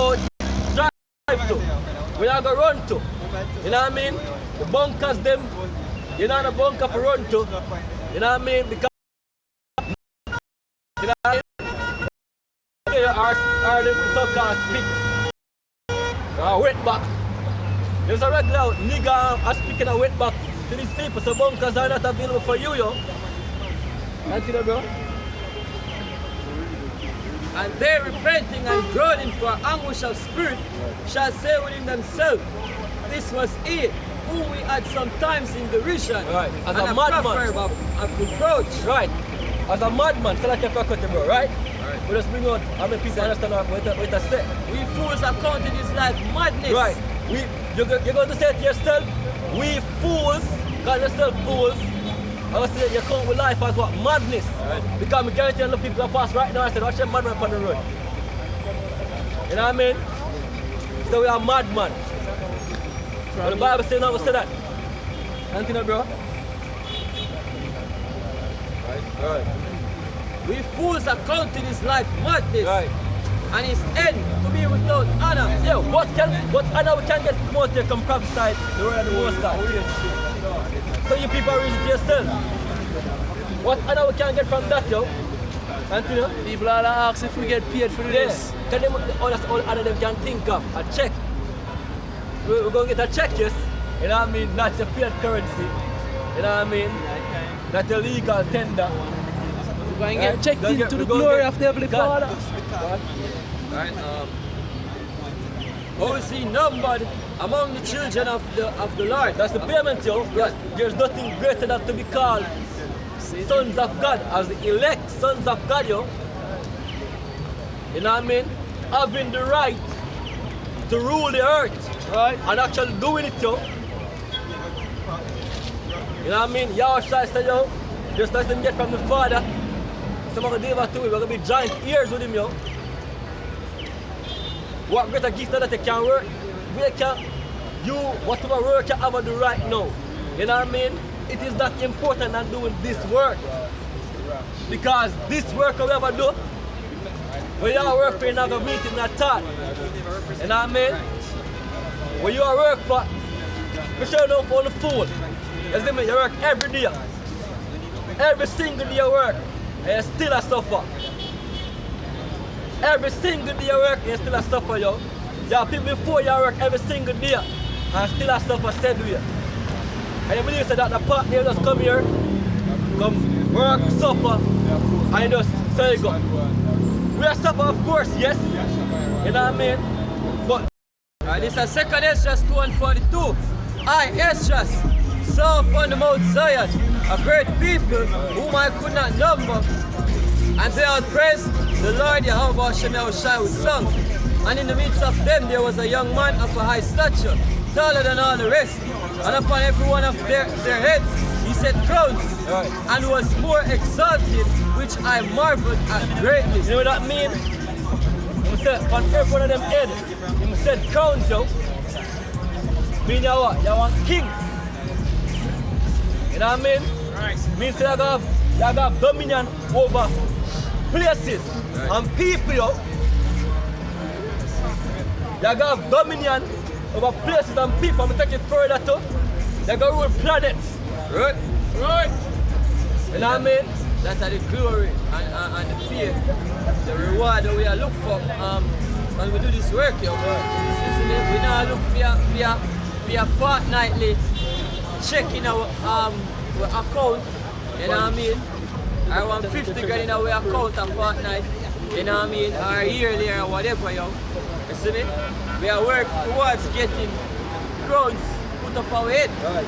to. Where you go run to. You know what I mean? The bunkers them, you're not a bunker for run to. You know what I mean? Because you know what I mean? Are the so-called speak. Wetback. There's a regular nigga speaking of wetback to these people, so bunkers are not available for you, yo. That's it, bro.
And they repenting and groaning for anguish of spirit shall say within themselves, this was it, whom we had sometimes in derision,
right. As
and
a madman
of reproach.
Right. As a madman, so like a faculty, bro, right? We just bring out how many people understand what I say.
We fools are counting this life madness.
Right. You're going to say to yourself, we fools, call yourself fools. I was saying you count with life as what? Madness. Right. Because I guarantee a lot of people that pass right now and said, watch your madman on the road. You know what I mean? So we are madman. But the Bible says not to say that. Anything, bro? Right.
We fools are counting his life madness.
Right.
And his end to be without honor.
Yeah, what honor we can get from out there come prophesy the word of the Most High? So you people are reason to yourself. What honor we can get from that, yo? Anthony?
People are asking if we get paid for this.
Tell them all honor them can think of. A check. We're going to get a check, yes? You know what I mean? Not your fiat currency. You know what I mean? That's a legal tender.
We're going to get checked into the glory of the Heavenly Father.
Right, who is he numbered among the children of the Lord?
That's the payment, yo. There's nothing greater than to be called sons of God, as the elect sons of God, yo. You know what I mean? Having the right to rule the earth, right? And actually doing it, yo. You know what I mean? Yahushua said, yo, just as them get from the Father, some of the day to it, we're going to be giant ears with him, yo. What greater gift that they can work? We can, you, whatever work you have to do right now. You know what I mean? It is that important than doing this work. Because this work we ever do, when you are working for another meeting, not thought. You know what I mean? When you are work for sure don't for the food. You work every day. Every single day you work, and you still a suffer. Every single day you work, and you still a suffer, yo. There are people before you work every single day, and still a suffer said way. And you believe that the part they just come here, come work, suffer, and just say go. We are suffer, of course, yes. You know what I mean? But
this is 2 Esdras 2:42. I, Esdras, saw upon the Mount Zion a great people whom I could not number, and they had praised the Lord Yahweh Shem Yahushai with songs. And in the midst of them there was a young man of a high stature, taller than all the rest. And upon every one of their heads he set crowns, and was more exalted, which I marveled at greatly.
You know what that means? He said, on every one of them head, he said crowns, yo. Mean you what? You want king. You know what I mean? Means you have dominion over places and people, yo. You have dominion over places and people. I'm going to take it further too. You got rule planets. Right? Right.
You know what I mean? That's the glory and the fear, the reward that we are looking for when we do this work, yo. We now look for fortnightly checking our account, you know what I mean? I want 50 grand in our account a fortnight, you know what I mean? Or yearly or whatever, yo. You see me? We are working towards getting crowns put up our head.
Right.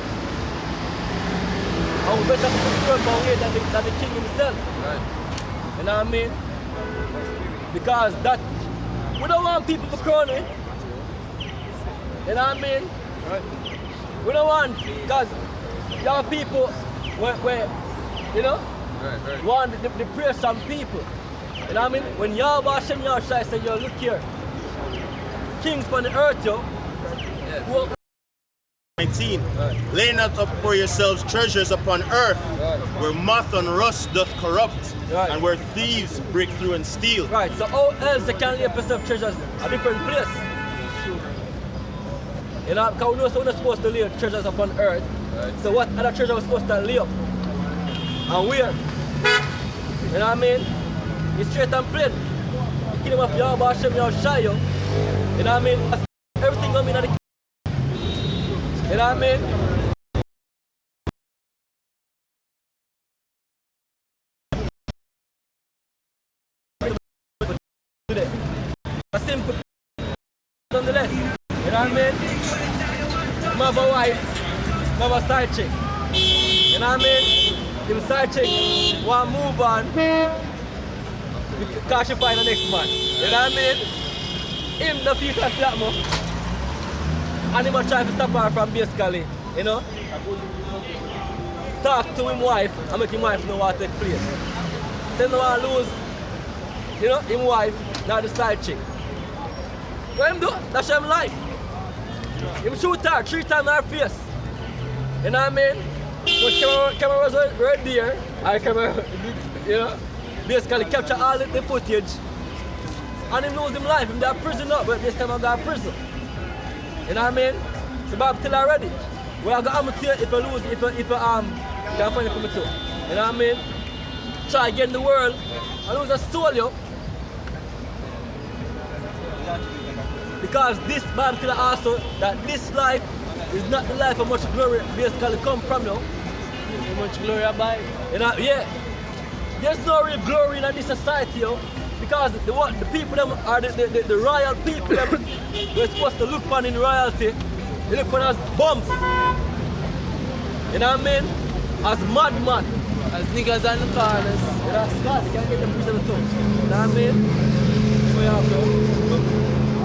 And we better put crowns up our head than the king himself.
Right.
You know what I mean? Because that, we don't want people to crown it. You know what I mean? Right. We don't want, because you have people where you know, want to praise some people. You know what I mean? When Yahweh Hashem Yahushua said, yo, look here, kings on the earth, yo.
Yeah.
19. Lay not up for yourselves treasures upon earth, where moth and rust doth corrupt, and where thieves break through and steal.
Right, so how else they can lay up yourself treasures a different place? You know, because we know so we're not supposed to lay treasures upon earth. So what other treasure we're supposed to lay up? And where? You know what I mean? It's straight and plain. The kingdom of Yahweh Hashem Yahushua, yo. You know what I mean? Everything going in the kingdom. You know what I mean? A simple nonetheless. You know what I mean? I have a wife, I have a side chick. You know what I mean? If side chick want to move on, because she find the next man. You know what I mean? Him the feel like that more. And him try to stop her from basically, you know, talk to him wife and make him wife know what take place. Then no one lose, you know, him wife, now the side chick. What him do? That's him life. Him shoot her 3 times in her face. You know what I mean? So camera was right there, I camera, you know, basically capture all the footage. And him lose him life, him got prison up, but this time I got prison. You know what I mean? So Bob tell already. Well I got amateur if I lose, if I can't find it for me too. You know what I mean? Try again in the world, I lose a soul, yo. Because this Bible tell also that this life is not the life of much glory basically come from, yo.
Much glory by.
You know, yeah. There's no real glory in this society, yo. Because the people them are the royal people them we're supposed to look upon in royalty. They look upon as bums. You know what I mean? As madman.
As niggas on the corners.
You know, Scott, you can't get them prison too. You know what I mean? So you have to.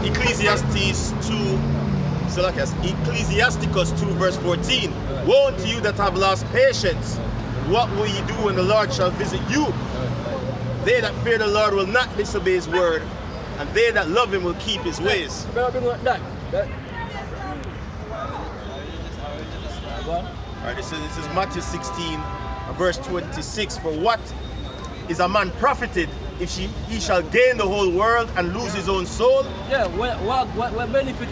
Ecclesiasticus 2 verse 14. Woe unto you that have lost patience. What will ye do when the Lord shall visit you? They that fear the Lord will not disobey his word, and they that love him will keep his ways.
Alright,
this is Matthew 16, verse 26. For what is a man profited if he shall gain the whole world and lose his own soul?
Yeah, what benefit?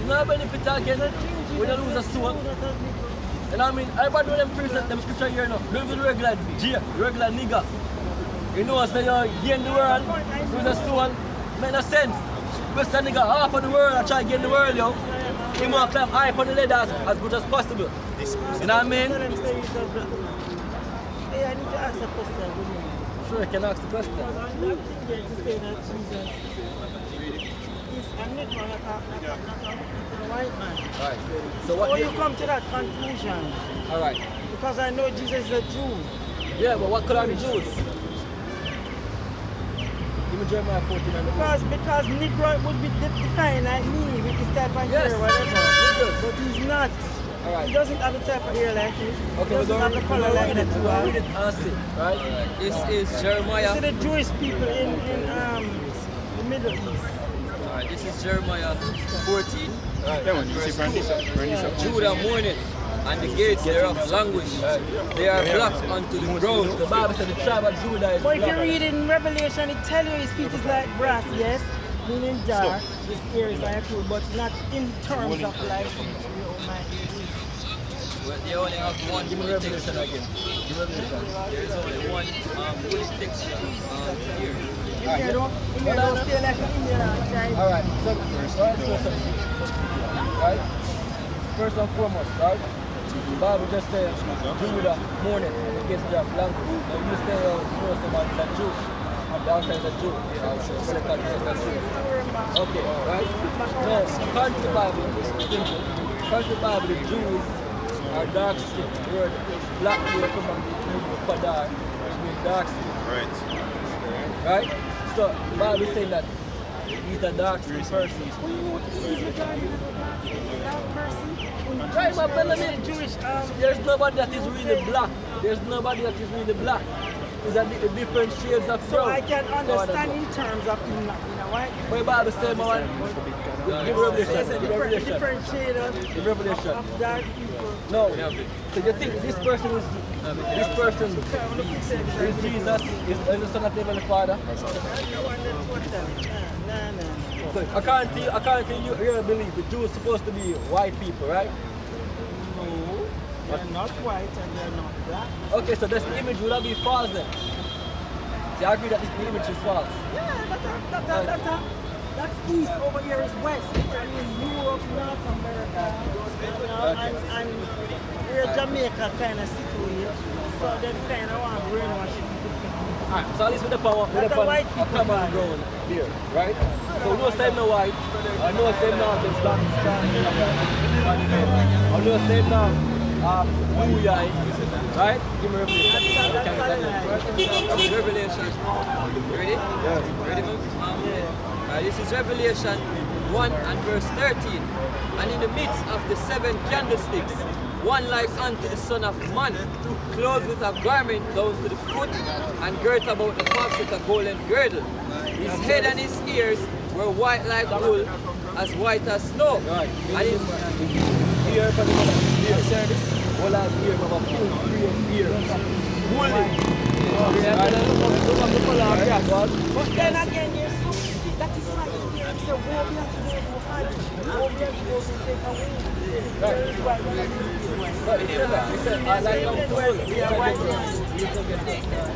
You know benefit again when you lose a soul. And I mean, everybody know them present them scripture here now. Don't even regular nigga. You know what I'm saying? You gain the world, lose a soul, make no sense. Best a nigga half of the world and try to gain the world, yo. He want to climb high up on the ladder as much as possible. You know what I mean?
Hey, I need to ask a question.
Sure, you can ask the question.
Because I'm not here to say that Jesus is a nigga, not a white man.
Right. So what
you come to that conclusion?
Alright.
Because I know Jesus is a Jew.
Yeah, but what color are the Jews? Give me Jeremiah 14 and
Because Negro would be defined like me with this type of
yes.
hair, whatever.
Yes.
But he's not.
Alright.
He doesn't have the type of hair like me. He
Okay,
doesn't have the color like that too.
read it and see, right?
This is Jeremiah.
See the Jewish people in the Middle East.
Alright, this is Jeremiah 14.
That one, you see, bring this up.
Judah mourneth, and the gates thereof languish. They are black unto the ground.
The Bible said the tribe of Judah is
But if you
black.
read in Revelation, it tells you his feet is like brass, yes, meaning dark. His hair is like wool, but not in terms of like,
Well, they only have one
Give me
woolly
Revelation
texture.
again. Give me Revelation.
There is only one woolly texture here.
India don't stay like an Indian tribe.
Alright, so right? First and foremost, right? The Bible just says Judah mourneth against their language. Now you say you know somebody is a Jew. The outside is a Jew. Okay, right? Now, according to the Bible, it's simple. According to the Bible, the Jews are dark skin. The word black here comes from the root padar, which means dark skin.
Right.
Right? So the Bible is saying that he's a dark skin person. Right, my brother,
Jewish,
there's nobody that is really black. There's nobody that is really black. It's a different shades of
so
brown.
I can understand in terms of you know what?
But the Bible says, man, give Revelation. Give Revelation.
Different shade of
Revelation.
dark people.
No. So you think this person is Jesus, is the son of the Heavenly Father? So according to you, you believe the Jews are supposed to be white people, right?
No, they're not white and they're not black.
Okay, so this image would that be false then? So I agree that this image is false.
Yeah, that's east, over here is west. I mean Europe, North America, you know, and we're Jamaica kind of situation. So they kind of want to brainwash people.
Alright, so at least with the power, with the
white
a common ground here, right? So no say no white, I know say no is black, I know say no blue eye, right? Give me
Revelation. You ready?
Yeah.
Ready, this is Revelation 1 and verse 13. And in the midst of the 7 candlesticks, one like unto the Son of Man, clothed with a garment down to the foot, and girt about the paps with a golden girdle. His head and his ears were white like wool, as white as snow.
Right.
And his
ear for the ear service, all our ear from a full ear. Woolly.
But then again, you're so that is not it's a war to those who had it. War to those who take away.
But he said, I like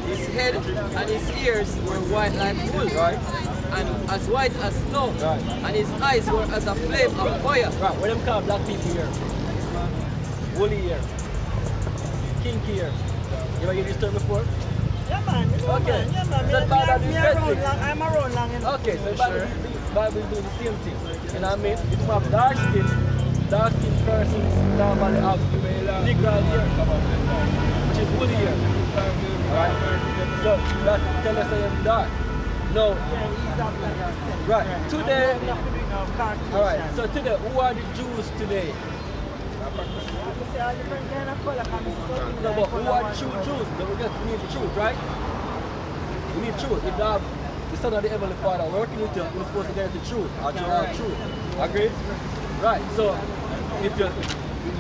his head and his ears were white like wool,
right?
And as white as snow,
right?
And his eyes were as a flame of fire.
Right, what them call black people here? Woolly hair, kinky hair. You ever hear this term before?
Yeah man,
okay.
Yeah man, I'm around long enough.
Okay, so the Bible is doing the same thing. You know what I mean? If you have dark skin persons normally have Negro hair, which is woolly hair. Right? So that tells us I am dark. No. Right. Today, alright, so today, who are the Jews today? No, but who are the true Jews? We need the truth, right? We need truth. If you have the Son of the Heavenly Father working with you, you're supposed to get the truth. Or the truth. Agree? Right. So, if you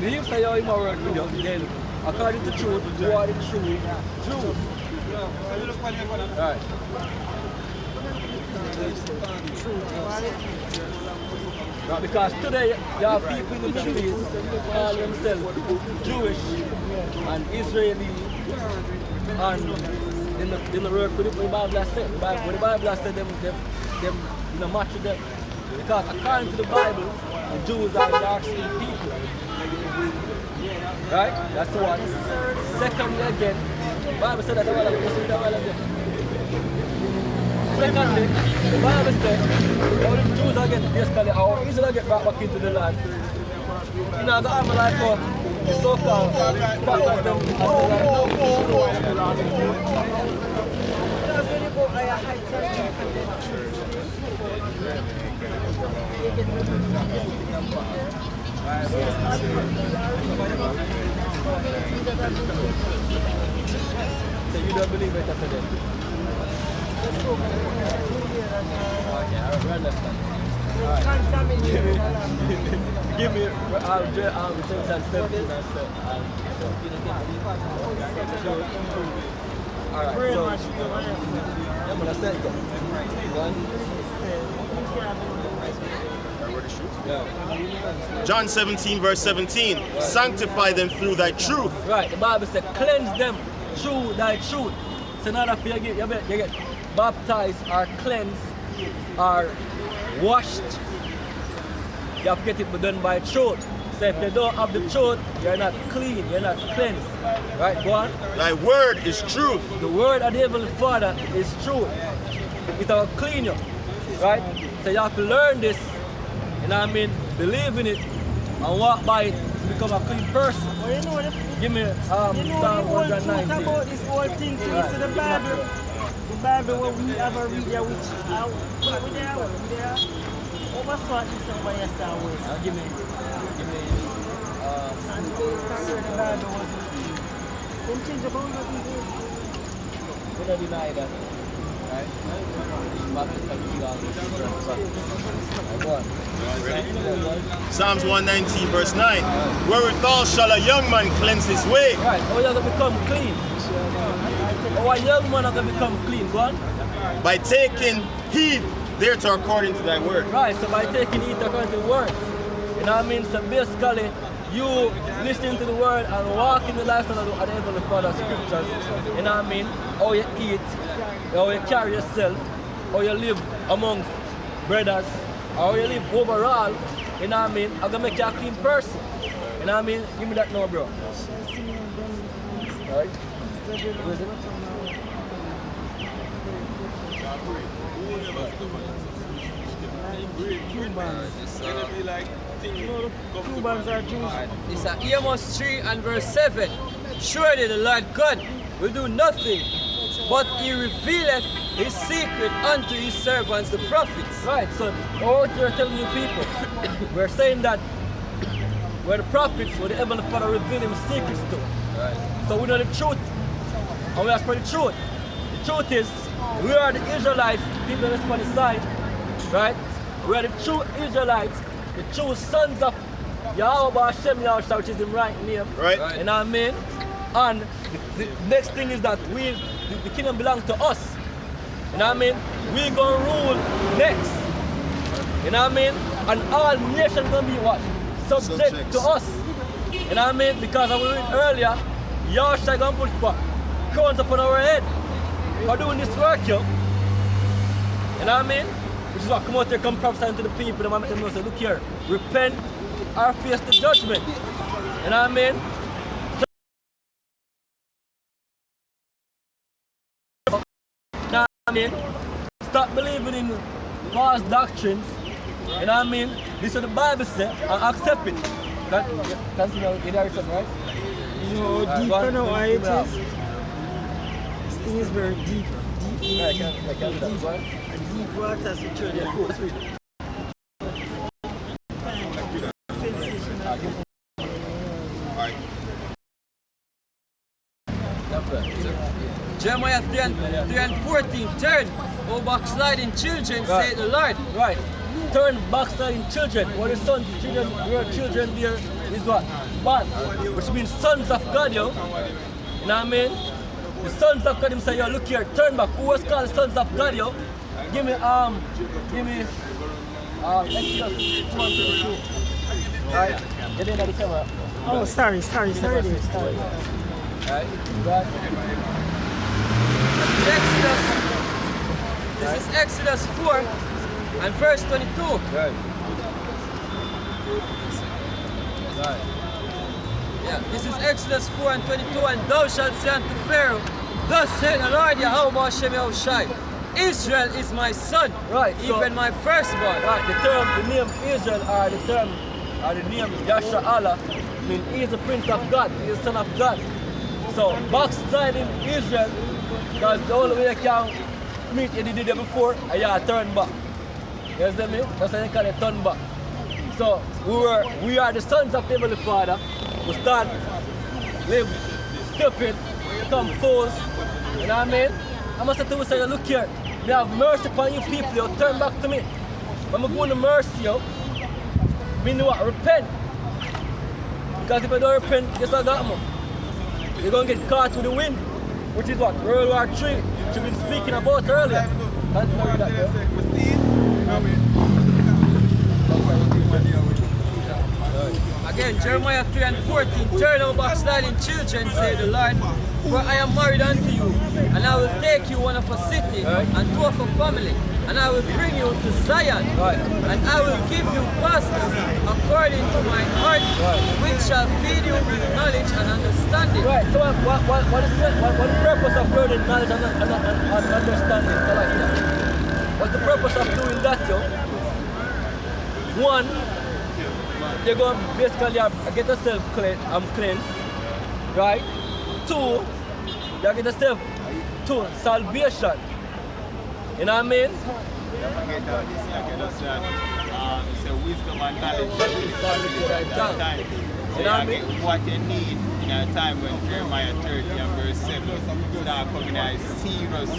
believe that you're in my work with you, then according to truth, who are the true Jews? Right. Right, because today you have people in the Middle East call themselves Jewish and Israeli, and in the work with the Bible has said. When the Bible has said them you know, match with them. Because according to the Bible, the Jews are dark-skinned people. Right? That's one. Secondly again, the Bible said that the Bible again. Secondly, the Bible says, how the Jews are getting basically, how Israel get brought back into the land. You know, the army like the so-called crackers them as
go higher heights and
So you don't believe it after that? Okay, I understand. Give me returns and 17 and alright, so I'm gonna set them.
John 17 verse 17. Sanctify them through thy truth.
Right, the Bible says cleanse them through thy truth. So now that you get baptized or cleansed or washed, you have to get it done by truth. So if you don't have the truth, you're not clean, you're not cleansed. Right, go on.
Thy word is truth.
The word of the Heavenly Father is truth. It will clean you. Right? So you have to learn this, you know what I mean, believe in it, and walk by it to become a clean person.
Well, you know
give me Psalm 119.
About this whole thing to right. The Bible where we have a reader which we there. What's what is over here Star Wars?
Give me
and the Bible was don't change about nothing.
We don't deny that. Right?
Psalms 119 verse 9. Wherewithal shall a young man cleanse his way?
Right, how you have to become clean? How a young man have to become clean? Go on.
By taking heed thereto according to thy word.
Right, so by taking heed according to the word. You know what I mean? So basically, you listen to the word and walk in the lifestyle of the Heavenly Father's scriptures. You know what I mean? How you eat, how you carry yourself, how you live amongst brothers, how you live overall. You know what I mean? I'm gonna make you a clean person. You know what I mean? Give me that now, bro. Right? Where is it?
Cubans are Jews.
It's Amos 3 and verse 7. Surely the Lord God will do nothing, but he revealeth his secret unto his servants the prophets.
Right, so what you're telling you people, we're saying that we're the prophets, where the Heavenly Father revealed him secrets to. Right. So we know the truth, and we ask for the truth. The truth is, we are the Israelites, people that's on the side, right? We are the true Israelites, the true sons of Yahweh Hashem Yahushua, which is the right name.
Right.
You know what I mean? And the next thing is that the kingdom belongs to us. You know what I mean? We gonna rule next. You know what I mean? And all nations gonna be what? Subject to us. You know what I mean? Because as we read earlier, Yahushua gonna put what? Crowns upon our head for doing this work, yo. You know what I mean? Which is what come out there, come prophesying to the people, and make them know, say, look here, repent or face the judgment. You know what I mean? You know what I mean? Stop believing in false doctrines. You know what I mean? This is what the Bible says, and accept it. That's you know, you hear something, right?
You know how deep I know why it is? This thing is very deep.
I can't do that.
Deep waters to church.
Yeah, cool, let's read it.
Jeremiah 3 and 14. Turn, O backsliding children, say the Lord.
Right. Turn backsliding children. What is sons, children, your children there is what? Bad. Which means sons of God, yo. You know what I mean? The sons of God, him say, yo, look here, turn back. Who was called sons of God, yo? Give me Exodus 2:22. Alright, get in at the camera.
Oh, sorry.
Alright, right.
This is Exodus 4 and verse 22.
Right.
Yeah, this is Exodus 4 and 22. And thou shalt say unto Pharaoh, thus saith the Lord Yahweh Hashem Yahushai, Israel is my son,
right?
Even my firstborn.
Right. The name Israel or the name Yahshua Allah mean he is the Prince of God, he is the Son of God. So backsliding Israel, because the only way you can meat you did it before, and you turn back. You understand me? That's why they call it turn back. So we are the sons of the Heavenly Father. We start live stupid, become fools. You know what I mean? I must have to say, look here, may have mercy upon you people, you turn back to me. When I'm going to mercy, yo, mean what? Repent. Because if you don't repent, guess what that man? You're going to get caught with the wind, which is what? World War III, which we've been speaking about earlier. Can't you know that, yo?
Again, Jeremiah 3:14, turn over backsliding children, say the Lord, for I am married unto you, and I will take you one of a city and two of a family, and I will bring you to Zion, and I will give you pastors according to my heart, which shall feed you with knowledge and understanding.
Right, so what is the purpose of learning knowledge and understanding? What's the purpose of doing that, yo? One, you're going to basically get yourself cleansed, right? Two, you get yourself to salvation. You know what I mean?
It's a wisdom and knowledge.
You know what I mean?
What you need in a time when Jeremiah 30 and verse 7 start coming out serious,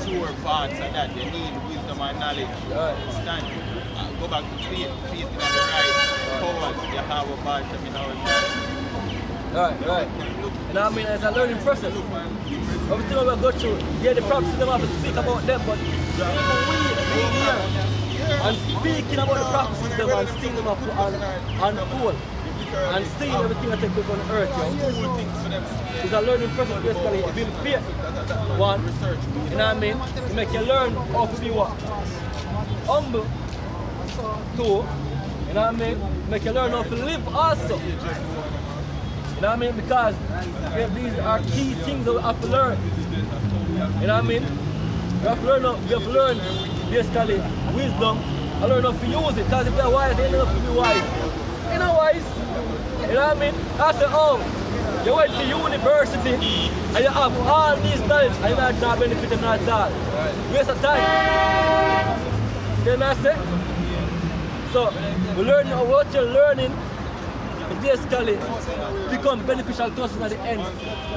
sore parts of that. You need wisdom and knowledge. Stand. Go back to faith in the right powers. You have a part of in our time.
Right. You know what I mean? It's a learning process. Everything we go through, yeah, the prophets don't have to speak about them, but even we being here and speaking about the prophecies them and seeing them unfold and seeing everything that takes place on earth, yo. It's a learning process basically. It builds faith. One, you know what I mean? To make you learn how to be what? Humble. Two, you know what I mean? Make you learn how to live also. You know what I mean? Because these are key things that we have to learn. You know what I mean? We have to learn basically wisdom and learn how to use it. Because if you're wise, you don't have to be wise. You're not wise. You know what I mean? I say, oh, you went to university and you have all these knowledge and you're not benefiting at all. Waste of time. See what I say? So, we learn what you're learning basically become beneficial to us at the end.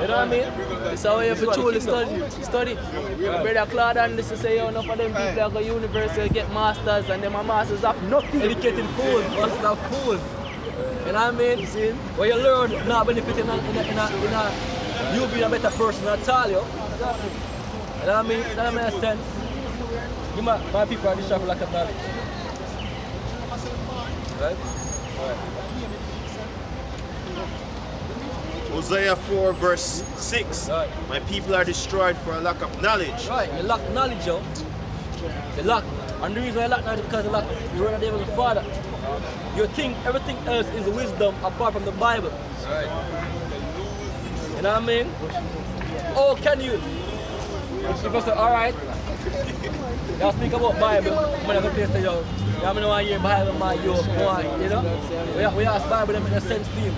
You know what I mean?
It's how you have to truly study. Brother Claude and this is say enough of them people that go to university get masters and them are masters of nothing.
Educating fools, masters of fools. You know what I mean? See? When you learn not benefiting you being a better person at all, yo. You know what I mean? That makes sense. My people are distracted like a knowledge. Right?
Hosea 4 verse 6. My people are destroyed for a lack of knowledge.
Right, you lack knowledge, yo. You lack. And the reason I lack knowledge is because you lack the word of the Heavenly Father. You think everything else is wisdom apart from the Bible.
Right.
You know what I mean? Oh, can you? If I say, alright, you speak about Bible, I'm going to go to you. I don't want to hear Bible, man, you know? We ask Bible, them in a sense to you.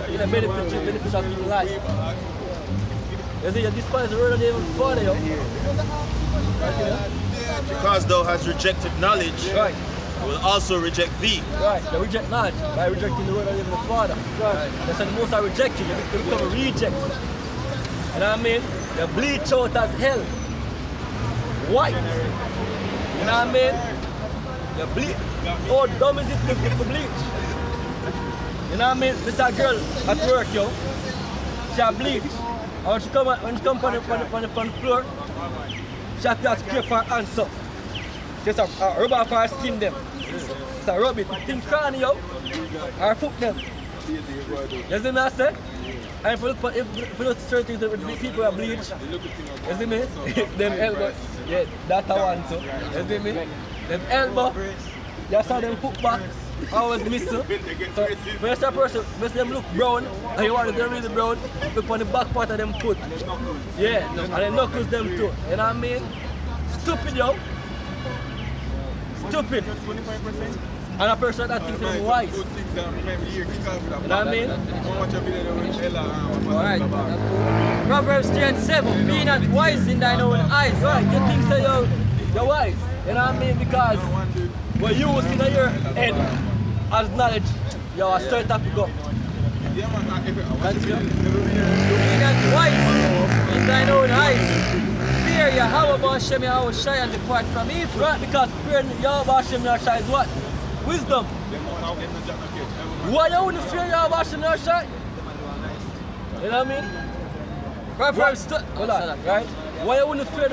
You know, beneficial to your life. You see, you despise the word of the Heavenly Father, yo.
Because thou hast rejected knowledge,
right,
will also reject thee.
Right, you reject knowledge by rejecting the word of the Heavenly Father. Right. That's why the most I reject you, you become a reject. You know what I mean? You bleach out as hell. White. You know what I mean? You bleach. Oh, dumb is it to bleach? You know what I mean? This is a girl at work, yo. She a bleach. And when she come on the floor, she have to scrape her hands up. Just rub off her skin them. So rub it. Things cranny, yo. Her foot them. You see me I say? And if you look at certain things with people are bleach, you see me? Them elbow, yeah, that's a one too. You see me? Them elbow, you saw them foot back, always miss you. So when you see a person, when them look brown, and you want them really brown, look on the back part of them foot. Yeah, and the knuckles them too. You know what I mean? Stupid, yo. Stupid. And a person that thinks they're wise. You know what I mean?
Alright.
Proverbs 3:7, be not wise in thine own eyes.
Right, you think say you're wise. You know what I mean? Because what you see in your head as knowledge, you're straight up to go.
That's you. Be not wise in thine own eyes. Fear Yahweh Hashem Yahweh Shai and depart from evil.
Right, because fear Yahweh Hashem Yahweh Shai is what? Wisdom. Why you wouldn't fear Yahweh Hashem Yahweh Shai? You know what I mean?
Proverbs
hold on, right? Why you wouldn't fear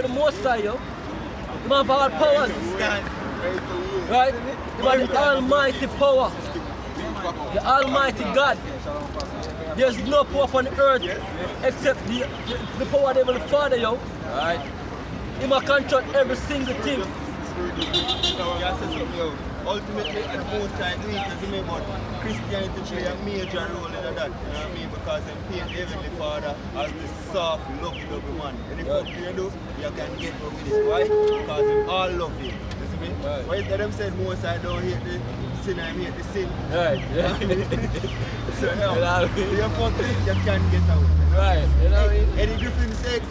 the Most High, yo? The man of all powers. Right? The man of the almighty power. The almighty God. There's no power on earth except the power of the Heavenly Father, yo.
Right.
He must control every single thing.
Ultimately, it's most time do it, doesn't mean, but Christianity play a major role in that, you know what I mean? Because they paint Heavenly Father as the soft, lovey man. And if you do, you can get away with it. Why? Because they all love you. You see me? Right. Why is that them said most I don't hate the sin, I hate the sin?
Right.
So now, you fuck it, you can get out.
Right. You know what I mean?
Eddie Griffin said,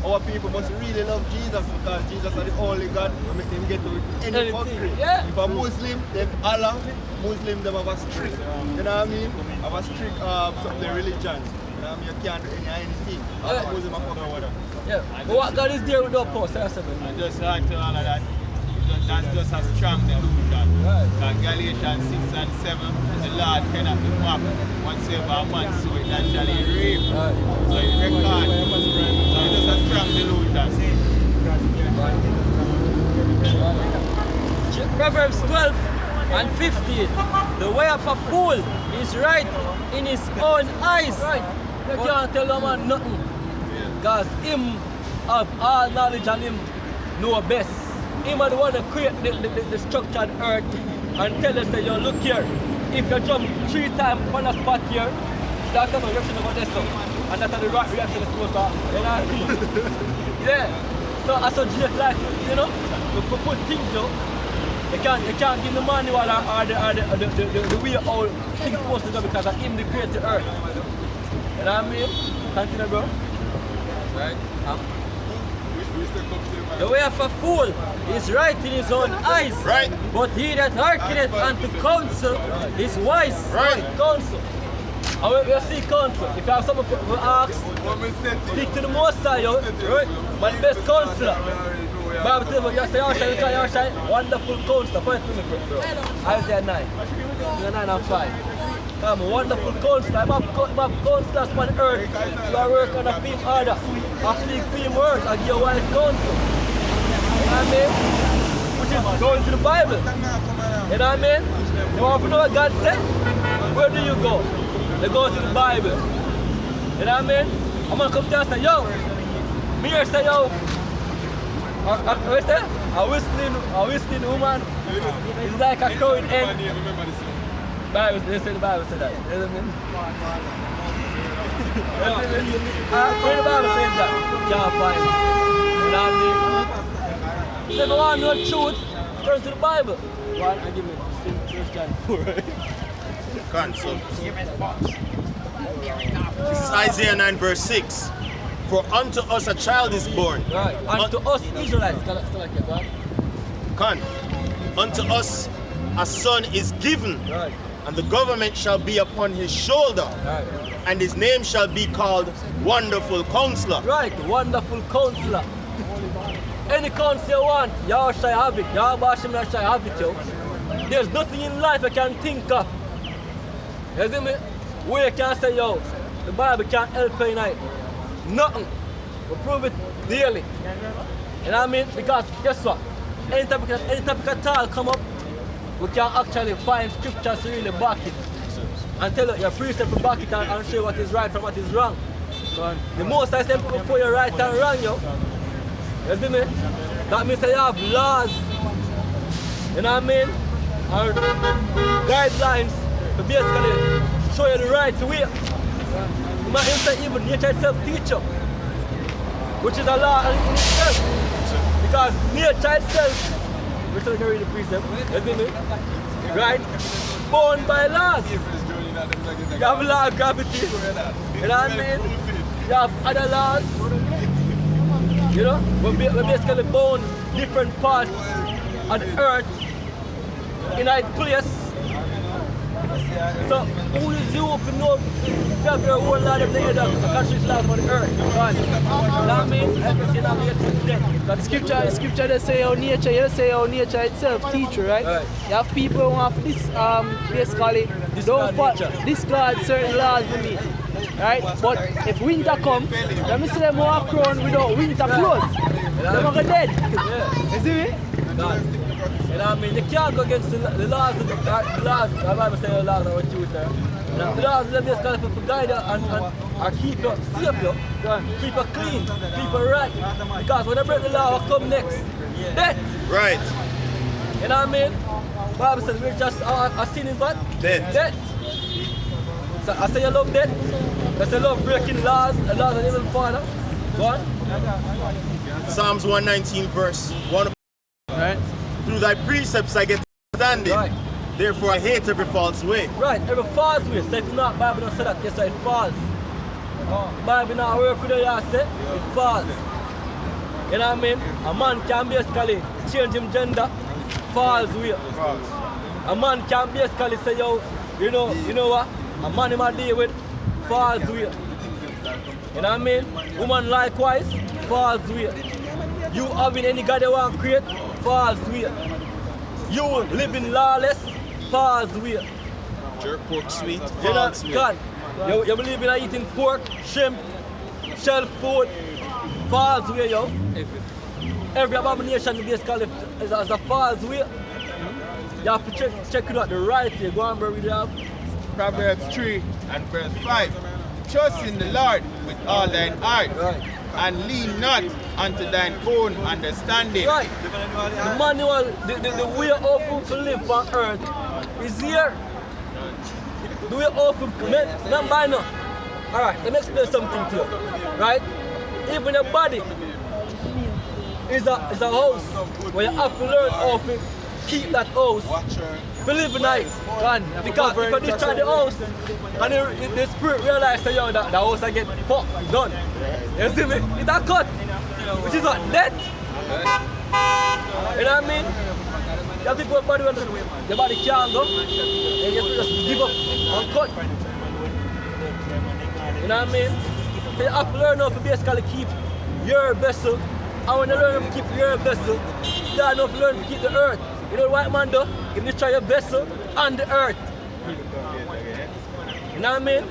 our people must really love Jesus because Jesus is the only God who make them get to any country.
Yeah.
If a Muslim, them Allah, Muslim them have a strict, you know what I mean? Have a strict something religion. You know what I mean? You can't do anything. All Muslim are fucking with them.
Yeah. But what God is there with no power? Say something.
And just like to all of that, that's just a strong delusion. Right. Galatians 6 and 7, the Lord cannot be mocked. Whatsoever a man sow, that shall he reap. Right. So you record. So it's just a strong delusion.
Proverbs 12 and 15. The way of a fool is right in his own eyes.
Right. You can't tell a man nothing. Because him have all knowledge and him know best. Him are the one that create the structured earth and tell us that you look here. If you jump 3 times on a spot here, that's the reaction of this stuff. And that's the right reaction is supposed to, you know what I mean? Yeah. So I suggest like, you know, to put things up. You can't give the manual or the way how things supposed to go because of him the create the earth. You know what I mean? Continue, bro.
Right. The way of a fool is right in his own eyes.
Right.
But he that hearkeneth unto counsel is wise.
Right.
Counsel. And we see counsel. If you have someone who asks, speak to the Most High, right? But the best counselor. Bible tells you, you say, Yahshai, wonderful counselor. Point to me, bro. Isaiah 9. Isaiah 9 and 5. I'm a wonderful counselor. I'm a counselors on earth. You are working on a film order. I speak film words. I give you wise counsel. You know what I mean? Which is going to the Bible. You know what I mean? You want to know what God said? Where do you go? You go to the Bible. You know what I mean? I'm going to come to you and say, yo. Me here say, yo. What is that? A whistling woman is like a crowing hen. Bible, they say the Bible said that. You know what I mean? Where the Bible says that? Can't find it. You know what I mean? If you want to know the truth, turn to the Bible. One, I give me 1 John 4, right?
Cancel. This is Isaiah 9 verse 6. For unto us a child is born.
Right. Unto us Israelites.
Unto us a son is given.
Right.
And the government shall be upon his shoulder.
Right.
And his name shall be called Wonderful Counselor.
Right, Wonderful Counselor. Any counsel you want, Yahshai have it. Yahweh Yahshai have it, yo. There's nothing in life I can think of. You see me? Where you can say, yo, the Bible can't help you tonight. Nothing. We prove it daily. You know what I mean? Because guess what? Any topic at all come up, we can actually find scriptures to really back it. And tell you, your precept to back it and show what is right from what is wrong. The most I say before you're right and wrong, yo. You see me? That means that you have laws. You know what I mean? Or guidelines to basically show you the right way. You might even say even nature itself teach you, which is a law in itself. Because nature itself, we're still going to read the precept, you see me? Right? Born by laws. You have law of gravity. You know what I mean? You have other laws. You know? We basically bound different parts of the earth in a place. So who is you if you know that there are a whole lot of things that countries laws on the earth? That means everything of nature is dead.
That scripture they say how nature, you say how nature itself teach you, right? You have people who have this basically discard certain laws for me. Right? But if winter comes, let me see them walk around without winter clothes. They're not dead. You see me?
You know what I mean? You can't go against the laws of the Bible says the laws are truth. The laws are basically for guide you and keep you safe, keep you clean, keep you right. Because when they break the law, what come next? Death.
Right.
You know what I mean? The Bible says we're just our sin is what?
Death.
Death. So I say you love death. I say you love breaking laws, the laws of the Heavenly Father. Go on.
Psalms 119 verse 1.
Right.
Through thy precepts I get understanding.
Right.
Therefore I hate every false way.
Right, every false way. So if not, Bible don't say that, yes, it's false. Bible not work with you, say it's false. You know what I mean? A man can basically change his gender, false way. A man can basically say, yo, you know what? A man in my deal with, false way. You know what I mean? Woman likewise, false way. You having any God you want to create, false way. You living lawless, false way.
Jerk pork sweet,
You know,
false way.
God, you believe in eating pork, shrimp, shell food, false way, yo. Every abomination basically is a false way. You have to check it out the right way. Go on, bro, we have
Proverbs 3 and verse 5. Trust in the Lord with all thine heart, and lean not unto thine own understanding.
Right. The manual, the way of to live on earth is here. The way of not by now. Alright, let me explain something to you. Right? Even your body is a house where you have to learn how to keep that house. To live nice. Because if you destroy the house and the spirit realizes that the house I get fucked, it's done. You see me? It's a cut. Which is what? Death. You know what I mean? You have people body when your body can't go. And you just give up and cut. You know what I mean? So you have to learn how to basically keep your vessel. And when you learn how to keep your vessel, you have to learn to keep the earth. You know what white man do? He destroy your vessel on the earth. You know what I mean?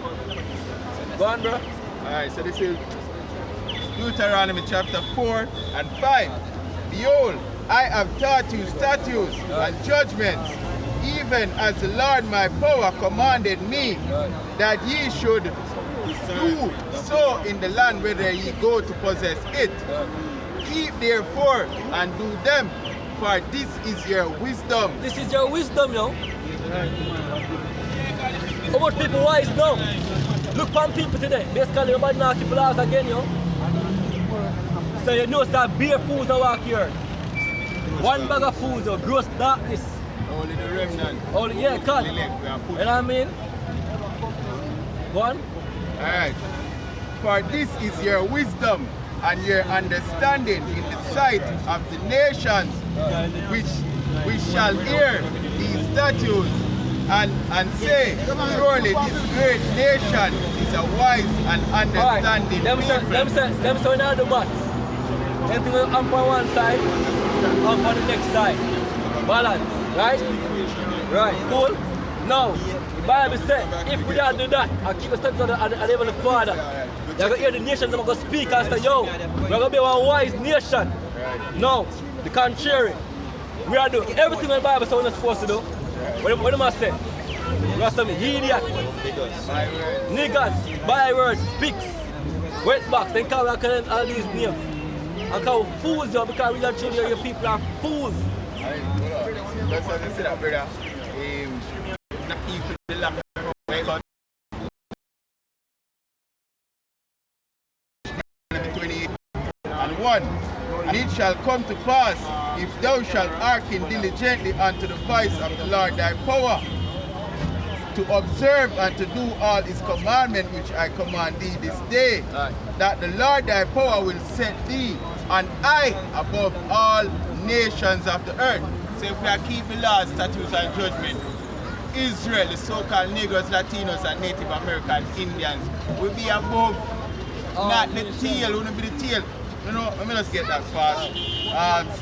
Go on, bro.
Alright, so this is Deuteronomy chapter 4 and 5. Behold, I have taught you statutes and judgments, even as the Lord my power commanded me, that ye should do so in the land whither ye go to possess it. Keep therefore and do them, for this is your wisdom.
This is your wisdom, yo. How much people wise now? Look on people today. Basically, nobody now keep laws again, yo. So you know that beer fools are walk here. One bag of fools, yo, gross darkness.
Only the remnant.
Only, yeah, God. You know what I mean? Go on.
Alright. For this is your wisdom and your understanding in the sight of the nations, which shall hear these statutes and say, surely this great nation is a wise and understanding
people. Them say we not do maths. Anything will up on one side, up on the next side. Balance, right? Right, cool. Now, the Bible says, if we don't do that, and keep the steps on the level of the Father, you're going to hear the nations are going to speak and say, yo, we're going to be one wise nation. No, the contrary. We are doing everything the Bible says we're not supposed to do. What am I saying? We are some idiot. Niggas, bywords, pigs, wetbacks, they call all these names. And call fools, yo, because we are children, your people are fools.
That's what I said, brother. Not equal the lack of 28 and 1. And it shall come to pass, if thou shalt hearken diligently unto the voice of the Lord thy power, to observe and to do all his commandments which I command thee this day, that the Lord thy power will set thee on high above all nations of the earth.
So if we keep the laws, statutes, and judgment, Israel, the so-called Negroes, Latinos, and Native American Indians will be above, not the tail, will not be the tail. You know, let me just get that fast.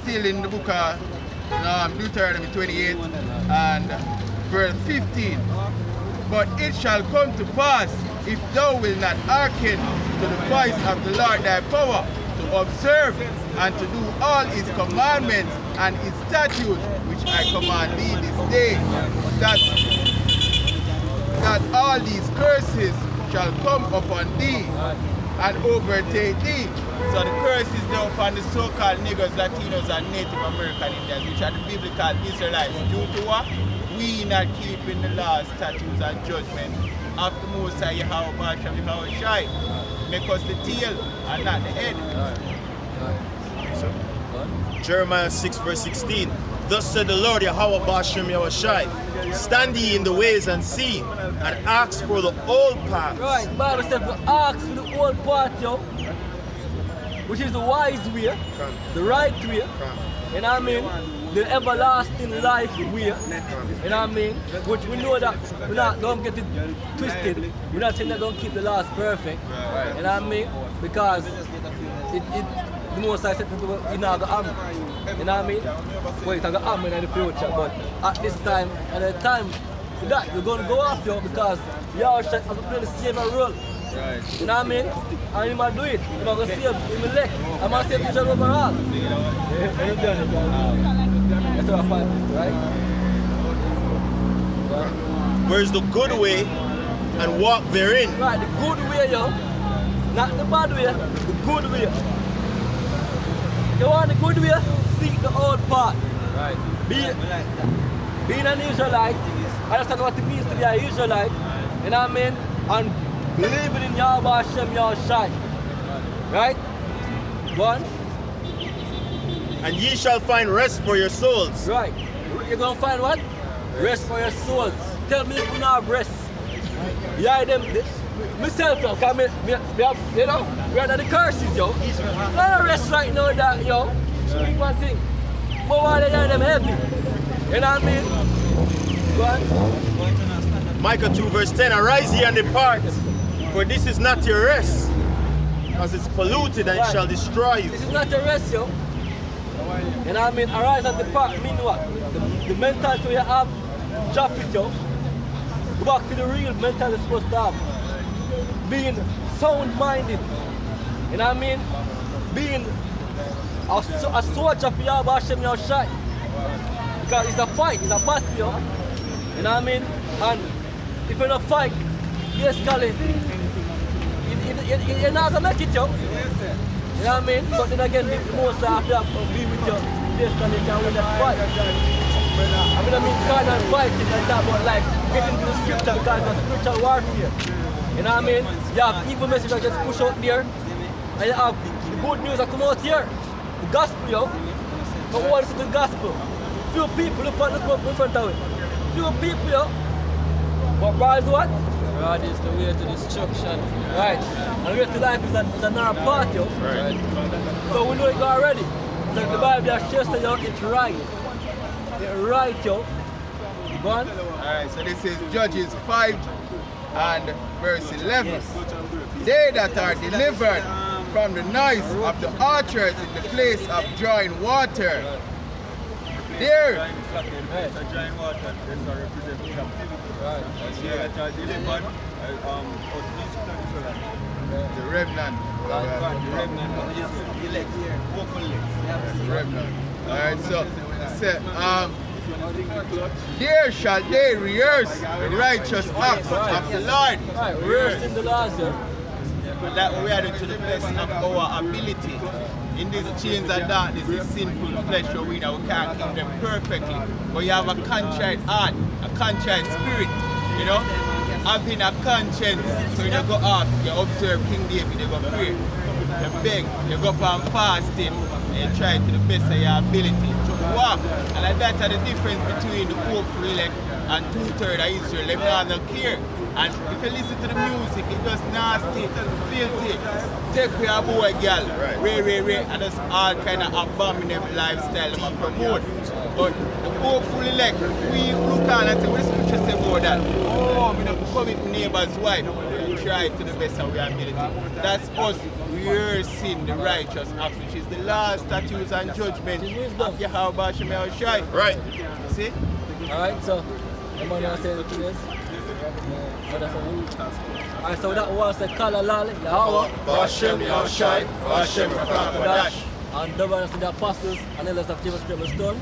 Still in the book of Deuteronomy 28 and verse 15. But it shall come to pass, if thou wilt not hearken to the voice of the Lord thy power, to observe and to do all his commandments and his statutes, which I command thee this day, that all these curses shall come upon thee and overtake thee. So the curse is now upon the so-called Negroes, Latinos, and Native American Indians, which are the biblical Israelites, due to what? We not keeping the laws, statutes, and judgment of the Most High Yahweh Bashem Yahweh Shai. Make us the tail and not the head.
Jeremiah 6 verse 16. Thus said the Lord Yahweh Bashem Yahweh Shai, stand ye in the ways and see, and ask for the old paths.
Right, the Bible says to ask for the old path, yo, which is the wise way, the right way, you know what I mean? The everlasting life way, you know what I mean? Which we know that we're not, don't get it twisted, we're not saying that don't keep the laws perfect, you know what I mean? Because the most I said to people, you know, you know what I mean? Well, it's going to happen in the future, but at this time, at the time for that, we're going to go off, yo, because we all have to play the same role. Right. You know what I mean? And you might do it. You might go see him in the leg. I must say vision overall. That's what I find, right?
Where's the good way and walk therein?
Right, the good way, yo. Not the bad way, the good way. You want the good way? Seek the old path. Right. Being an Israelite, understand what it means to be an Israelite. You know what I mean? And believing in Yahweh Hashem Yahweh Shai. Right? Go on.
And ye shall find rest for your souls.
Right. You're going to find what? Rest for your souls. Tell me if you not have rest. Yeah, them. Myself, yo, come in, you know, we are the curses, yo. Not a rest right now, that, yo. Speak one thing. But why they are them heavy? You know what I mean? Go on.
Micah 2 verse 10, arise ye and depart, for this is not your rest, because it's polluted and it shall destroy you.
This is not your rest, yo. You know what I mean? Arise and depart mean what? The mentality you have, drop it, yo. Go back to the real mentality you're supposed to have. Being sound-minded, you know what I mean? Being a soldier for Yahweh Hashem Yahweh Shai. Because it's a fight, it's a battle, yo. You know what I mean? And if you're not fight, yes, Kali, you're not gonna make it, yo. You know what I mean? But then again, the most I have to be with you, yes, Kali, you can win that fight. I mean, carnal fighting and that, but like getting to the scripture because it's spiritual warfare. You know what I mean? You have evil message that gets pushed out there, and you have the good news that come out here. The gospel, yo. But what is the gospel? Few people look up in front of it. Few people, yo. But God is what? God is the way to destruction. Right. And the way to life is a narrow path, yo. Right. So we know it already. So the Bible has shared that, yo, it's right. It's right, yo. Go on.
Alright, so this is Judges 5 and verse 11. Yes. They that are delivered from the noise of the archers in the place of drawing water, there.
Drawing water,
the remnant. The remnant. Alright, so there shall they rehearse the righteous acts of the Lord.
Right, rehearsing the laws, yeah.
That we are doing to the best of our ability. In these chains of darkness, this sinful flesh, we know we can't keep them perfectly. But you have a contrite heart, a contrite spirit, you know, having a conscience. So when you go out, you observe King David, you go pray, you beg, you go up and fasting, and you try to the best of your ability to walk. And that's the difference between the hopeful elect and 2/3 of Israel, them not care. And if you listen to the music, it's just nasty, filthy. Take away a boy, girl, ray, and that's all kind of abominable lifestyle we promote. But the hopefully like, we look on and say, what the scripture say about that? Oh, we don't commit neighbor's wife. We try to the best of our ability. That's us rehearsing the righteous act, which is the law, statutes, and judgment of Yahweh Shemel Shai.
Right.
See?
Alright, so, anyone want to say anything to this? Alright, so that was the Kala Lal, Yahweh,
Bashem Yahushai, Bashem Rakam Wadash.
and the brothers of the apostles and elders of Gmskingstonjamaica.